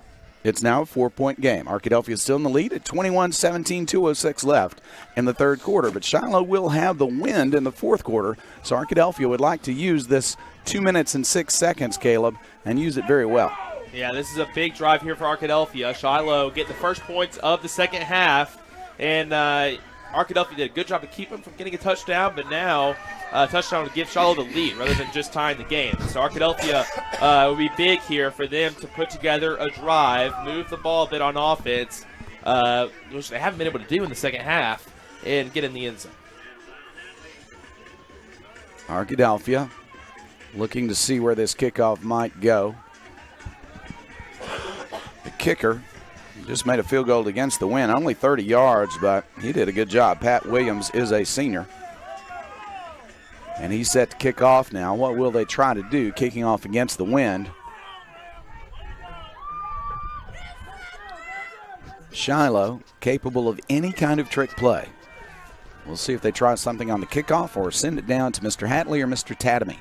B: it's now a 4-point game. Arkadelphia is still in the lead at 21-17, 2:06 left in the third quarter. But Shiloh will have the wind in the fourth quarter, so Arkadelphia would like to use this 2 minutes and 6 seconds, Caleb, and use it very well.
A: Yeah, this is a big drive here for Arkadelphia. Shiloh get the first points of the second half, and Arkadelphia did a good job to keep them from getting a touchdown, but now a touchdown to give Shiloh the lead rather than just tying the game. So Arkadelphia will be big here for them to put together a drive, move the ball a bit on offense, which they haven't been able to do in the second half, and get in the end zone.
B: Arkadelphia looking to see where this kickoff might go. The kicker just made a field goal against the wind, only 30 yards, but he did a good job. Pat Williams is a senior. And he's set to kick off now. What will they try to do, kicking off against the wind? Shiloh, capable of any kind of trick play. We'll see if they try something on the kickoff or send it down to Mr. Hatley or Mr. Tatamy.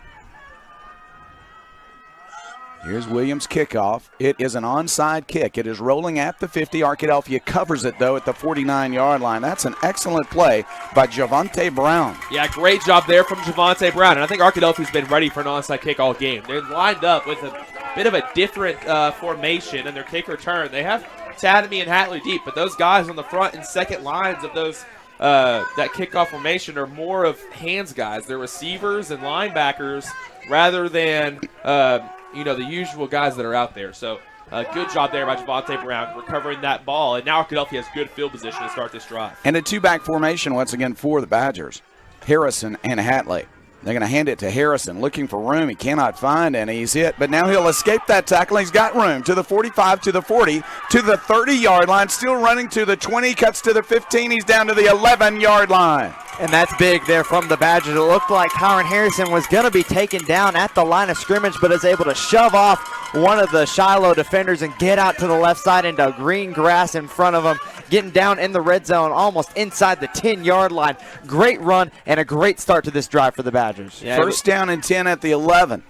B: Here's Williams' kickoff. It is an onside kick. It is rolling at the 50. Arkadelphia covers it, though, at the 49-yard line. That's an excellent play by Javante Brown.
A: Yeah, great job there from Javante Brown. And I think Arkadelphia's been ready for an onside kick all game. They're lined up with a bit of a different formation in their kick return. They have Tatamy and Hatley deep, but those guys on the front and second lines of those that kickoff formation are more of hands guys. They're receivers and linebackers rather than the usual guys that are out there. So good job there by Javante Brown recovering that ball. And now Arkadelphia has good field position to start this drive.
B: And a two-back formation once again for the Badgers. Harrison and Hatley. They're going to hand it to Harrison, looking for room. He cannot find any. He's hit, but now he'll escape that tackle. He's got room to the 45, to the 40, to the 30-yard line, still running to the 20, cuts to the 15. He's down to the 11-yard line.
C: And that's big there from the Badgers. It looked like Kyron Harrison was going to be taken down at the line of scrimmage, but is able to shove off one of the Shiloh defenders and get out to the left side into green grass in front of him, getting down in the red zone almost inside the 10-yard line. Great run and a great start to this drive for the Badgers.
B: Yeah, first down and 10 at the 11.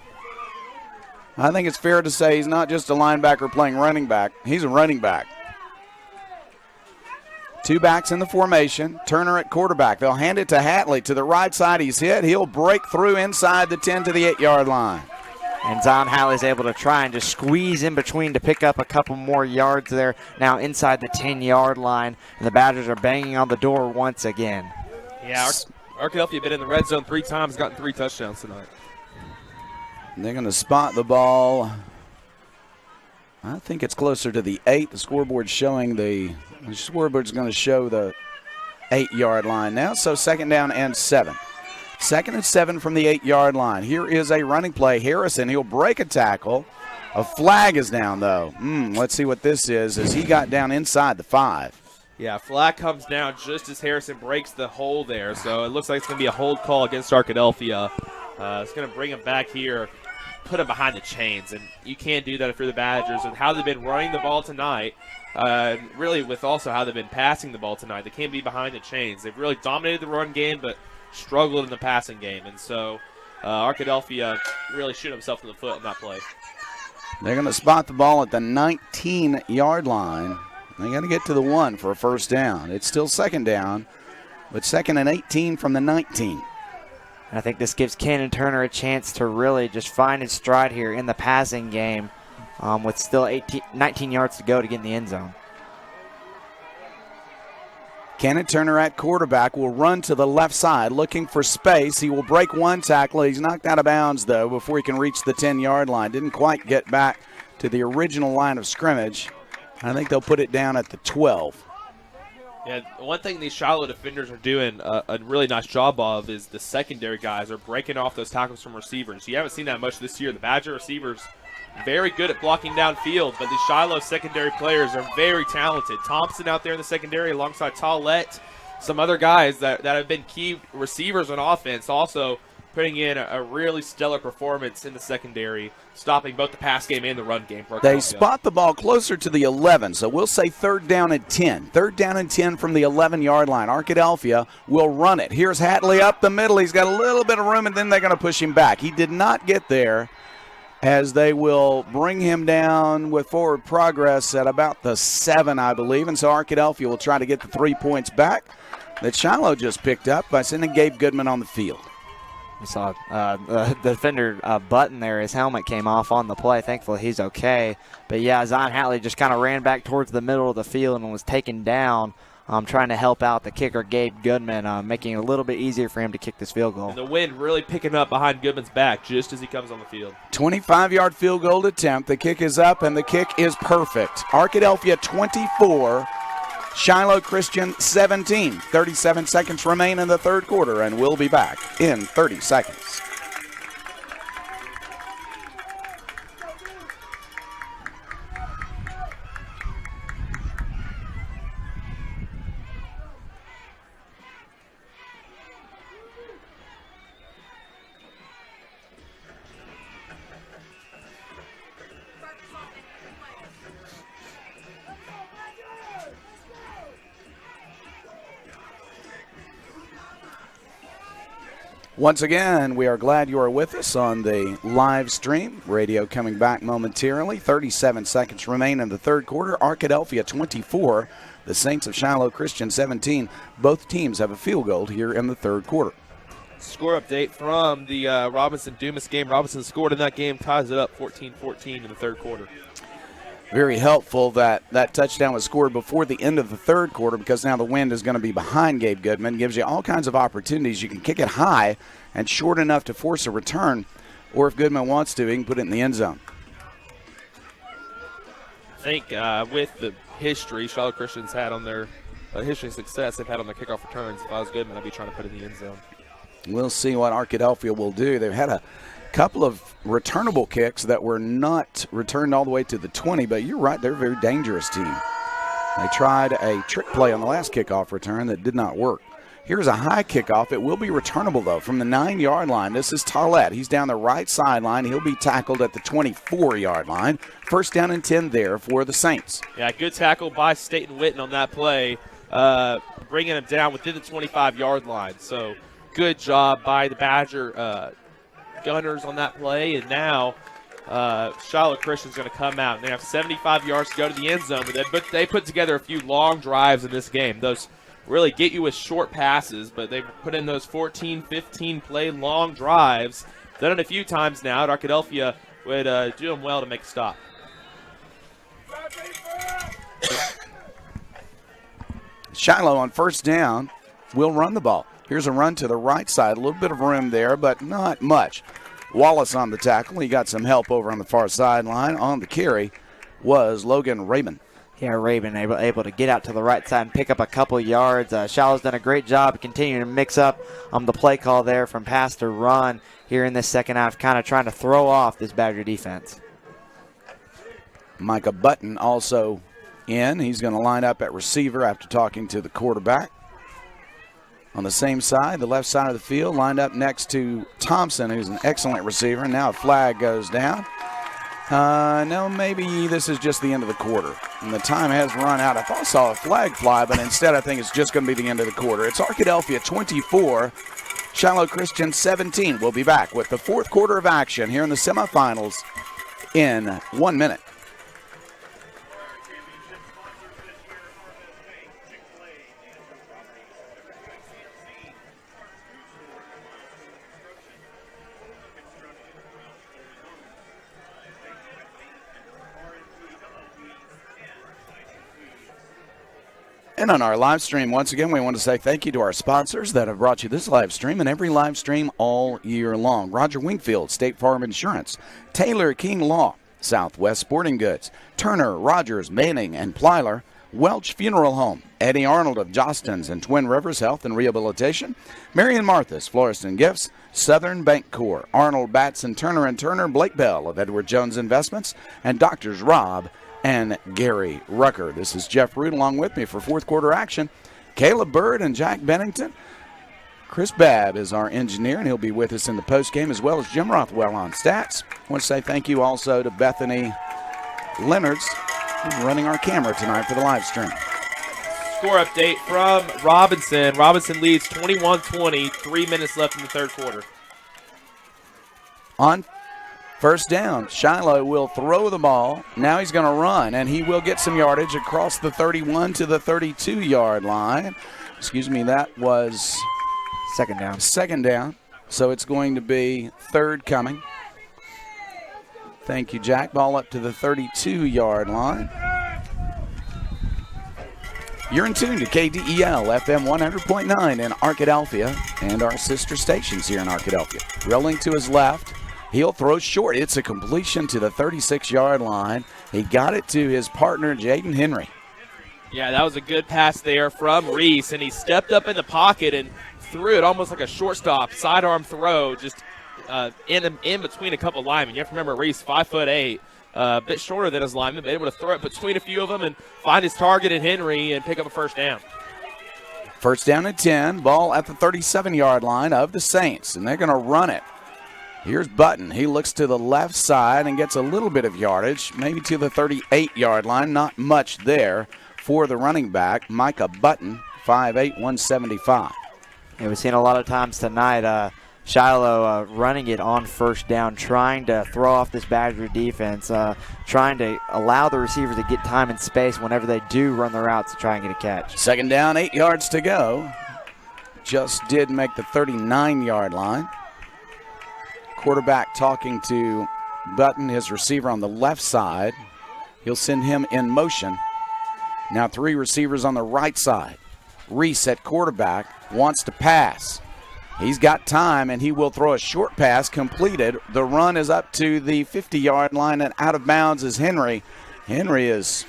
B: I think it's fair to say he's not just a linebacker playing running back. He's a running back. Two backs in the formation. Turner at quarterback. They'll hand it to Hatley to the right side. He's hit. He'll break through inside the 10 to the 8-yard line.
C: And Zion Hatley's able to try and just squeeze in between to pick up a couple more yards there. Now inside the 10-yard line. And the Badgers are banging on the door once again.
A: Yeah, Arkadelphia been in the red zone 3 times, gotten 3 touchdowns tonight.
B: They're going to spot the ball. I think it's closer to the 8. The scoreboard's showing the scoreboard's going to show the 8-yard line now. So second down and 7. Second and 7 from the 8-yard line. Here is a running play. Harrison, he'll break a tackle. A flag is down, though. Let's see what this is as he got down inside the 5.
A: Yeah, flag comes down just as Harrison breaks the hole there. So it looks like it's going to be a hold call against Arkadelphia. It's going to bring him back here, put him behind the chains. And you can't do that if you're the Badgers. With how they've been running the ball tonight, really with also how they've been passing the ball tonight, they can't be behind the chains. They've really dominated the run game, but struggled in the passing game. And so Arkadelphia really shooting himself in the foot on that play.
B: They're going to spot the ball at the 19-yard line. They got to get to the 1 for a first down. It's still second down, but second and 18 from the 19.
C: I think this gives Cannon Turner a chance to really just find his stride here in the passing game with still 19 yards to go to get in the end zone.
B: Cannon Turner at quarterback will run to the left side looking for space. He will break one tackle. He's knocked out of bounds, though, before he can reach the 10-yard line. Didn't quite get back to the original line of scrimmage. I think they'll put it down at the 12.
A: Yeah, one thing these Shiloh defenders are doing a really nice job of is the secondary guys are breaking off those tackles from receivers. You haven't seen that much this year. The Badger receivers very good at blocking downfield, but the Shiloh secondary players are very talented. Thompson out there in the secondary alongside Tollett, some other guys that have been key receivers on offense, also putting in a really stellar performance in the secondary, stopping both the pass game and the run game.
B: They spot the ball closer to the 11, so we'll say third down and 10. Third down and 10 from the 11-yard line. Arkadelphia will run it. Here's Hatley up the middle. He's got a little bit of room, and then they're going to push him back. He did not get there, as they will bring him down with forward progress at about the 7, I believe. And so Arkadelphia will try to get the 3 points back that Shiloh just picked up by sending Gabe Goodman on the field.
C: We saw the defender Button there. His helmet came off on the play. Thankfully, he's okay. But, yeah, Zion Hatley just kind of ran back towards the middle of the field and was taken down, trying to help out the kicker, Gabe Goodman, making it a little bit easier for him to kick this field goal.
A: And the wind really picking up behind Goodman's back just as he comes on the field.
B: 25-yard field goal attempt. The kick is up, and the kick is perfect. Arkadelphia 24, Shiloh Christian 17. 37 seconds remain in the third quarter, and we'll be back in 30 seconds. Once again, we are glad you are with us on the live stream. Radio coming back momentarily. 37 seconds remain in the third quarter. Arkadelphia 24, the Saints of Shiloh Christian 17. Both teams have a field goal here in the third quarter.
A: Score update from the Robinson-Dumas game. Robinson scored in that game, ties it up 14-14 in the third quarter.
B: Very helpful that that touchdown was scored before the end of the third quarter, because now the wind is going to be behind Gabe Goodman. Gives you all kinds of opportunities. You can kick it high and short enough to force a return, or if Goodman wants to, he can put it in the end zone.
A: I think with the history Shiloh Christian's had on their history of success they've had on their kickoff returns, if I was Goodman, I'd be trying to put it in the end zone.
B: We'll see what Arkadelphia will do. They've had a couple of returnable kicks that were not returned all the way to the 20, but you're right, they're a very dangerous team. They tried a trick play on the last kickoff return that did not work. Here's a high kickoff. It will be returnable, though, from the 9-yard line. This is Tollett. He's down the right sideline. He'll be tackled at the 24-yard line. First down and 10 there for the Saints.
A: Yeah, good tackle by Staten Witten on that play, bringing him down within the 25-yard line. So good job by the Badger Gunners on that play. And now Shiloh Christian's going to come out. And they have 75 yards to go to the end zone. But they put together a few long drives in this game. Those really get you with short passes, but they've put in those 14, 15-play long drives. Done it a few times now. Arkadelphia would do them well to make a stop.
B: Shiloh on first down will run the ball. Here's a run to the right side. A little bit of room there, but not much. Wallace on the tackle. He got some help over on the far sideline. On the carry was Logan Rabin.
C: Yeah, Rabin able to get out to the right side and pick up a couple yards. Shiloh's done a great job continuing to mix up the play call there from pass to run here in this second half, kind of trying to throw off this Badger defense.
B: Micah Button also in. He's going to line up at receiver after talking to the quarterback. On the same side, the left side of the field, lined up next to Thompson, who's an excellent receiver. Now a flag goes down. No, maybe this is just the end of the quarter. And the time has run out. I thought I saw a flag fly, but instead I think it's just going to be the end of the quarter. It's Arkadelphia 24, Shiloh Christian 17. We'll be back with the fourth quarter of action here in the semifinals in 1 minute. And on our live stream, once again, we want to say thank you to our sponsors that have brought you this live stream and every live stream all year long. Roger Wingfield, State Farm Insurance, Taylor King Law, Southwest Sporting Goods, Turner, Rogers, Manning, and Plyler, Welch Funeral Home, Eddie Arnold of Jostens and Twin Rivers Health and Rehabilitation, Marion Martha's Florist and Gifts, Southern Bank Corps, Arnold Batson, Turner & Turner, Blake Bell of Edward Jones Investments, and Doctors Rob and Gary Rucker. This is Jeff Root along with me for fourth quarter action. Caleb Bird and Jack Bennington. Chris Babb is our engineer, and he'll be with us in the postgame, as well as Jim Rothwell on stats. I want to say thank you also to Bethany Leonards, who's running our camera tonight for the live stream.
A: Score update from Robinson. Robinson leads 21-20, 3 minutes left in the third quarter.
B: On first down, Shiloh will throw the ball. Now he's going to run, and he will get some yardage across the 31 to the 32-yard line. Excuse me, that was
C: second down.
B: Second down. So it's going to be third coming. Thank you, Jack. Ball up to the 32-yard line. You're in tune to KDEL FM 100.9 in Arkadelphia and our sister stations here in Arkadelphia. Rolling to his left. He'll throw short. It's a completion to the 36-yard line. He got it to his partner, Jaden Henry.
A: Yeah, that was a good pass there from Reese, and he stepped up in the pocket and threw it almost like a shortstop sidearm throw, just in between a couple linemen. You have to remember Reese, 5'8", a bit shorter than his lineman, but able to throw it between a few of them and find his target in Henry and pick up a first down.
B: First down and 10, ball at the 37-yard line of the Saints, and they're going to run it. Here's Button. He looks to the left side and gets a little bit of yardage, maybe to the 38-yard line. Not much there for the running back, Micah Button, 5'8", 175.
C: Yeah, we've seen a lot of times tonight Shiloh running it on first down, trying to throw off this Badger defense, trying to allow the receivers to get time and space whenever they do run the routes to try and get a catch.
B: Second down, 8 yards to go. Just did make the 39-yard line. Quarterback talking to Button, his receiver on the left side. He'll send him in motion. Now 3 receivers on the right side. Reese at quarterback wants to pass. He's got time, and he will throw a short pass completed. The run is up to the 50-yard line, and out of bounds is Henry. Henry is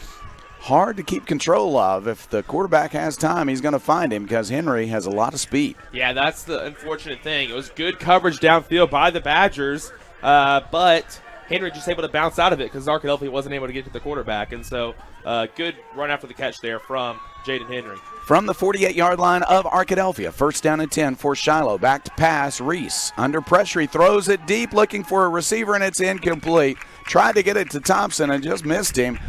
B: hard to keep control of. If the quarterback has time, he's going to find him because Henry has a lot of speed.
A: Yeah, that's the unfortunate thing. It was good coverage downfield by the Badgers, but Henry just able to bounce out of it because Arkadelphia wasn't able to get to the quarterback. And so good run after the catch there from Jaden Henry.
B: From the 48-yard line of Arkadelphia, first down and 10 for Shiloh. Back to pass, Reese. Under pressure, he throws it deep, looking for a receiver, and it's incomplete. Tried to get it to Thompson and just missed him.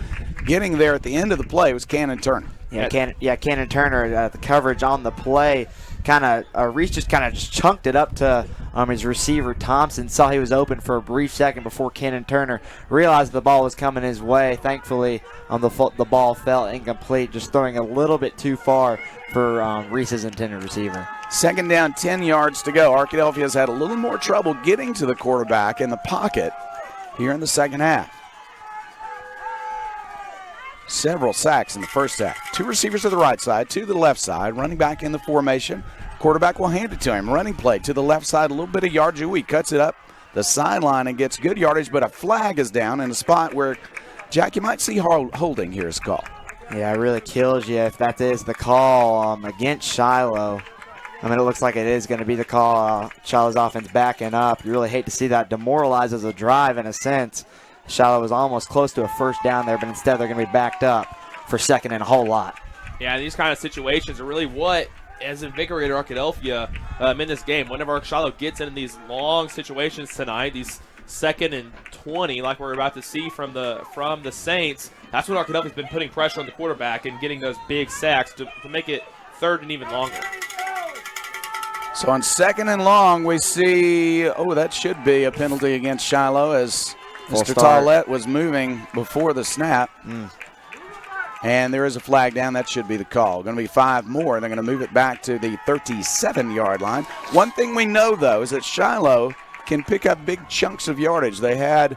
B: Getting there at the end of the play was Cannon Turner.
C: Cannon Turner, the coverage on the play, Reese just chunked it up to his receiver Thompson. Saw he was open for a brief second before Cannon Turner realized the ball was coming his way. Thankfully, the ball fell incomplete, just throwing a little bit too far for Reese's intended receiver.
B: Second down, 10 yards to go. Arkadelphia's had a little more trouble getting to the quarterback in the pocket here in the second half. Several sacks in the first half. 2 receivers to the right side, 2 to the left side. Running back in the formation. Quarterback will hand it to him. Running play to the left side, a little bit of yardage. He cuts it up the sideline and gets good yardage, but a flag is down in a spot where, Jack, you might see holding here is called.
C: Yeah, it really kills you if that is the call against Shiloh. It looks like it is going to be the call. Shiloh's offense backing up. You really hate to see that. Demoralizes a drive in a sense. Shiloh was almost close to a first down there, but instead they're going to be backed up for second and a whole lot.
A: Yeah, these kind of situations are really what has invigorated Arkadelphia in this game. Whenever Shiloh gets into these long situations tonight, these 2nd and 20, like we're about to see from the Saints, that's when Arkadelphia's been putting pressure on the quarterback and getting those big sacks to make it 3rd and even longer.
B: So on 2nd and long, we see, that should be a penalty against Shiloh as Mr. Tollett was moving before the snap. And there is a flag down. That should be the call. Going to be 5 more. They're going to move it back to the 37-yard line. One thing we know, though, is that Shiloh can pick up big chunks of yardage. They had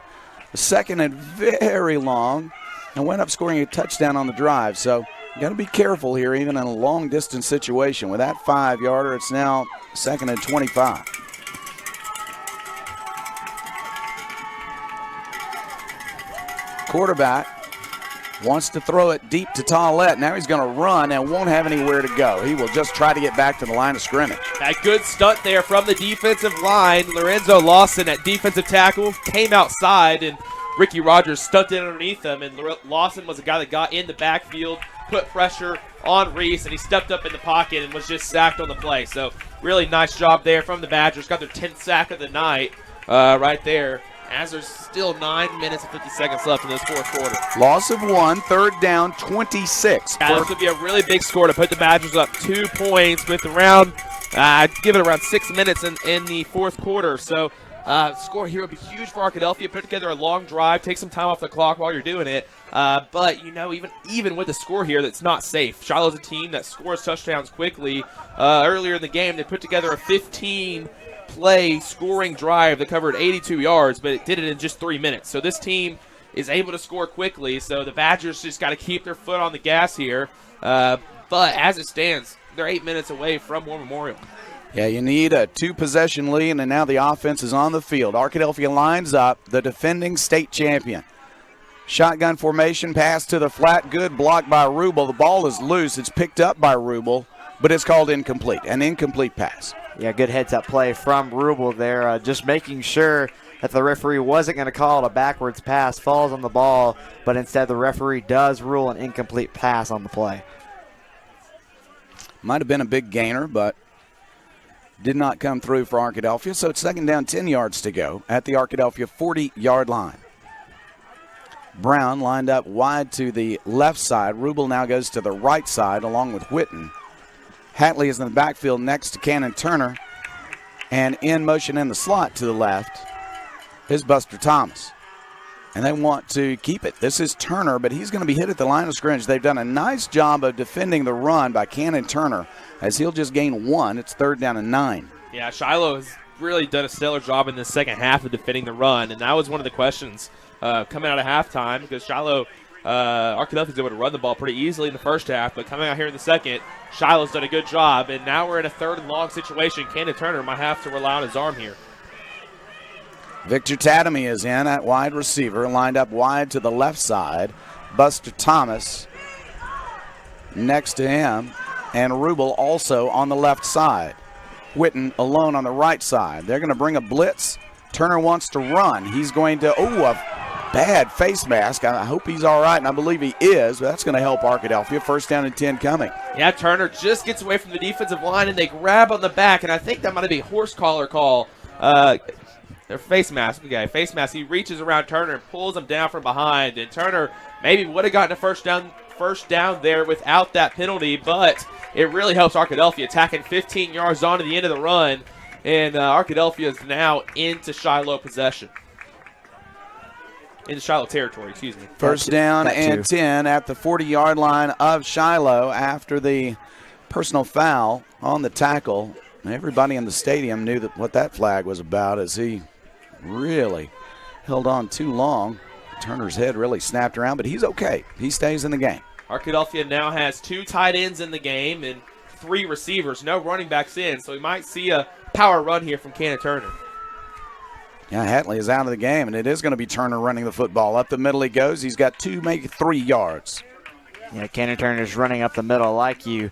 B: a 2nd and very long and went up scoring a touchdown on the drive. So you got to be careful here, even in a long-distance situation. With that 5-yarder, it's now 2nd and 25. Quarterback wants to throw it deep to Tollett. Now he's going to run and won't have anywhere to go. He will just try to get back to the line of scrimmage.
A: That good stunt there from the defensive line. Lorenzo Lawson at defensive tackle came outside, and Ricky Rogers stunted underneath him. And Lawson was the guy that got in the backfield, put pressure on Reese, and he stepped up in the pocket and was just sacked on the play. So really nice job there from the Badgers. Got their 10th sack of the night right there, as there's still 9 minutes and 50 seconds left in this fourth quarter.
B: Loss of 1, 3rd down, 26.
A: Yeah, this would be a really big score to put the Badgers up 2 points with around, give it around 6 minutes in the fourth quarter. So score here would be huge for Arkadelphia. Put together a long drive, take some time off the clock while you're doing it. But, even with the score here, that's not safe. Shiloh's a team that scores touchdowns quickly. Earlier in the game, they put together a 15 play scoring drive that covered 82 yards, but it did it in just 3 minutes. So this team is able to score quickly, so the Badgers just got to keep their foot on the gas here. But as it stands, they're 8 minutes away from War Memorial.
B: Yeah, you need a 2-possession lead, and now the offense is on the field. Arkadelphia lines up, the defending state champion. Shotgun formation, pass to the flat, good block by Rubel. The ball is loose. It's picked up by Rubel, but it's called incomplete, an incomplete pass.
C: Yeah, good heads-up play from Rubel there, just making sure that the referee wasn't going to call it a backwards pass, falls on the ball, but instead the referee does rule an incomplete pass on the play.
B: Might have been a big gainer, but did not come through for Arkadelphia, so it's second down, 10 yards to go at the Arkadelphia 40-yard line. Brown lined up wide to the left side. Rubel now goes to the right side along with Whitten. Hatley is in the backfield next to Cannon Turner, and in motion in the slot to the left is Buster Thomas. And they want to keep it. This is Turner, but he's going to be hit at the line of scrimmage. They've done a nice job of defending the run by Cannon Turner, as he'll just gain 1. It's third down and 9.
A: Yeah, Shiloh has really done a stellar job in the second half of defending the run, and that was one of the questions coming out of halftime, because Shiloh, Arkadelphia was able to run the ball pretty easily in the first half, but coming out here in the second, Shiloh's done a good job, and now we're in a third and long situation. Cannon Turner might have to rely on his arm here.
B: Victor Tatamy is in at wide receiver, lined up wide to the left side. Buster Thomas next to him, and Rubel also on the left side. Whitten alone on the right side. They're going to bring a blitz. Turner wants to run. He's going to, a bad face mask. I hope he's all right, and I believe he is, but that's going to help Arkadelphia. First down and 10 coming.
A: Yeah, Turner just gets away from the defensive line, and they grab on the back, and I think that might be a horse collar call. Their face mask. Okay, face mask. He reaches around Turner and pulls him down from behind, and Turner maybe would have gotten a first down there without that penalty, but it really helps Arkadelphia attacking 15 yards on to the end of the run, and Arkadelphia is now into Shiloh possession. Into Shiloh territory, excuse me.
B: First down and 10 at the 40-yard line of Shiloh after the personal foul on the tackle. Everybody in the stadium knew what that flag was about, as he really held on too long. Turner's head really snapped around, but he's okay. He stays in the game.
A: Arkadelphia now has 2 tight ends in the game and 3 receivers. No running backs in, so we might see a power run here from Cannon Turner.
B: Yeah, Hatley is out of the game, and it is going to be Turner running the football. Up the middle he goes. He's got 2, maybe 3 yards.
C: Yeah, Cannon Turner's running up the middle like he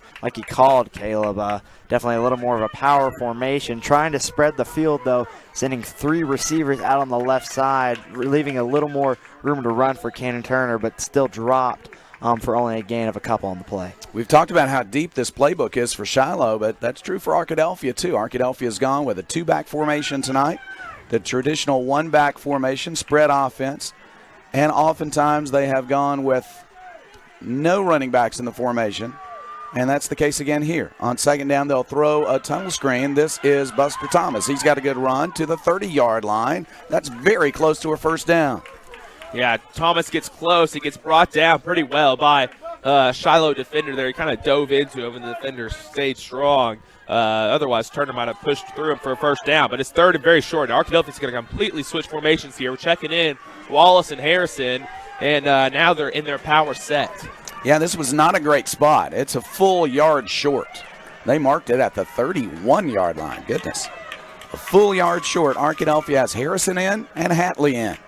C: called, Caleb. Definitely a little more of a power formation. Trying to spread the field, though, sending 3 receivers out on the left side, leaving a little more room to run for Cannon Turner, but still dropped for only a gain of a couple on the play.
B: We've talked about how deep this playbook is for Shiloh, but that's true for Arkadelphia, too. Arkadelphia's gone with a 2-back formation tonight, the traditional 1-back formation, spread offense, and oftentimes they have gone with no running backs in the formation, and that's the case again here. On second down, they'll throw a tunnel screen. This is Buster Thomas. He's got a good run to the 30-yard line. That's very close to a first down.
A: Yeah, Thomas gets close. He gets brought down pretty well by Shiloh defender there. He kind of dove into him, and the defender stayed strong. Otherwise, Turner might have pushed through him for a first down, but it's third and very short. Arkadelphia's going to completely switch formations here. We're checking in Wallace and Harrison, and now they're in their power set.
B: Yeah, this was not a great spot. It's a full yard short. They marked it at the 31-yard line. Goodness. A full yard short. Arkadelphia has Harrison in and Hatley in.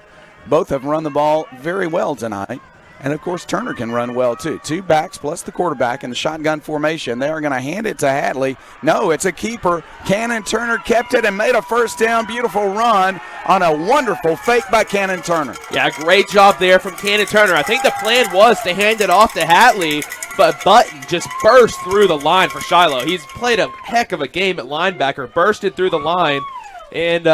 B: Both have run the ball very well tonight. And, of course, Turner can run well, too. 2 backs plus the quarterback in the shotgun formation. They are going to hand it to Hatley. No, it's a keeper. Cannon Turner kept it and made a first down. Beautiful run on a wonderful fake by Cannon Turner.
A: Yeah, great job there from Cannon Turner. I think the plan was to hand it off to Hatley, but Button just burst through the line for Shiloh. He's played a heck of a game at linebacker, bursted through the line, and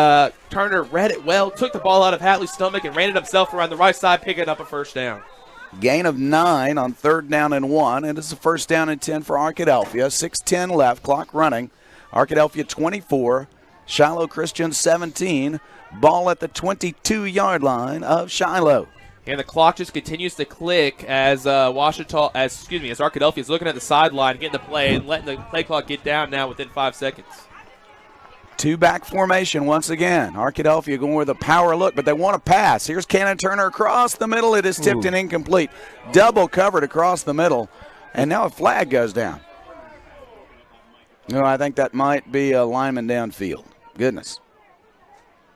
A: Turner read it well, took the ball out of Hatley's stomach and ran it himself around the right side, picking up a first down.
B: Gain of 9 on third down and 1. It is a first down and 10 for Arkadelphia. 6:10 left, clock running. Arkadelphia 24, Shiloh Christian 17. Ball at the 22-yard line of Shiloh.
A: And the clock just continues to click as Arkadelphia is looking at the sideline, getting the play, and letting the play clock get down now within 5 seconds.
B: Two-back formation once again. Arkadelphia going with a power look, but they want to pass. Here's Cannon Turner across the middle. It is tipped and incomplete. Double covered across the middle, and now a flag goes down. No, I think that might be a lineman downfield. Goodness.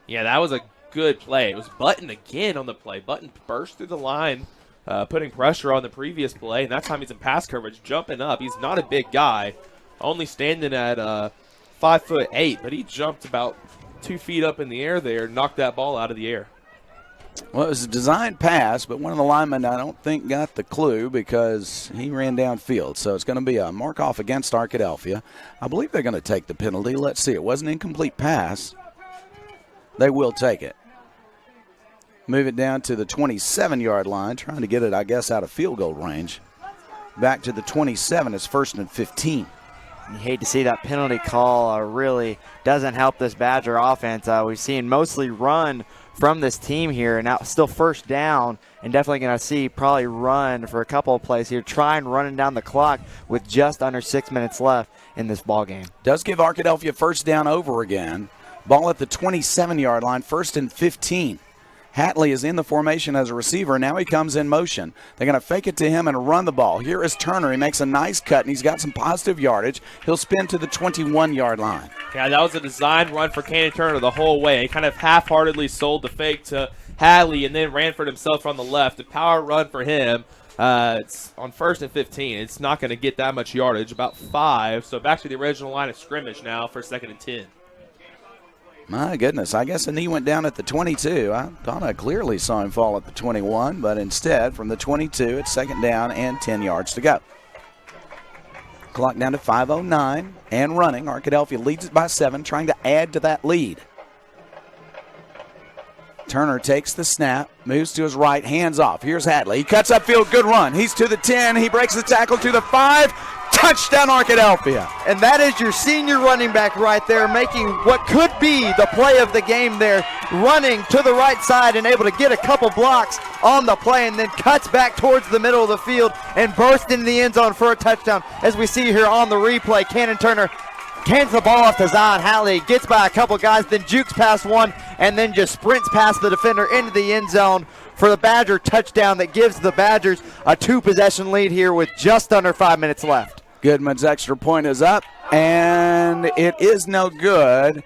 A: Yeah, that was a good play. It was Button again on the play. Button burst through the line, putting pressure on the previous play, and that time he's in pass coverage, jumping up. He's not a big guy, only standing at 5'8", but he jumped about 2 feet up in the air there, knocked that ball out of the air.
B: Well, it was a designed pass, but one of the linemen I don't think got the clue because he ran downfield. So it's going to be a mark-off against Arkadelphia. I believe they're going to take the penalty. Let's see. It was an incomplete pass. They will take it. Move it down to the 27-yard line, trying to get it, I guess, out of field goal range. Back to the 27. It's 1st and 15.
C: You hate to see that penalty call. Really doesn't help this Badger offense. We've seen mostly run from this team here, and now still first down, and definitely going to see probably run for a couple of plays here, trying running down the clock with just under 6 minutes left in this ball game.
B: Does give Arkadelphia first down over again. Ball at the 27-yard line, 1st and 15. Hatley is in the formation as a receiver. Now he comes in motion. They're going to fake it to him and run the ball. Here is Turner. He makes a nice cut, and he's got some positive yardage. He'll spin to the 21-yard line.
A: Yeah, that was a designed run for Cannon Turner the whole way. He kind of half-heartedly sold the fake to Hatley and then ran for himself on the left. A power run for him. It's on 1st and 15. It's not going to get that much yardage, about 5. So back to the original line of scrimmage now for 2nd and 10.
B: My goodness, I guess the knee went down at the 22. I thought I clearly saw him fall at the 21, but instead from the 22, it's 2nd down and 10 yards to go. Clock down to 5:09 and running. Arkadelphia leads it by 7, trying to add to that lead. Turner takes the snap, moves to his right, hands off. Here's Hatley. He cuts upfield, good run. He's to the 10. He breaks the tackle to the 5. Touchdown, Arkadelphia.
C: And that is your senior running back right there, making what could be the play of the game there, running to the right side and able to get a couple blocks on the play, and then cuts back towards the middle of the field and bursts into the end zone for a touchdown. As we see here on the replay, Cannon Turner hands the ball off to Zion Hatley, gets by a couple guys, then jukes past one, and then just sprints past the defender into the end zone for the Badger touchdown that gives the Badgers a 2-possession lead here with just under 5 minutes left.
B: Goodman's extra point is up, and it is no good.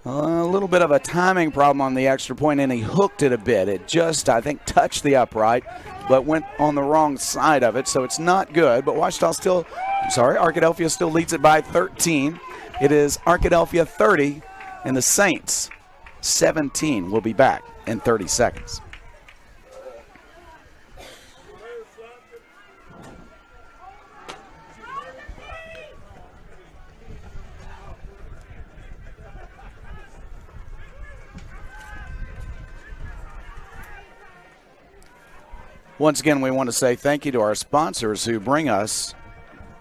B: A little bit of a timing problem on the extra point, and he hooked it a bit. It just, I think, touched the upright, but went on the wrong side of it, so it's not good. But Arkadelphia still leads it by 13. It is Arkadelphia 30, and the Saints 17 will be back in 30 seconds. Once again, we want to say thank you to our sponsors who bring us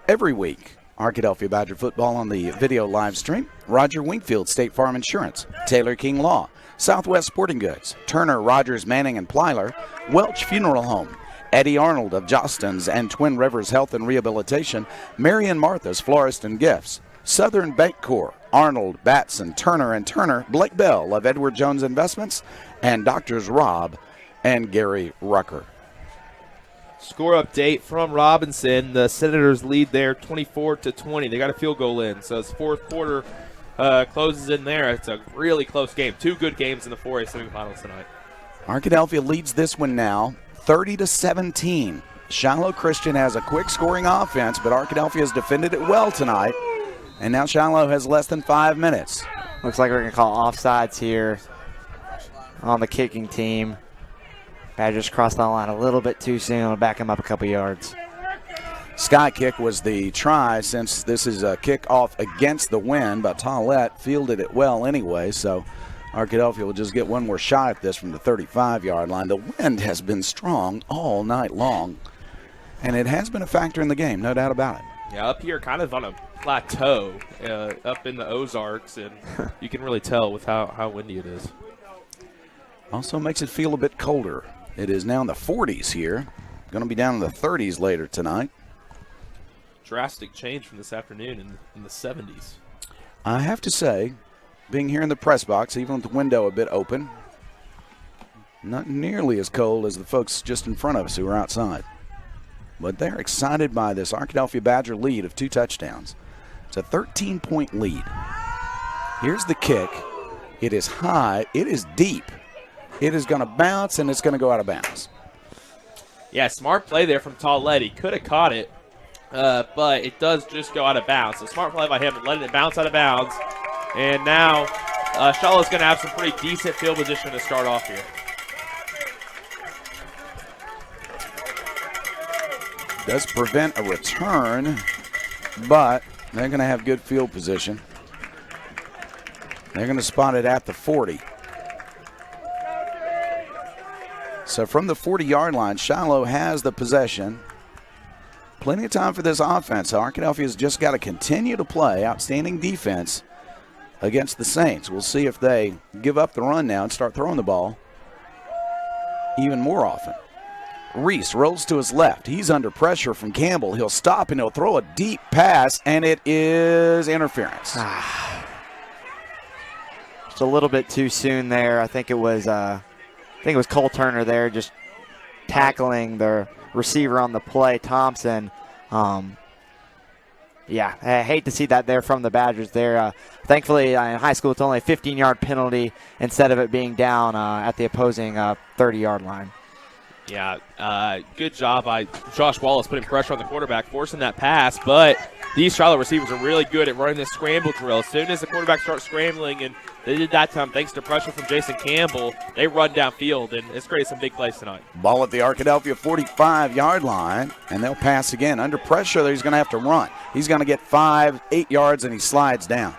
B: every week Arkadelphia Badger football on the video live stream. Roger Wingfield State Farm Insurance, Taylor King Law, Southwest Sporting Goods, Turner, Rogers, Manning, and Plyler, Welch Funeral Home, Eddie Arnold of Jostens and Twin Rivers Health and Rehabilitation, Mary and Martha's Florist and Gifts, Southern Bank Corps, Arnold, Batson, Turner and Turner, Blake Bell of Edward Jones Investments, and Doctors Rob and Gary Rucker.
A: Score update from Robinson. The Senators lead there 24-20. They got a field goal in, so as fourth quarter closes in there, it's a really close game. 2 good games in the 4A semifinals tonight.
B: Arkadelphia leads this one now 30-17. Shiloh Christian has a quick scoring offense, but Arkadelphia has defended it well tonight, and now Shiloh has less than 5 minutes.
C: Looks like we're going to call offsides here on the kicking team. Badgers crossed the line a little bit too soon. I'll back him up a couple yards.
B: Sky kick was the try since this is a kickoff against the wind, but Tollett fielded it well anyway, so Arkadelphia will just get one more shot at this from the 35-yard line. The wind has been strong all night long, and it has been a factor in the game, no doubt about it.
A: Yeah, up here kind of on a plateau up in the Ozarks, and you can really tell with how windy it is.
B: Also makes it feel a bit colder. It is now in the 40s here. Going to be down in the 30s later tonight.
A: Drastic change from this afternoon in the 70s.
B: I have to say, being here in the press box, even with the window a bit open. Not nearly as cold as the folks just in front of us who are outside. But they're excited by this Arkadelphia Badger lead of 2 touchdowns. It's a 13-point lead. Here's the kick. It is high. It is deep. It is going to bounce, and it's going to go out of bounds.
A: Yeah, smart play there from Tallett. He could have caught it, but it does just go out of bounds. So smart play by him, letting it bounce out of bounds. And now Shiloh's going to have some pretty decent field position to start off here.
B: Does prevent a return, but they're going to have good field position. They're going to spot it at the 40. So from the 40-yard line, Shiloh has the possession. Plenty of time for this offense. Arkadelphia's just got to continue to play outstanding defense against the Saints. We'll see if they give up the run now and start throwing the ball even more often. Reese rolls to his left. He's under pressure from Campbell. He'll stop and he'll throw a deep pass, and it is interference.
C: Just a little bit too soon there. I think it was Cole Turner there just tackling the receiver on the play, Thompson. Yeah, I hate to see that there from the Badgers there. Thankfully, in high school, it's only a 15-yard penalty instead of it being down at the opposing 30-yard line.
A: Yeah, good job by Josh Wallace putting pressure on the quarterback, forcing that pass. But these Shiloh receivers are really good at running this scramble drill. As soon as the quarterback starts scrambling, and they did that time thanks to pressure from Jason Campbell, they run downfield, and it's created some big plays tonight.
B: Ball at the Arkadelphia 45-yard line, and they'll pass again. Under pressure, he's going to have to run. He's going to get 5-8 yards, and he slides down.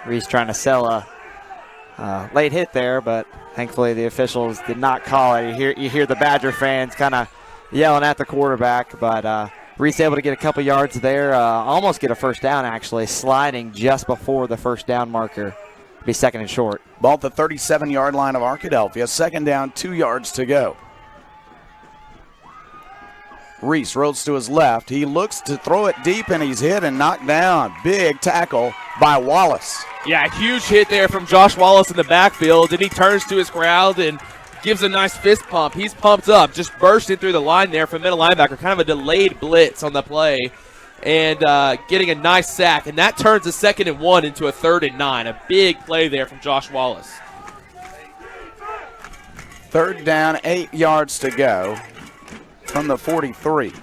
C: Reese trying to sell a late hit there, but thankfully the officials did not call it. You hear the Badger fans kind of yelling at the quarterback, but Reese able to get a couple yards there, almost get a first down actually, sliding just before the first down marker. Be second and short.
B: Ball at the 37-yard line of Arkadelphia. Second down, 2 yards to go. Reese rolls to his left. He looks to throw it deep, and he's hit and knocked down. Big tackle by Wallace.
A: Yeah, huge hit there from Josh Wallace in the backfield. Then he turns to his crowd and gives a nice fist pump. He's pumped up, just bursting through the line there from middle linebacker. Kind of a delayed blitz on the play and getting a nice sack. And that turns a 2nd and 1 into a 3rd and 9. A big play there from Josh Wallace.
B: 3rd down, 8 yards to go from the 43.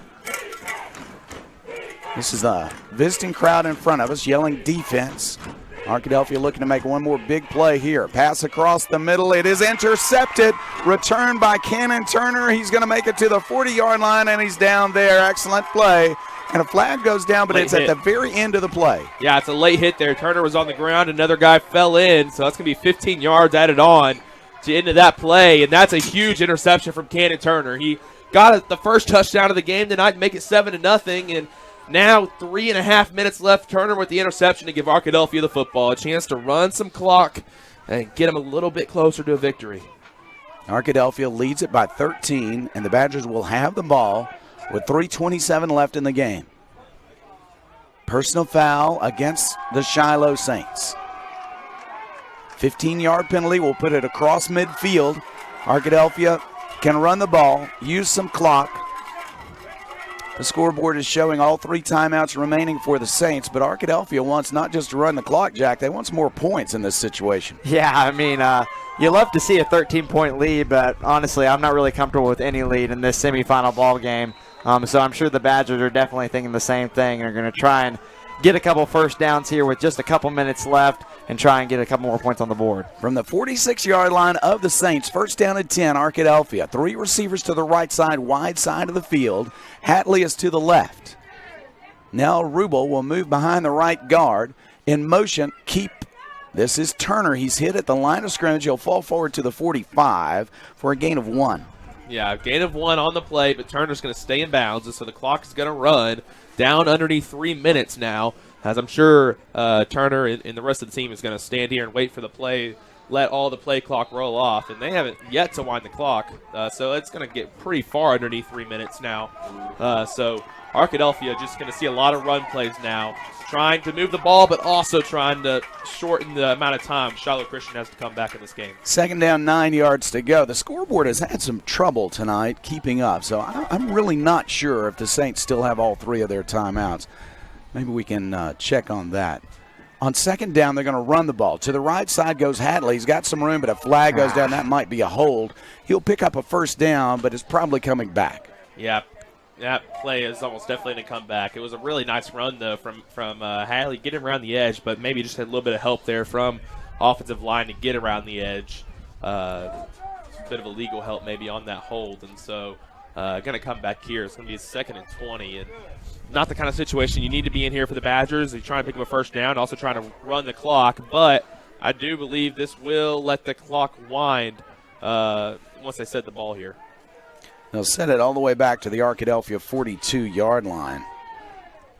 B: This is the visiting crowd in front of us yelling defense. Arkadelphia looking to make one more big play here. Pass across the middle. It is intercepted. Returned by Cannon Turner. He's going to make it to the 40-yard line, and he's down there. Excellent play. And a flag goes down, but it's at the very end of the play.
A: Yeah, it's a late hit there. Turner was on the ground. Another guy fell in, so that's going to be 15 yards added on to end of that play, and that's a huge interception from Cannon Turner. He got the first touchdown of the game tonight and make it 7-0, and now 3.5 minutes left. Turner with the interception to give Arkadelphia the football. A chance to run some clock and get them a little bit closer to a victory.
B: Arkadelphia leads it by 13, and the Badgers will have the ball with 3:27 left in the game. Personal foul against the Shiloh Saints. 15-yard penalty will put it across midfield. Arkadelphia can run the ball, use some clock. The scoreboard is showing all 3 timeouts remaining for the Saints, but Arkadelphia wants not just to run the clock, Jack. They want some more points in this situation.
C: Yeah, I mean, you love to see a 13-point lead, but honestly, I'm not really comfortable with any lead in this semifinal ball game. So I'm sure the Badgers are definitely thinking the same thing and are going to try and get a couple first downs here with just a couple minutes left and try and get a couple more points on the board.
B: From the 46-yard line of the Saints, first down and 10, Arkadelphia. 3 receivers to the right side, wide side of the field. Hatley is to the left. Now Rubel will move behind the right guard. In motion, this is Turner. He's hit at the line of scrimmage. He'll fall forward to the 45 for a gain of 1.
A: Yeah, gain of 1 on the play, but Turner's going to stay in bounds, and so the clock is going to run down underneath 3 minutes now, as I'm sure Turner and the rest of the team is going to stand here and wait for the play let all the play clock roll off, and they haven't yet to wind the clock. So it's going to get pretty far underneath 3 minutes now. So Arkadelphia just going to see a lot of run plays now, trying to move the ball, but also trying to shorten the amount of time Shiloh Christian has to come back in this game.
B: Second down, 9 yards to go. The scoreboard has had some trouble tonight keeping up, so I'm really not sure if the Saints still have all 3 of their timeouts. Maybe we can check on that. On second down, they're going to run the ball. To the right side goes Hatley. He's got some room, but a flag goes down. That might be a hold. He'll pick up a first down, but it's probably coming back.
A: Yeah, that play is almost definitely going to come back. It was a really nice run, though, from Hatley, get him around the edge, but maybe just had a little bit of help there from offensive line to get around the edge. A bit of illegal help maybe on that hold, and so going to come back here. It's going to be a 2nd and 20, and not the kind of situation you need to be in here for the Badgers. They're trying to pick up a first down, also trying to run the clock, but I do believe this will let the clock wind once they set the ball here.
B: They'll set it all the way back to the Arkadelphia 42-yard line.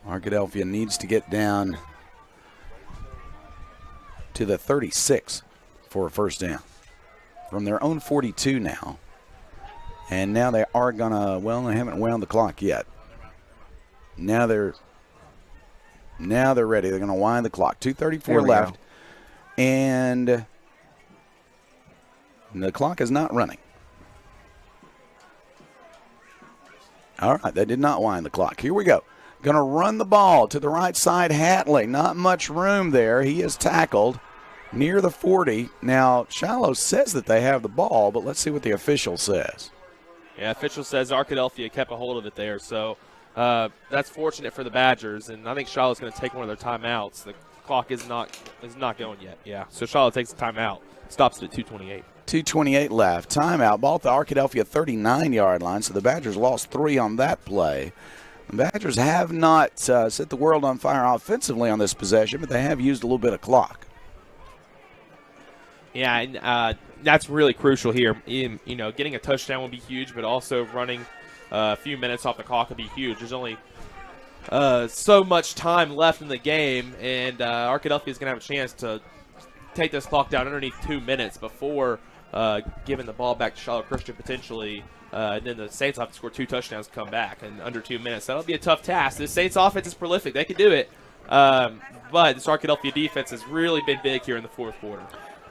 B: Arkadelphia needs to get down to the 36 for a first down. From their own 42 now. And now they are going to, well, they haven't wound the clock yet. Now they're ready. They're going to wind the clock. 2:34 left.
C: Go.
B: And the clock is not running. All right, they did not wind the clock. Here we go. Going to run the ball to the right side, Hatley. Not much room there. He is tackled near the 40. Now, Shiloh says that they have the ball, but let's see what the official says.
A: Yeah, official says Arkadelphia kept a hold of it there, so that's fortunate for the Badgers, and I think Shiloh's going to take one of their timeouts. The clock is not going yet. Yeah, so Shiloh takes the timeout, stops it at 2:28.
B: 2:28 left. Timeout. Ball at the Arkadelphia 39-yard line, so the Badgers lost 3 on that play. The Badgers have not set the world on fire offensively on this possession, but they have used a little bit of clock.
A: Yeah, and that's really crucial here. Getting a touchdown will be huge, but also running a few minutes off the clock would be huge. There's only so much time left in the game, and Arkadelphia is going to have a chance to take this clock down underneath 2 minutes before giving the ball back to Shiloh Christian potentially. And then the Saints have to score 2 touchdowns to come back in under 2 minutes. That'll be a tough task. This Saints offense is prolific. They can do it. But this Arkadelphia defense has really been big here in the fourth quarter.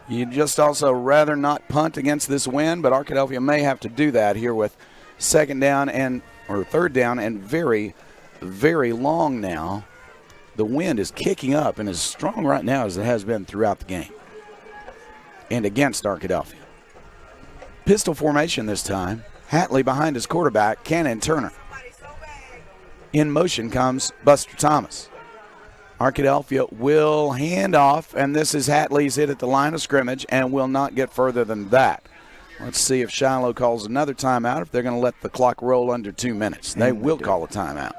B: You'd just also rather not punt against this wind, but Arkadelphia may have to do that here with third down and very, very long now. The wind is kicking up and as strong right now as it has been throughout the game and against Arkadelphia. Pistol formation this time. Hatley behind his quarterback, Cannon Turner. In motion comes Buster Thomas. Arkadelphia will hand off, and this is Hatley's hit at the line of scrimmage and will not get further than that. Let's see if Shiloh calls another timeout, if they're going to let the clock roll under 2 minutes. They will call a timeout.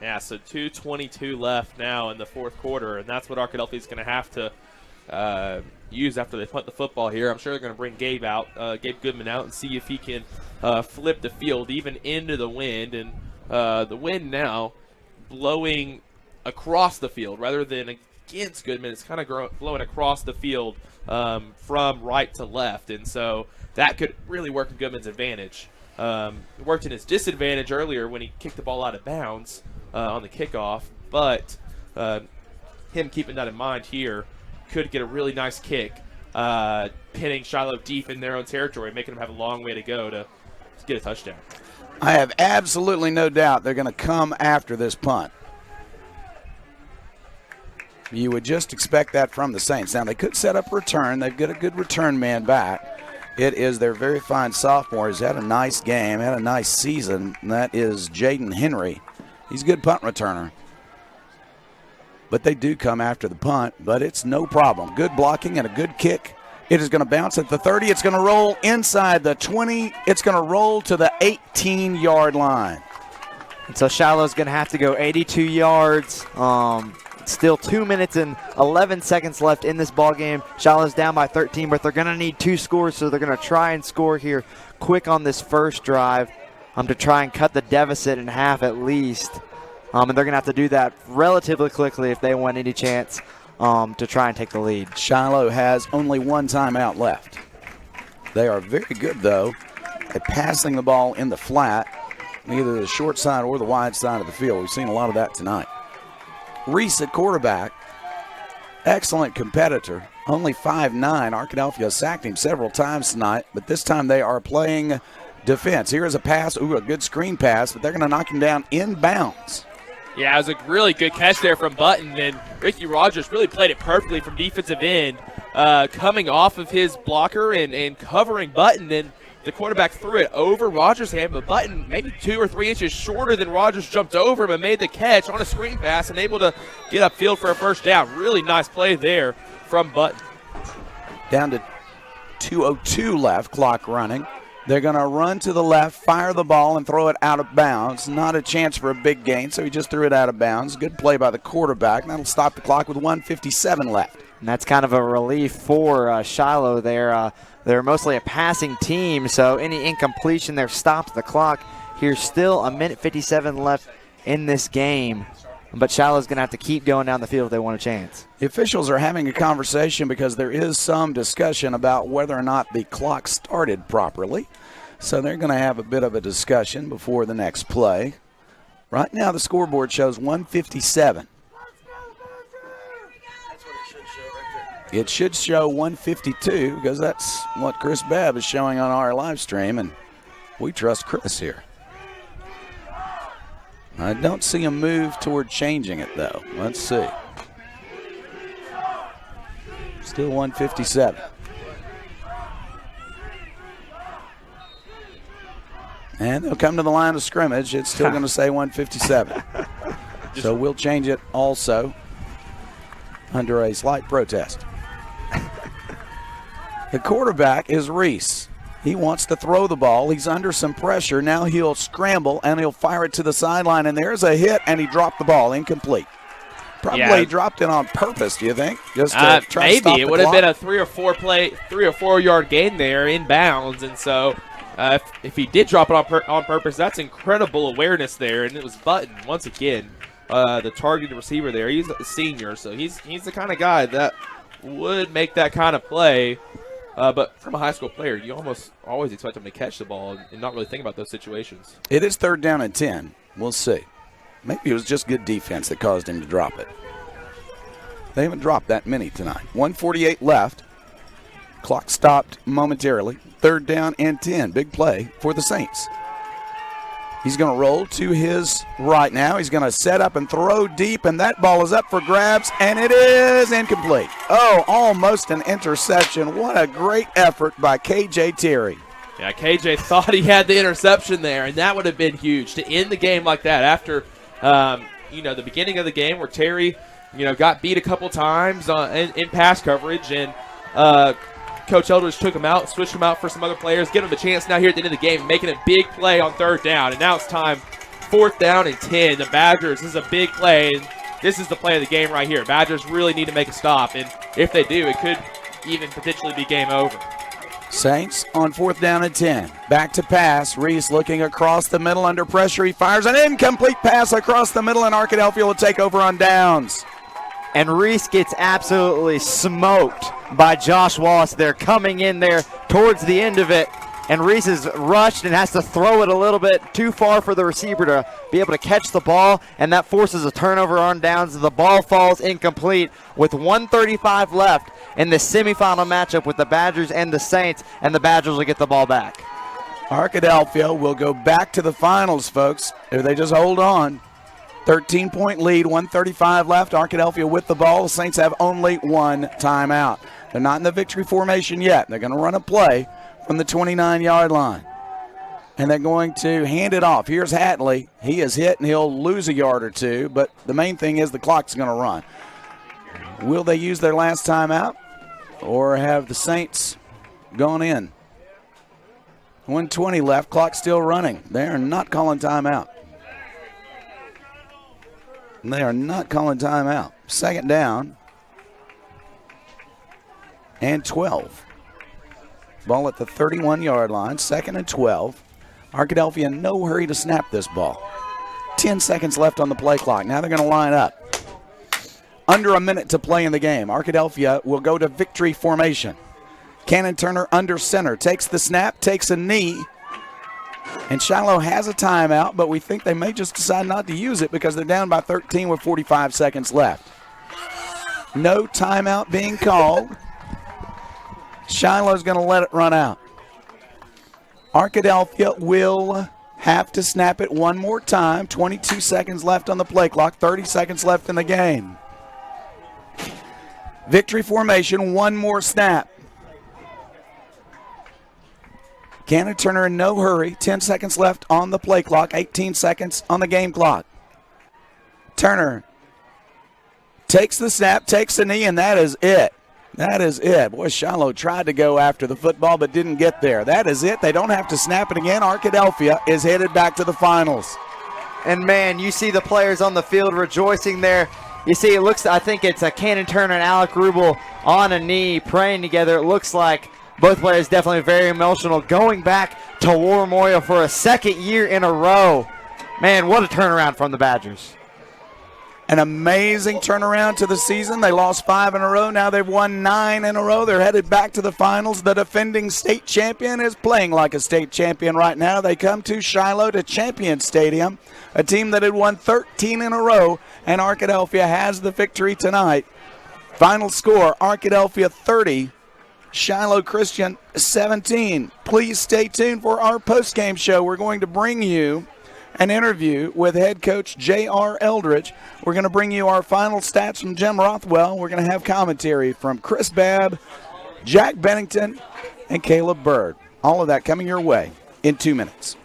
A: Yeah, so 2:22 left now in the fourth quarter, and that's what Arkadelphia is going to have to use after they punt the football here. I'm sure they're going to bring Gabe Goodman out, and see if he can flip the field even into the wind. And the wind now blowing across the field rather than against Goodman. It's kind of blowing across the field from right to left, and so that could really work in Goodman's advantage. It worked in his disadvantage earlier when he kicked the ball out of bounds on the kickoff, but him keeping that in mind here could get a really nice kick, pinning Shiloh deep in their own territory, making them have a long way to go to get a touchdown.
B: I have absolutely no doubt they're going to come after this punt. You would just expect that from the Saints. Now, they could set up a return. They've got a good return man back. It is their very fine sophomore. He's had a nice game, had a nice season, and that is Jaden Henry. He's a good punt returner. But they do come after the punt, but it's no problem. Good blocking and a good kick. It is going to bounce at the 30. It's going to roll inside the 20. It's going to roll to the 18-yard line.
C: And so Shiloh's going to have to go 82 yards. Still 2 minutes and 11 seconds left in this ball game. Shiloh's down by 13, but they're going to need 2 scores, so they're going to try and score here quick on this first drive to try and cut the deficit in half at least. And they're going to have to do that relatively quickly if they want any chance to try and take the lead.
B: Shiloh has only one timeout left. They are very good, though, at passing the ball in the flat, either the short side or the wide side of the field. We've seen a lot of that tonight. Reese at quarterback, excellent competitor, only 5'9". Arkadelphia sacked him several times tonight, but this time they are playing defense. Here is a pass, a good screen pass, but they're going to knock him down in bounds.
A: Yeah, it was a really good catch there from Button, and Ricky Rogers really played it perfectly from defensive end, coming off of his blocker and covering Button, and the quarterback threw it over Rogers' hand, but Button maybe 2 or 3 inches shorter than Rogers jumped over him and made the catch on a screen pass and able to get upfield for a first down. Really nice play there from Button.
B: Down to 2:02 left, clock running. They're going to run to the left, fire the ball, and throw it out of bounds. Not a chance for a big gain, so he just threw it out of bounds. Good play by the quarterback. That'll stop the clock with 1:57 left.
C: And that's kind of a relief for Shiloh there. They're mostly a passing team, so any incompletion there stops the clock. Here's still 1:57 left in this game. But Shiloh's going to have to keep going down the field if they want a chance.
B: The officials are having a conversation because there is some discussion about whether or not the clock started properly. So they're going to have a bit of a discussion before the next play. Right now the scoreboard shows 1:57. It should show 1:52 because that's what Chris Babb is showing on our live stream, and we trust Chris here. I don't see a move toward changing it, though. Let's see. Still 1:57. And they'll come to the line of scrimmage. It's still going to say 1:57. So we'll change it also under a slight protest. The quarterback is Reese. He wants to throw the ball. He's under some pressure. Now he'll scramble, and he'll fire it to the sideline, and there's a hit, and he dropped the ball. Incomplete. Probably dropped it on purpose, do you think? Just to try to stop
A: maybe. It would have
B: clock?
A: been a 3 or 4 yard gain there in bounds, and so if he did drop it on purpose, that's incredible awareness there, and it was Button, once again, the targeted receiver there. He's a senior, so he's the kind of guy that would make that kind of play. But from a high school player, you almost always expect him to catch the ball and not really think about those situations.
B: It is 3rd down and 10. We'll see. Maybe it was just good defense that caused him to drop it. They haven't dropped that many tonight. 1:48 left. Clock stopped momentarily. 3rd down and 10. Big play for the Saints. He's going to roll to his right now. He's going to set up and throw deep, and that ball is up for grabs, and it is incomplete. Oh, almost an interception. What a great effort by K.J. Terry.
A: Yeah, KJ thought he had the interception there, and that would have been huge to end the game like that after, the beginning of the game where Terry, got beat a couple times in pass coverage, and Coach Eldridge took him out, switched him out for some other players, give him a chance now here at the end of the game, making a big play on 3rd down, and now it's time, 4th down and 10. The Badgers, this is a big play, and this is the play of the game right here. Badgers really need to make a stop, and if they do, it could even potentially be game over.
B: Saints on 4th down and 10. Back to pass. Reese looking across the middle under pressure. He fires an incomplete pass across the middle, and Arkadelphia will take over on downs.
C: And Reese gets absolutely smoked by Josh Wallace. They're coming in there towards the end of it, and Reese is rushed and has to throw it a little bit too far for the receiver to be able to catch the ball, and that forces a turnover on downs. The ball falls incomplete with 1:35 left in the semifinal matchup with the Badgers and the Saints, and the Badgers will get the ball back.
B: Arkadelphia will go back to the finals, folks, if they just hold on. 13-point lead, 1:35 left. Arkadelphia with the ball. The Saints have only one timeout. They're not in the victory formation yet. They're going to run a play from the 29-yard line. And they're going to hand it off. Here's Hatley. He is hit, and he'll lose a yard or two, but the main thing is the clock's going to run. Will they use their last timeout, or have the Saints gone in? 1:20 left. Clock still running. They are not calling timeout. They are not calling timeout. 2nd down and 12. Ball at the 31-yard line. 2nd and 12. Arkadelphia in no hurry to snap this ball. 10 seconds left on the play clock. Now they're going to line up. Under a minute to play in the game. Arkadelphia will go to victory formation. Cannon Turner under center. Takes the snap, takes a knee. And Shiloh has a timeout, but we think they may just decide not to use it because they're down by 13 with 45 seconds left. No timeout being called. Shiloh's going to let it run out. Arkadelphia will have to snap it one more time. 22 seconds left on the play clock, 30 seconds left in the game. Victory formation, one more snap. Cannon Turner in no hurry, 10 seconds left on the play clock, 18 seconds on the game clock. Turner takes the snap, takes the knee, and that is it. That is it. Boy, Shiloh tried to go after the football but didn't get there. That is it. They don't have to snap it again. Arkadelphia is headed back to the finals.
C: And, man, you see the players on the field rejoicing there. You see, I think it's a Cannon Turner and Alec Rubel on a knee praying together. It looks like both players definitely very emotional. Going back to War Memorial for a second year in a row. Man, what a turnaround from the Badgers.
B: An amazing turnaround to the season. They lost 5 in a row. Now they've won 9 in a row. They're headed back to the finals. The defending state champion is playing like a state champion right now. They come to Shiloh to Champion Stadium, a team that had won 13 in a row, and Arkadelphia has the victory tonight. Final score, Arkadelphia 30, Shiloh Christian 17. Please stay tuned for our postgame show. We're going to bring you an interview with head coach J.R. Eldridge. We're going to bring you our final stats from Jim Rothwell. We're going to have commentary from Chris Babb, Jack Bennington, and Caleb Bird. All of that coming your way in 2 minutes.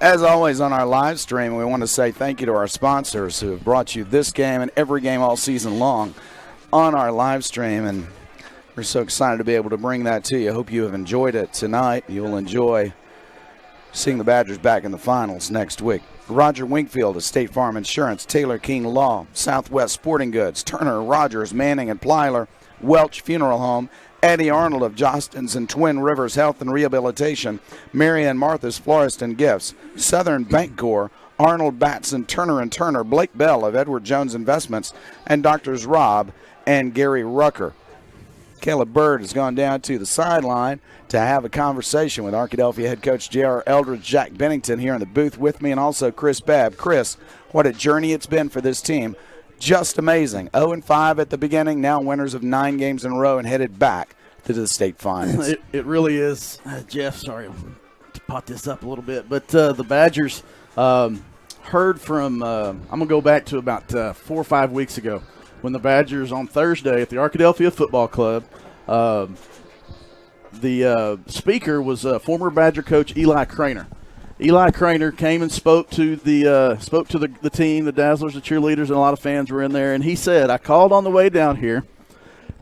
B: As always on our live stream, we want to say thank you to our sponsors who have brought you this game and every game all season long on our live stream, and we're so excited to be able to bring that to you. Hope you have enjoyed it tonight. You'll enjoy seeing the Badgers back in the finals next week. Roger Wingfield of State Farm Insurance, Taylor King Law, Southwest Sporting Goods, Turner, Rogers, Manning, and Plyler, Welch Funeral Home, Eddie Arnold of Jostens and Twin Rivers Health and Rehabilitation, Mary Ann Martha's Florist and Gifts, Southern Bancorp, Arnold Batson, Turner & Turner, Blake Bell of Edward Jones Investments, and Doctors Rob and Gary Rucker. Caleb Bird has gone down to the sideline to have a conversation with Arkadelphia head coach J.R. Eldridge, Jack Bennington here in the booth with me, and also Chris Babb. Chris, what a journey it's been for this team. Just amazing. 0-5 at the beginning, now winners of 9 games in a row and headed back to the state finals.
D: It really is. Jeff, sorry to pot this up a little bit, but the Badgers heard from, I'm going to go back to about 4 or 5 weeks ago when the Badgers on Thursday at the Arkadelphia Football Club, the speaker was former Badger coach Eli Craner. Eli Craner came and spoke to the team, the Dazzlers, the cheerleaders, and a lot of fans were in there. And he said, "I called on the way down here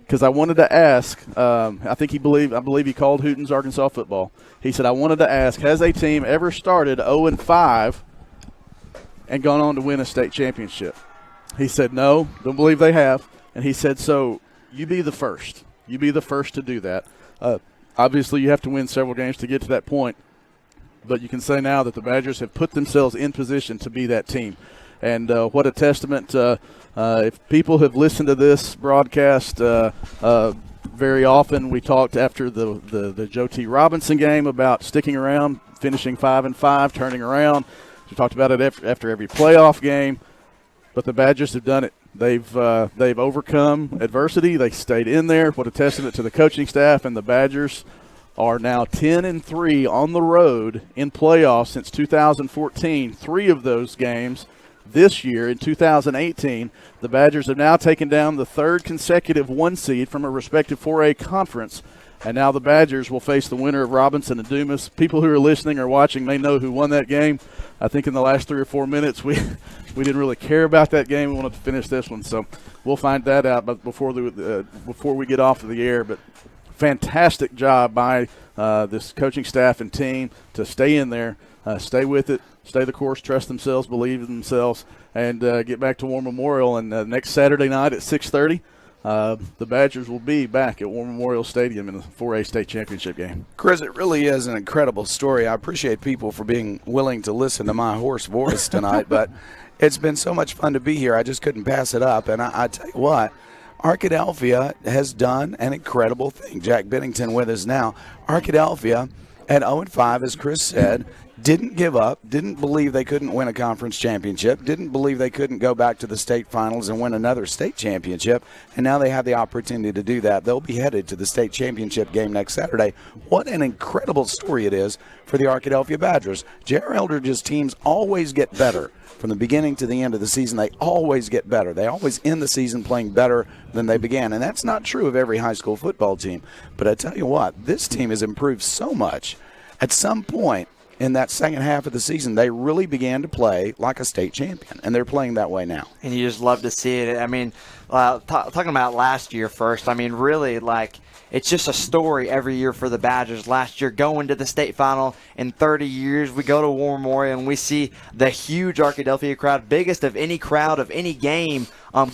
D: because I wanted to ask. I believe he called Hooten's Arkansas football. He said, I wanted to ask, has a team ever started 0-5 and gone on to win a state championship?" He said, "No, don't believe they have." And he said, "So you be the first. You be the first to do that. Obviously, you have to win several games to get to that point. But you can say now that the Badgers have put themselves in position to be that team." And what a testament. If people have listened to this broadcast very often, we talked after the Joe T. Robinson game about sticking around, finishing 5-5, turning around. We talked about it after every playoff game. But the Badgers have done it. They've overcome adversity. They stayed in there. What a testament to the coaching staff. And the Badgers are now 10-3 on the road in playoffs since 2014. 3 of those games this year in 2018. The Badgers have now taken down the 3rd consecutive 1 seed from a respective 4A conference And now the Badgers will face the winner of Robinson and Dumas. People who are listening or watching may know who won that game. I think in the last 3 or 4 minutes we didn't really care about that game. We wanted to finish this one, so we'll find that out before we get off of the air. But fantastic job by this coaching staff and team to stay in there, stay with it, stay the course, trust themselves, believe in themselves, and get back to War Memorial. And next Saturday night at 6:30, the Badgers will be back at War Memorial Stadium in the 4A state championship game.
B: Chris, it really is an incredible story. I appreciate people for being willing to listen to my hoarse voice tonight, but it's been so much fun to be here. I just couldn't pass it up. And I tell you what, Arkadelphia has done an incredible thing. Jack Bennington with us now. Arkadelphia at 0-5, as Chris said, didn't give up, didn't believe they couldn't win a conference championship, didn't believe they couldn't go back to the state finals and win another state championship, and now they have the opportunity to do that. They'll be headed to the state championship game next Saturday. What an incredible story it is for the Arkadelphia Badgers. J.R. Eldridge's teams always get better. From the beginning to the end of the season, they always get better. They always end the season playing better than they began, and that's not true of every high school football team. But I tell you what, this team has improved so much. At some point in that second half of the season, they really began to play like a state champion, and they're playing that way now.
C: And you just love to see it. I mean, talking about last year first, I mean, really, like, it's just a story every year for the Badgers. Last year, going to the state final in 30 years, we go to War Memorial and we see the huge Arkadelphia crowd, biggest of any crowd of any game,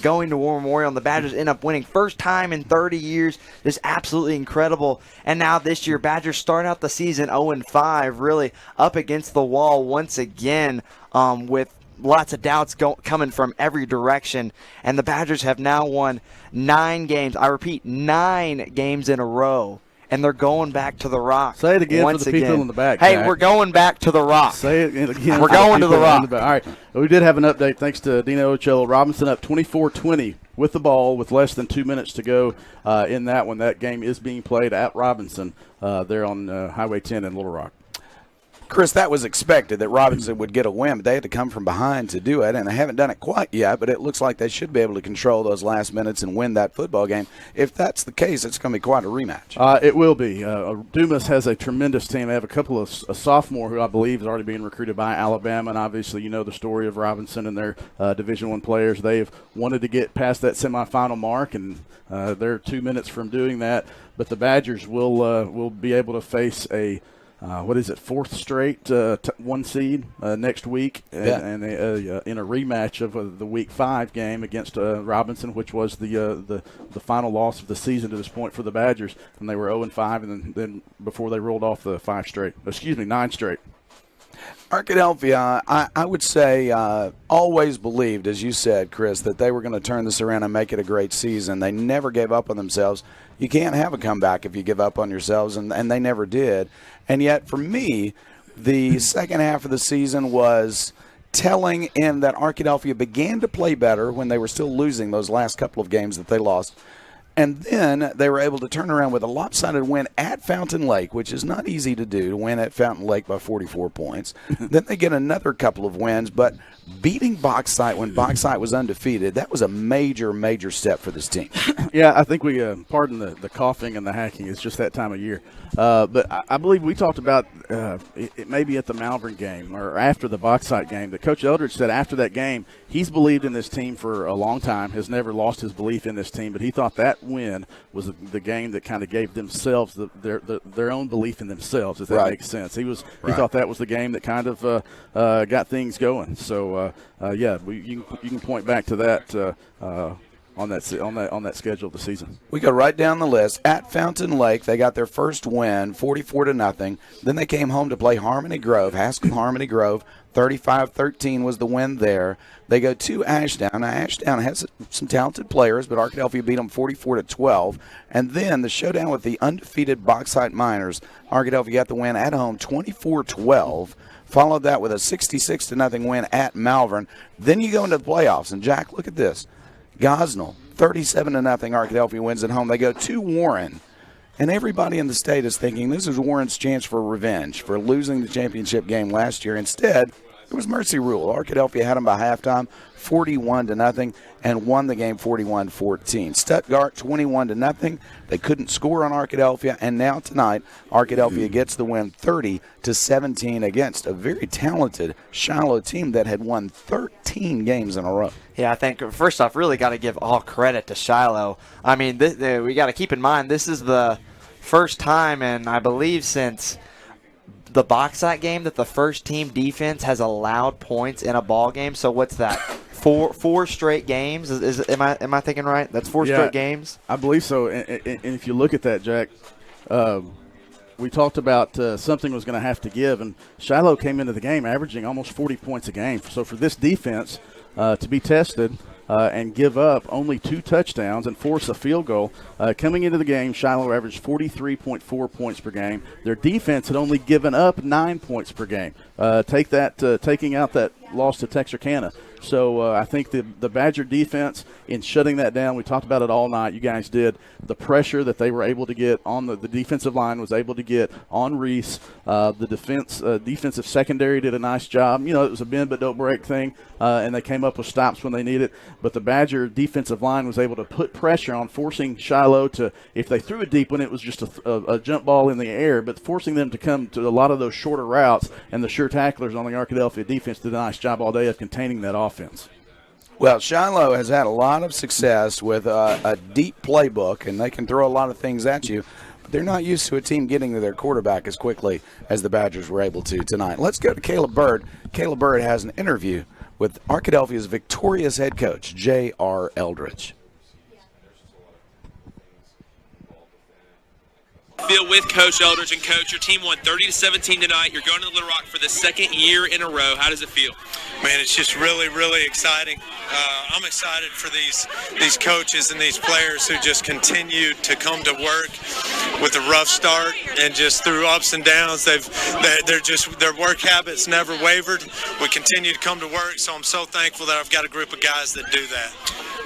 C: going to War Memorial, and the Badgers end up winning. First time in 30 years. Just absolutely incredible. And now this year, Badgers start out the season 0-5, really up against the wall once again, with lots of doubts coming from every direction. And the Badgers have now won 9 games. I repeat, 9 games in a row. And they're going back to the Rock.
D: Say it again
C: once
D: for the people
C: again.
D: in the back.
C: Hey,
D: Jack.
C: We're going back to the Rock.
D: Say it again.
C: We're going to the Rock.
D: All right. We did have an update thanks to Dino Ocello. Robinson up 24-20 with the ball with less than 2 minutes to go in that one. That game is being played at Robinson there on Highway 10 in Little Rock.
B: Chris, that was expected that Robinson would get a win, but they had to come from behind to do it, and they haven't done it quite yet, but it looks like they should be able to control those last minutes and win that football game. If that's the case, it's going to be quite a rematch.
D: It will be. Dumas has a tremendous team. They have a couple of a sophomore who I believe is already being recruited by Alabama, and obviously you know the story of Robinson and their Division I players. They've wanted to get past that semifinal mark, and they're 2 minutes from doing that, but the Badgers will be able to face a fourth straight 1 seed next week, and in a rematch of the Week 5 game against Robinson, which was the final loss of the season to this point for the Badgers, and they were 0-5, and then before they rolled off the 9 straight.
B: Arkadelphia, I would say, always believed, as you said, Chris, that they were going to turn this around and make it a great season. They never gave up on themselves. You can't have a comeback if you give up on yourselves, and they never did. And yet, for me, the second half of the season was telling in that Arkadelphia began to play better when they were still losing those last couple of games that they lost. And then they were able to turn around with a lopsided win at Fountain Lake, which is not easy to do, to win at Fountain Lake by 44 points. Then they get another couple of wins, but beating Bauxite when Bauxite was undefeated, that was a major, major step for this team.
D: Yeah, I think we, pardon the coughing and the hacking, it's just that time of year. But I believe we talked about it maybe at the Malvern game or after the Bauxite game that Coach Eldridge said after that game he's believed in this team for a long time, has never lost his belief in this team, but he thought that win was the game that kind of gave themselves their own belief in themselves, if that makes sense. He thought that was the game that kind of got things going. So you can point back to that on that schedule of the season.
B: We go right down the list. At Fountain Lake, they got their first win, 44-0. Then they came home to play Harmony Grove, Haskell Harmony Grove. 35-13 was the win there. They go to Ashdown. Now, Ashdown has some talented players, but Arkadelphia beat them 44-12. And then the showdown with the undefeated Bauxite Miners. Arkadelphia got the win at home, 24-12. Followed that with a 66-0 win at Malvern. Then you go into the playoffs, and Jack, look at this. Gosnell, 37-0 Arkadelphia wins at home. They go to Warren. And everybody in the state is thinking this is Warren's chance for revenge for losing the championship game last year. Instead, it was mercy rule. Arkadelphia had them by halftime, 41-0. and won the game 41-14. Stuttgart 21-0. They couldn't score on Arkadelphia, and now tonight Arkadelphia gets the win 30-17 against a very talented Shiloh team that had won 13 games in a row.
C: Yeah, I think first off, really got to give all credit to Shiloh. I mean, we got to keep in mind this is the first time, and I believe since the Bauxite game, that the first team defense has allowed points in a ball game. So what's that? Four straight games? Am I thinking right? That's four straight games.
D: I believe so. And if you look at that, Jack, we talked about something was going to have to give, and Shiloh came into the game averaging almost 40 points a game. So for this defense to be tested and give up only 2 touchdowns and force a field goal, coming into the game, Shiloh averaged 43.4 points per game. Their defense had only given up 9 points per game. Taking out that loss to Texarkana. So I think the Badger defense, in shutting that down, we talked about it all night. You guys did. The pressure that they were able to get on the defensive line was able to get on Reese. The defensive secondary did a nice job. It was a bend but don't break thing, and they came up with stops when they needed. But the Badger defensive line was able to put pressure on, forcing Shiloh to, if they threw a deep one, it was just a jump ball in the air, but forcing them to come to a lot of those shorter routes, and the sure tacklers on the Arkadelphia defense did a nice job all day of containing that offense.
B: Well, Shiloh has had a lot of success with a deep playbook, and they can throw a lot of things at you, but they're not used to a team getting to their quarterback as quickly as the Badgers were able to tonight. Let's go to Caleb Bird. Caleb Bird has an interview with Arkadelphia's victorious head coach, J.R. Eldridge.
F: Feel with Coach Eldridge. And Coach, your team won 30-17 tonight. You're going to Little Rock for the second year in a row. How does it feel?
G: Man, it's just really, really exciting. I'm excited for these coaches and these players who just continue to come to work with a rough start, and just through ups and downs, their work habits never wavered. We continue to come to work, so I'm so thankful that I've got a group of guys that do that.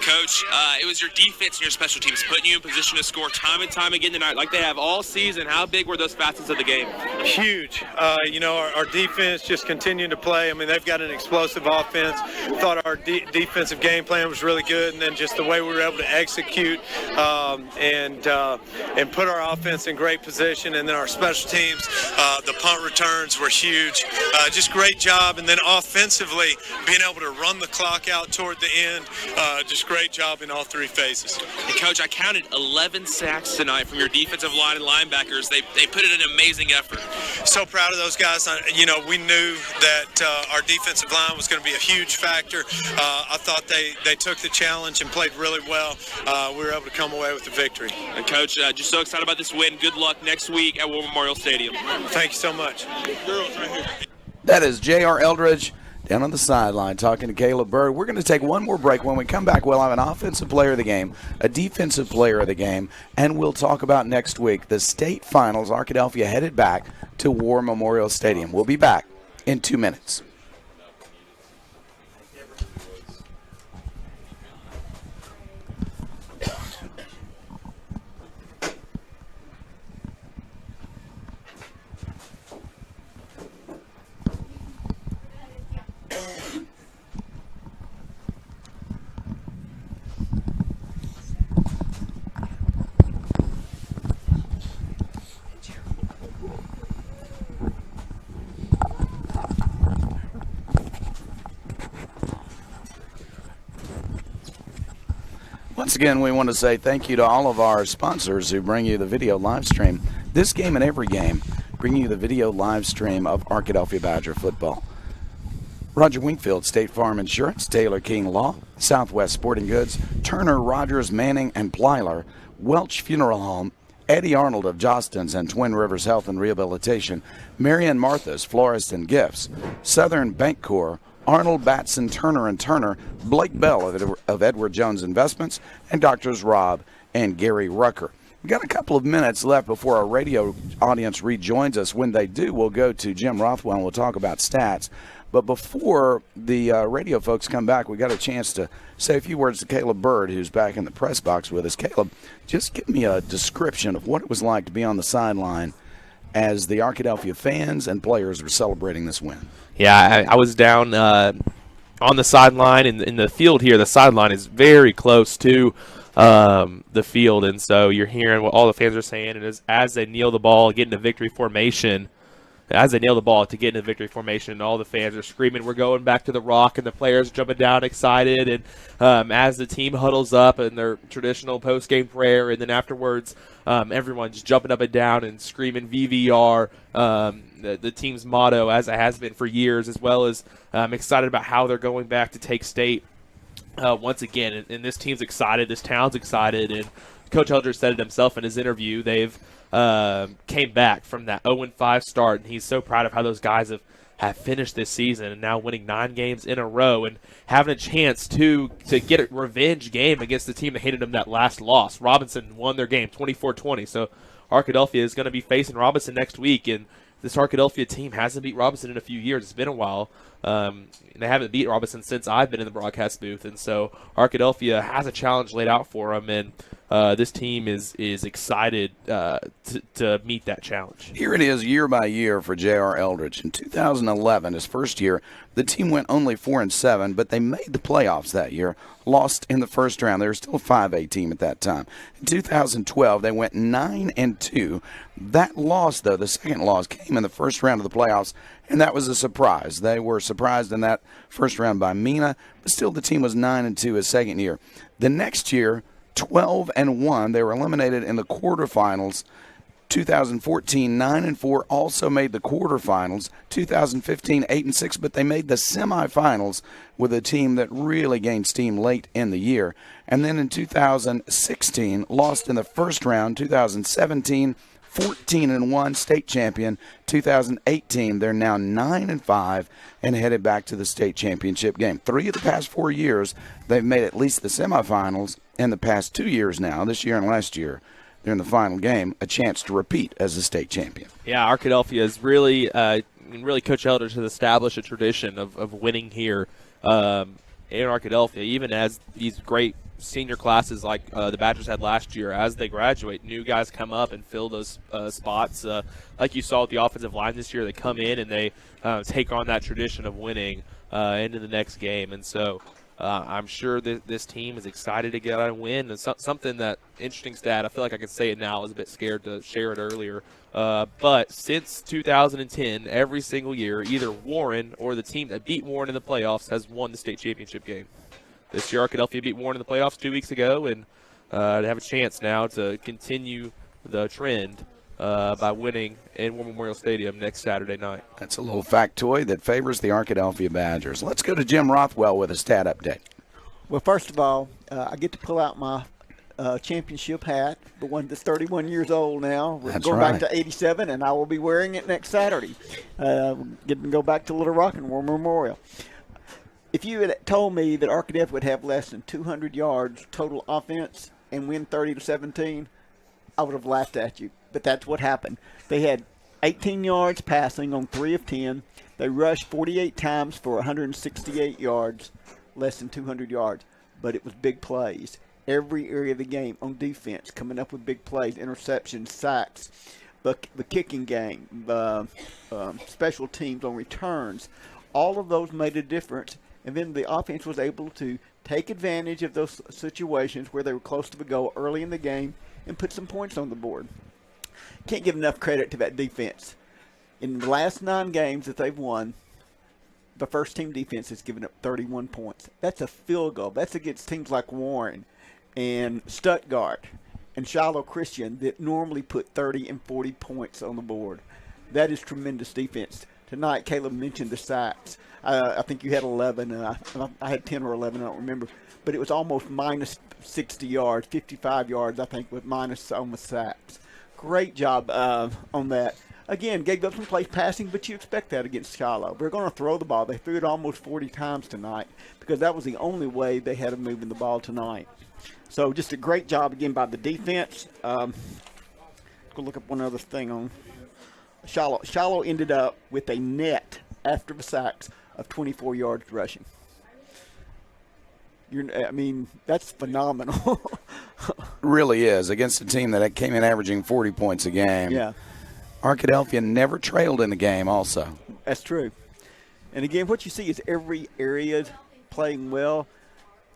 F: Coach, it was your defense and your special teams putting you in position to score time and time again tonight, like they have all season. How big were those facets of the game?
G: Huge. Our defense just continuing to play. I mean, they've got an explosive offense. Thought our defensive game plan was really good, and then just the way we were able to execute and put our offense in great position. And then our special teams, the punt returns were huge. Just great job. And then offensively, being able to run the clock out toward the end, just great job in all 3 phases.
F: And Coach, I counted 11 sacks tonight from your defensive line and linebackers. They put in an amazing effort.
G: So proud of those guys. We knew that our defensive line was going to be a huge factor. I thought they took the challenge and played really well. We were able to come away with the victory.
F: And Coach, just so excited about this win. Good luck next week at War Memorial Stadium.
G: Thank you so much. Girls right here.
B: That is J.R. Eldridge down on the sideline talking to Caleb Bird. We're going to take one more break. When we come back, we'll have an offensive player of the game, a defensive player of the game, and we'll talk about next week the state finals. Arkadelphia headed back to War Memorial Stadium. We'll be back in 2 minutes. Once again, we want to say thank you to all of our sponsors who bring you the video live stream. This game and every game, bringing you the video live stream of Arkadelphia Badger football. Roger Wingfield, State Farm Insurance, Taylor King Law, Southwest Sporting Goods, Turner, Rogers, Manning, and Plyler, Welch Funeral Home, Eddie Arnold of Jostens and Twin Rivers Health and Rehabilitation, Marian Martha's Florist and Gifts, Southern Bancorp, Arnold Batson Turner & Turner, Blake Bell of Edward Jones Investments, and Doctors Rob and Gary Rucker. We've got a couple of minutes left before our radio audience rejoins us. When they do, we'll go to Jim Rothwell and we'll talk about stats. But before the radio folks come back, we got a chance to say a few words to Caleb Bird, who's back in the press box with us. Caleb, just give me a description of what it was like to be on the sideline as the Arkadelphia fans and players were celebrating this win.
A: Yeah, I was down on the sideline. In the field here, the sideline is very close to the field, and so you're hearing what all the fans are saying. And as they kneel the ball, get into victory formation, all the fans are screaming, "We're going back to the Rock," and the players jumping down excited. And as the team huddles up in their traditional post-game prayer, and then afterwards, everyone's jumping up and down and screaming VVR, the team's motto, as it has been for years, as well as excited about how they're going back to take state once again. And this team's excited, this town's excited, and Coach Eldridge said it himself in his interview. They've came back from that 0-5 start, and he's so proud of how those guys have finished this season and now winning 9 games in a row and having a chance to get a revenge game against the team that handed them that last loss. Robinson won their game 24-20, so Arkadelphia is going to be facing Robinson next week, and this Arkadelphia team hasn't beat Robinson in a few years. It's been a while. They haven't beat Robinson since I've been in the broadcast booth, and so Arkadelphia has a challenge laid out for them, and this team is excited to meet that challenge.
B: Here it is year by year for J.R. Eldridge. In 2011, his first year, the team went only 4-7, but they made the playoffs that year, lost in the first round. They were still a 5A team at that time. In 2012, they went 9-2. That loss, though, the second loss, came in the first round of the playoffs, and that was a surprise. They were surprised in that first round by Mina, but still the team was 9-2 his second year. The next year, 12-1, they were eliminated in the quarterfinals. 2014, 9-4, also made the quarterfinals. 2015, 8-6, but they made the semifinals with a team that really gained steam late in the year. And then in 2016, lost in the first round. 2017, 14-1, state champion. 2018, they're now 9-5 and headed back to the state championship game. 3 of the past 4 years, they've made at least the semifinals. In the past 2 years now, this year and last year, they're in the final game, a chance to repeat as a state champion.
A: Yeah, Arkadelphia is really Coach Eldridge has established a tradition of winning here in Arkadelphia, even as these great senior classes like the Badgers had last year, as they graduate, new guys come up and fill those spots. Like you saw with the offensive line this year, they come in and they take on that tradition of winning into the next game. And so I'm sure that this team is excited to get out and win. And something that interesting stat, I feel like I can say it now. I was a bit scared to share it earlier. But since 2010, every single year, either Warren or the team that beat Warren in the playoffs has won the state championship game. This year, Arkadelphia beat Warren in the playoffs 2 weeks ago, and they have a chance now to continue the trend by winning in War Memorial Stadium next Saturday night.
B: That's a little factoid that favors the Arkadelphia Badgers. Let's go to Jim Rothwell with a stat update.
H: Well, first of all, I get to pull out my championship hat, the one that's 31 years old now. We're going back to 87, and I will be wearing it next Saturday. Getting to go back to Little Rock and War Memorial. If you had told me that Arkadelphia would have less than 200 yards total offense and win 30-17, I would have laughed at you. But that's what happened. They had 18 yards passing on 3 of 10. They rushed 48 times for 168 yards, less than 200 yards. But it was big plays. Every area of the game on defense coming up with big plays, interceptions, sacks, the kicking game, special teams on returns. All of those made a difference. And then the offense was able to take advantage of those situations where they were close to the goal early in the game and put some points on the board. Can't give enough credit to that defense. In the last 9 games that they've won, the first team defense has given up 31 points. That's a field goal. That's against teams like Warren and Stuttgart and Shiloh Christian that normally put 30 and 40 points on the board. That is tremendous defense. Tonight, Caleb mentioned the sacks. I think you had 11, and I had 10 or 11, I don't remember. But it was almost minus 60 yards, 55 yards, I think, with minus on the sacks. Great job on that. Again, gave up some plays passing, but you expect that against Shiloh. They're going to throw the ball. They threw it almost 40 times tonight because that was the only way they had of moving the ball tonight. So just a great job, again, by the defense. Let's go look up one other thing on Shiloh. Shiloh ended up with a net after the sacks of 24 yards rushing. That's phenomenal.
B: Really is, against a team that came in averaging 40 points a game.
H: Yeah.
B: Arkadelphia never trailed in the game also.
H: That's true. And again, what you see is every area playing well.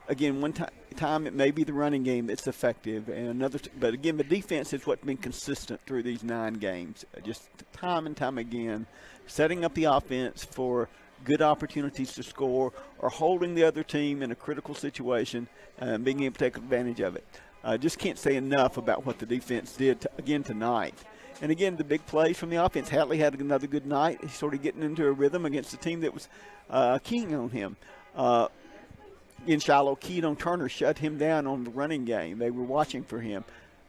H: Again, one time it may be the running game that's effective, and but again, the defense is what's been consistent through these 9 games. Just time and time again, setting up the offense for good opportunities to score or holding the other team in a critical situation and being able to take advantage of it. Just can't say enough about what the defense did again tonight. And again, the big plays from the offense. Hatley had another good night. He's sort of getting into a rhythm against a team that was keying on him. In Shiloh, keyed on Turner, shut him down on the running game. They were watching for him.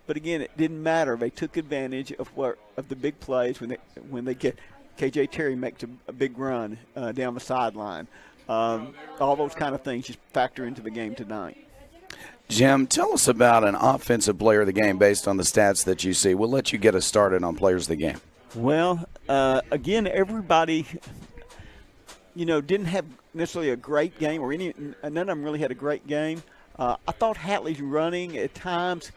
H: But again, it didn't matter. They took advantage of the big plays when they get KJ Terry makes a big run down the sideline. All those kind of things just factor into the game tonight.
B: Jim, tell us about an offensive player of the game based on the stats that you see. We'll let you get us started on players of the game.
H: Well, again, everybody, didn't have necessarily a great game, or none of them really had a great game. I thought Hatley's running at times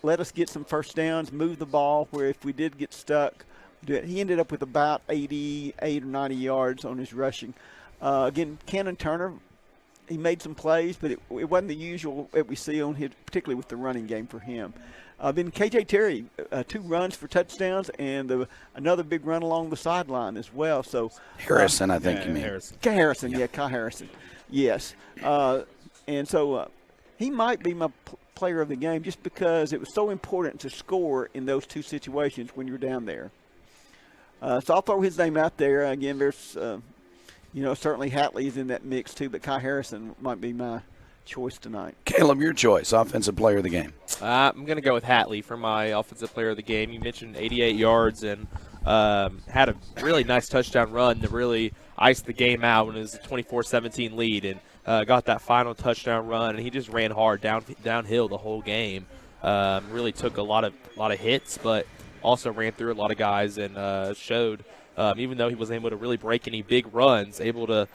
H: let us get some first downs, move the ball, where if we did get stuck, he ended up with about 88 or 90 yards on his rushing. Again, Cannon Turner, he made some plays, but it wasn't the usual that we see on his, particularly with the running game for him. Then KJ Terry, 2 runs for touchdowns and another big run along the sideline as well. So
B: Harrison, I think you mean.
H: Kai Harrison. Yes. And so he might be my player of the game just because it was so important to score in those 2 situations when you're down there. So I'll throw his name out there. Again, there's, certainly Hatley's in that mix too, but Kai Harrison might be my choice tonight.
B: Caleb, your choice, offensive player of the game.
A: I'm going to go with Hatley for my offensive player of the game. You mentioned 88 yards and had a really nice touchdown run to really ice the game out when it was a 24-17 lead, and got that final touchdown run, and he just ran hard downhill the whole game. Really took a lot of hits, but also ran through a lot of guys and showed, even though he wasn't able to really break any big runs, able to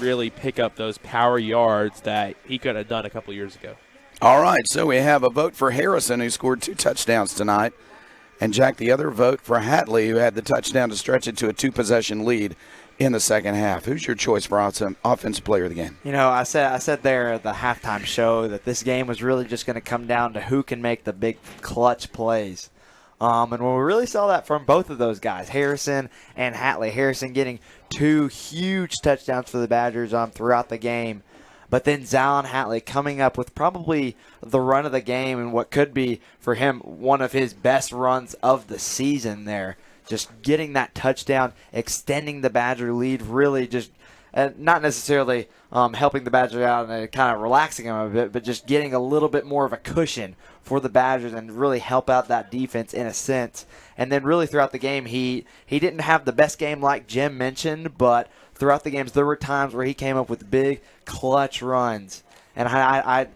A: really pick up those power yards that he could have done a couple years ago.
B: All right, so we have a vote for Harrison, who scored 2 touchdowns tonight, and Jack, the other vote for Hatley, who had the touchdown to stretch it to a 2-possession lead in the second half. Who's your choice for offensive player of the game?
C: I said there at the halftime show that this game was really just going to come down to who can make the big clutch plays. And when we really saw that from both of those guys, Harrison and Hatley. Harrison getting 2 huge touchdowns for the Badgers throughout the game. But then Zion Hatley coming up with probably the run of the game and what could be, for him, one of his best runs of the season there. Just getting that touchdown, extending the Badger lead, really just not necessarily helping the Badger out and kind of relaxing them a bit, but just getting a little bit more of a cushion for the Badgers and really help out that defense in a sense. And then really throughout the game, he didn't have the best game like Jim mentioned, but throughout the games there were times where he came up with big clutch runs. And I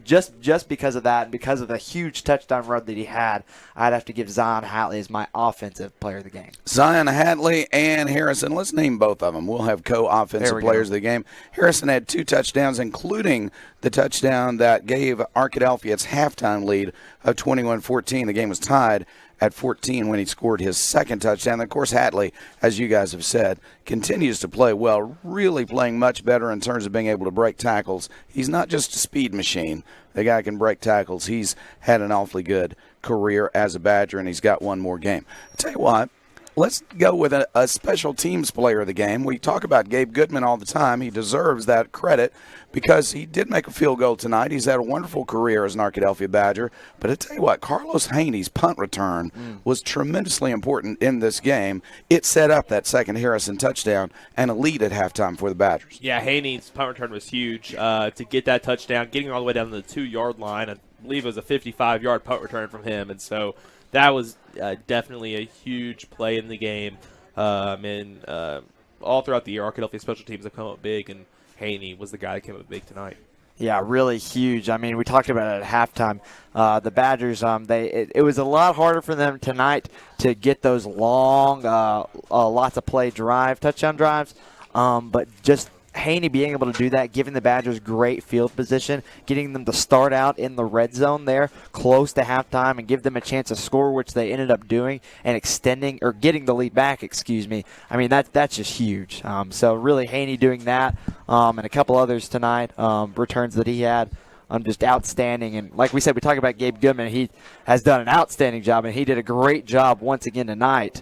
C: just because of that and because of the huge touchdown run that he had, I'd have to give Zion Hatley as my offensive player of the game.
B: Zion Hatley and Harrison. Let's name both of them. We'll have co-offensive players of the game. Harrison had 2 touchdowns, including the touchdown that gave Arkadelphia its halftime lead of 21-14. The game was tied at 14 when he scored his second touchdown. And of course, Hatley, as you guys have said, continues to play well, really playing much better in terms of being able to break tackles. He's not just a speed machine. The guy can break tackles. He's had an awfully good career as a Badger, and he's got one more game. I'll tell you what, let's go with a special teams player of the game. We talk about Gabe Goodman all the time. He deserves that credit because he did make a field goal tonight. He's had a wonderful career as an Arkadelphia Badger. But I tell you what, Carlos Haney's punt return was tremendously important in this game. It set up that second Harrison touchdown and a lead at halftime for the Badgers.
A: Yeah, Haney's punt return was huge to get that touchdown, getting all the way down to the 2-yard line. I believe it was a 55-yard punt return from him. And so that was definitely a huge play in the game. And all throughout the year, Arkadelphia special teams have come up big, and Haney was the guy that came up big tonight.
C: Yeah, really huge. I mean, we talked about it at halftime. The Badgers, it was a lot harder for them tonight to get those long, lots of play touchdown drives. But just Haney being able to do that, giving the Badgers great field position, getting them to start out in the red zone there close to halftime and give them a chance to score, which they ended up doing, and extending or getting the lead back, I mean, that's just huge. So really Haney doing that and a couple others tonight, returns that he had. Just outstanding. And like we said, we talk about Gabe Goodman. He has done an outstanding job, and he did a great job once again tonight.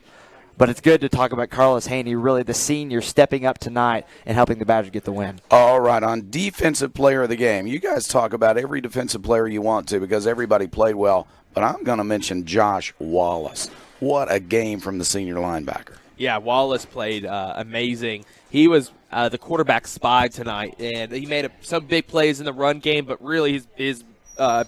C: But it's good to talk about Carlos Haney, really the senior, stepping up tonight and helping the Badgers get the win.
B: All right, on Defensive Player of the Game, you guys talk about every defensive player you want to because everybody played well, but I'm going to mention Josh Wallace. What a game from the senior linebacker.
A: Yeah, Wallace played amazing. He was the quarterback spy tonight, and he made some big plays in the run game, but really his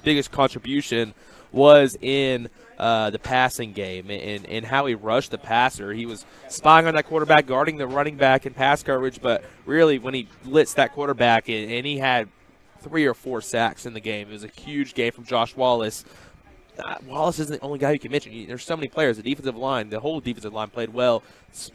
A: biggest contribution was in the passing game and how he rushed the passer. He was spying on that quarterback, guarding the running back in pass coverage, but really when he blitzed that quarterback, and he had 3 or 4 sacks in the game. It was a huge game from Josh Wallace. Wallace isn't the only guy you can mention. There's so many players. The defensive line, the whole defensive line played well.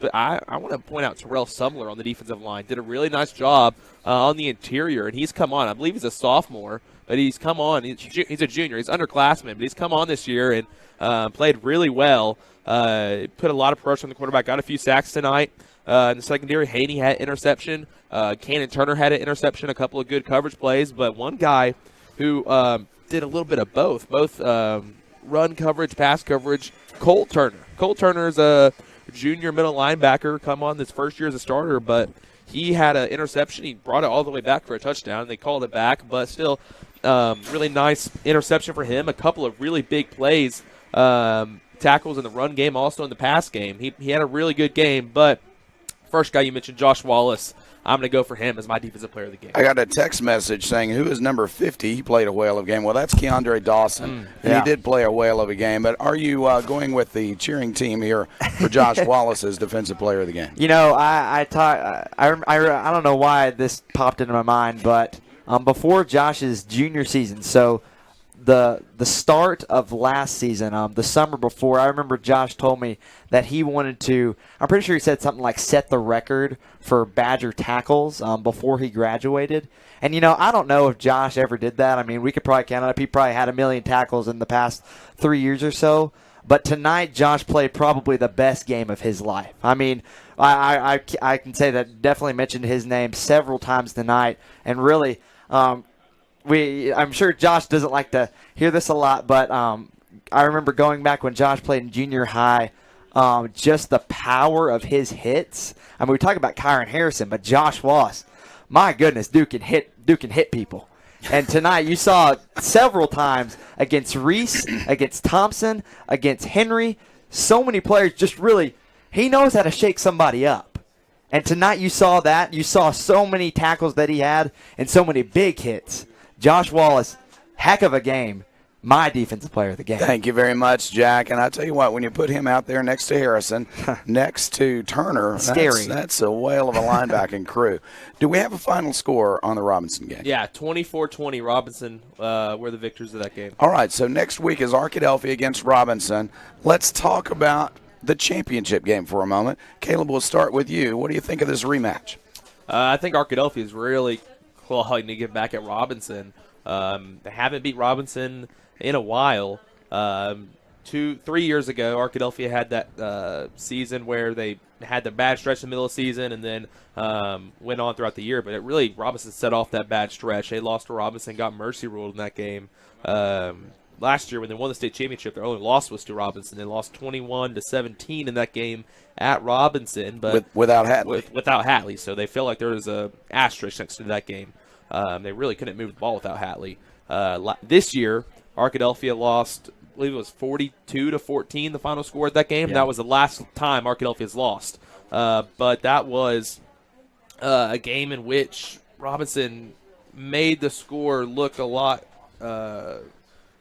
A: But I want to point out Terrell Sumler on the defensive line. Did a really nice job on the interior, and he's come on. I believe he's a sophomore, but he's come on. He's a junior. He's underclassman, but he's come on this year and played really well. Put a lot of pressure on the quarterback. Got a few sacks tonight. In the secondary, Haney had interception. Cannon Turner had an interception, a couple of good coverage plays. But one guy who did a little bit of both run coverage, pass coverage. Cole Turner. Cole Turner's a junior middle linebacker, come on this first year as a starter, but he had an interception. He brought it all the way back for a touchdown. They called it back, but still really nice interception for him. A couple of really big plays, tackles in the run game, also in the pass game. He had a really good game, but first guy you mentioned, Josh Wallace, I'm going to go for him as my defensive player of the game.
B: I got a text message saying, who is number 50? He played a whale of a game. Well, that's Keandre Dawson, and he did play a whale of a game. But are you going with the cheering team here for Josh Wallace as defensive player of the game?
C: You know, I don't know why this popped into my mind, but before Josh's junior season, so the start of last season, the summer before, I remember Josh told me that he wanted to, I'm pretty sure he said something like set the record for Badger tackles before he graduated. And, you know, I don't know if Josh ever did that. I mean, we could probably count it up. He probably had 1 million tackles in the past 3 years or so. But tonight, Josh played probably the best game of his life. I mean, I can say that, definitely mentioned his name several times tonight. And really, I'm sure Josh doesn't like to hear this a lot, but I remember going back when Josh played in junior high, just the power of his hits. I mean, we talk about Kyron Harrison, but Josh Wallace, my goodness, Duke can hit people. And tonight you saw several times against Reese, against Thompson, against Henry, so many players just really, he knows how to shake somebody up. And tonight you saw that. You saw so many tackles that he had and so many big hits. Josh Wallace, heck of a game. My defensive player of the game.
B: Thank you very much, Jack. And I tell you what, when you put him out there next to Harrison, next to Turner,
C: scary.
B: That's a whale of a linebacking crew. Do we have a final score on the Robinson game?
A: Yeah, 24-20. Robinson were the victors of that game.
B: All right, so next week is Arkadelphia against Robinson. Let's talk about the championship game for a moment. Caleb, we'll start with you. What do you think of this rematch?
A: I think Arkadelphia is really clawing to get back at Robinson. They haven't beat Robinson in a while. 3 years ago, Arkadelphia had that season where they had the bad stretch in the middle of the season and then went on throughout the year. But Robinson set off that bad stretch. They lost to Robinson, got mercy ruled in that game. Last year when they won the state championship, their only loss was to Robinson. They lost 21-17 in that game at Robinson, but
B: without Hatley.
A: Without Hatley, so they feel like there was a asterisk next to that game. They really couldn't move the ball without Hatley. This year, Arkadelphia lost, I believe it was 42-14, the final score at that game. Yeah. That was the last time Arkadelphia's lost. But that was a game in which Robinson made the score look a lot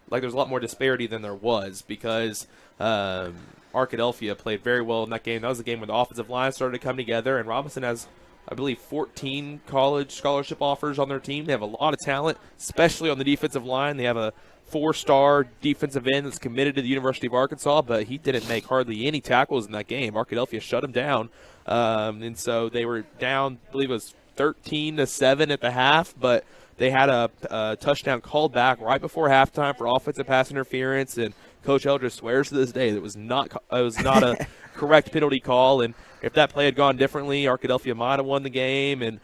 A: like there's a lot more disparity than there was because Arkadelphia played very well in that game. That was the game where the offensive line started to come together, and Robinson has, I believe, 14 college scholarship offers on their team. They have a lot of talent, especially on the defensive line. They have a 4-star defensive end that's committed to the University of Arkansas, but he didn't make hardly any tackles in that game. Arkadelphia shut him down, and so they were down, I believe it was 13-7 at the half, but they had a touchdown called back right before halftime for offensive pass interference, and Coach Eldridge swears to this day that it was not a correct penalty call, and if that play had gone differently, Arkadelphia might have won the game. And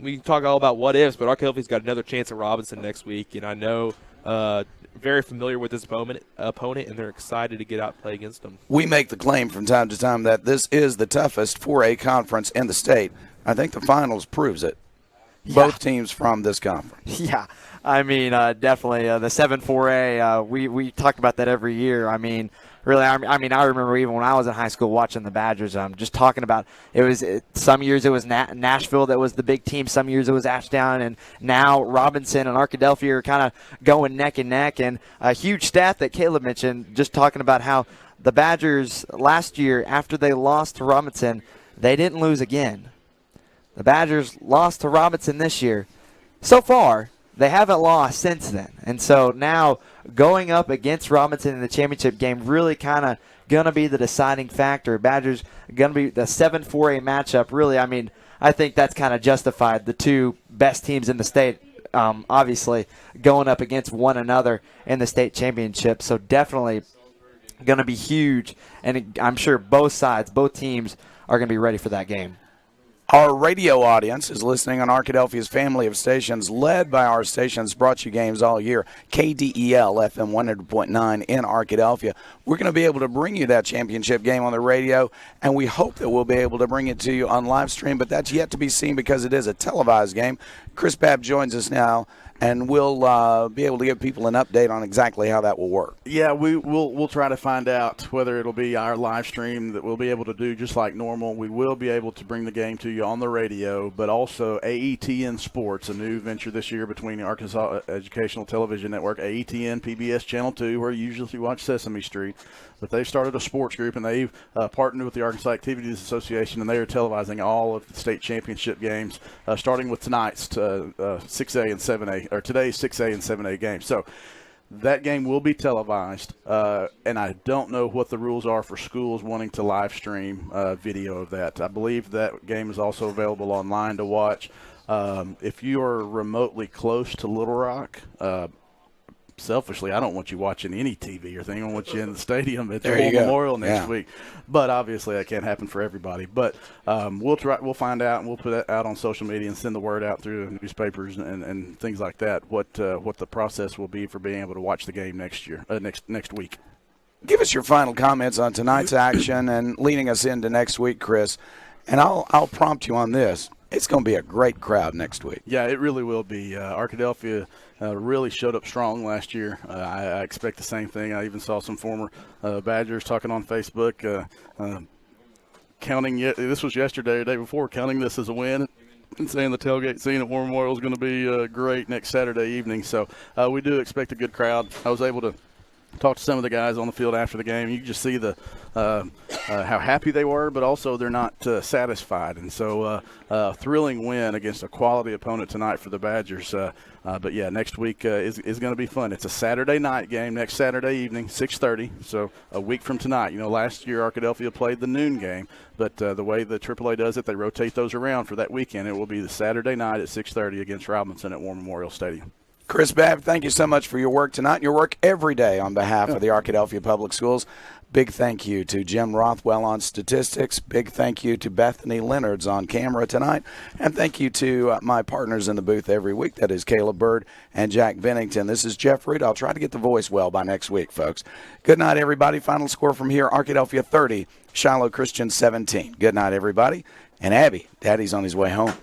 A: we can talk all about what ifs, but Arkadelphia's got another chance at Robinson next week, and I know very familiar with this opponent, and they're excited to get out and play against them.
B: We make the claim from time to time that this is the toughest 4A conference in the state. I think the finals proves it.
C: Yeah.
B: Both teams from this conference.
C: Yeah, I mean, definitely the 7-4A. We talk about that every year. I mean, really, I remember even when I was in high school watching the Badgers. Just talking about some years it was Nashville that was the big team. Some years it was Ashdown, and now Robinson and Arkadelphia are kind of going neck and neck. And a huge stat that Caleb mentioned, just talking about how the Badgers last year, after they lost to Robinson, they didn't lose again. The Badgers lost to Robinson this year. So far, they haven't lost since then. And so now going up against Robinson in the championship game really kind of going to be the deciding factor. Badgers going to be the 7-4A matchup. Really, I mean, I think that's kind of justified. The two best teams in the state, obviously, going up against one another in the state championship. So definitely going to be huge. And I'm sure both teams are going to be ready for that game.
B: Our radio audience is listening on Arkadelphia's family of stations, led by our stations, brought you games all year. KDEL FM 100.9 in Arkadelphia. We're going to be able to bring you that championship game on the radio, and we hope that we'll be able to bring it to you on live stream, but that's yet to be seen because it is a televised game. Chris Babb joins us now, and we'll be able to give people an update on exactly how that will work.
D: Yeah, we'll try to find out whether it'll be our live stream that we'll be able to do just like normal. We will be able to bring the game to you on the radio, but also AETN Sports, a new venture this year between the Arkansas Educational Television Network, AETN, PBS Channel 2, where you usually watch Sesame Street. But they've started a sports group, and they've partnered with the Arkansas Activities Association, and they are televising all of the state championship games, starting with tonight's 6A and 7A, or today's 6A and 7A games. So that game will be televised, and I don't know what the rules are for schools wanting to live stream video of that. I believe that game is also available online to watch. If you are remotely close to Little Rock, selfishly, I don't want you watching any TV or thing. I want you in the stadium at the War Memorial next week. But obviously, that can't happen for everybody. But we'll find out, and we'll put it out on social media and send the word out through newspapers and things like that. What the process will be for being able to watch the game next year, next week.
B: Give us your final comments on tonight's action and leading us into next week, Chris. And I'll prompt you on this. It's going to be a great crowd next week.
D: Yeah, it really will be. Arkadelphia really showed up strong last year. I expect the same thing. I even saw some former Badgers talking on Facebook, counting this was yesterday or the day before, counting this as a win and saying the tailgate scene at War Memorial is going to be great next Saturday evening. So we do expect a good crowd. I was able to talk to some of the guys on the field after the game. You can just see how happy they were, but also they're not satisfied. And so a thrilling win against a quality opponent tonight for the Badgers. But, yeah, next week is going to be fun. It's a Saturday night game next Saturday evening, 6:30, so a week from tonight. You know, last year Arkadelphia played the noon game, but the way the AAA does it, they rotate those around for that weekend. It will be the Saturday night at 6:30 against Robinson at War Memorial Stadium.
B: Chris Babb, thank you so much for your work tonight and your work every day on behalf of the Arkadelphia Public Schools. Big thank you to Jim Rothwell on statistics. Big thank you to Bethany Leonards on camera tonight. And thank you to my partners in the booth every week. That is Caleb Bird and Jack Bennington. This is Jeff Reed. I'll try to get the voice well by next week, folks. Good night, everybody. Final score from here, Arkadelphia 30, Shiloh Christian 17. Good night, everybody. And Abby, Daddy's on his way home.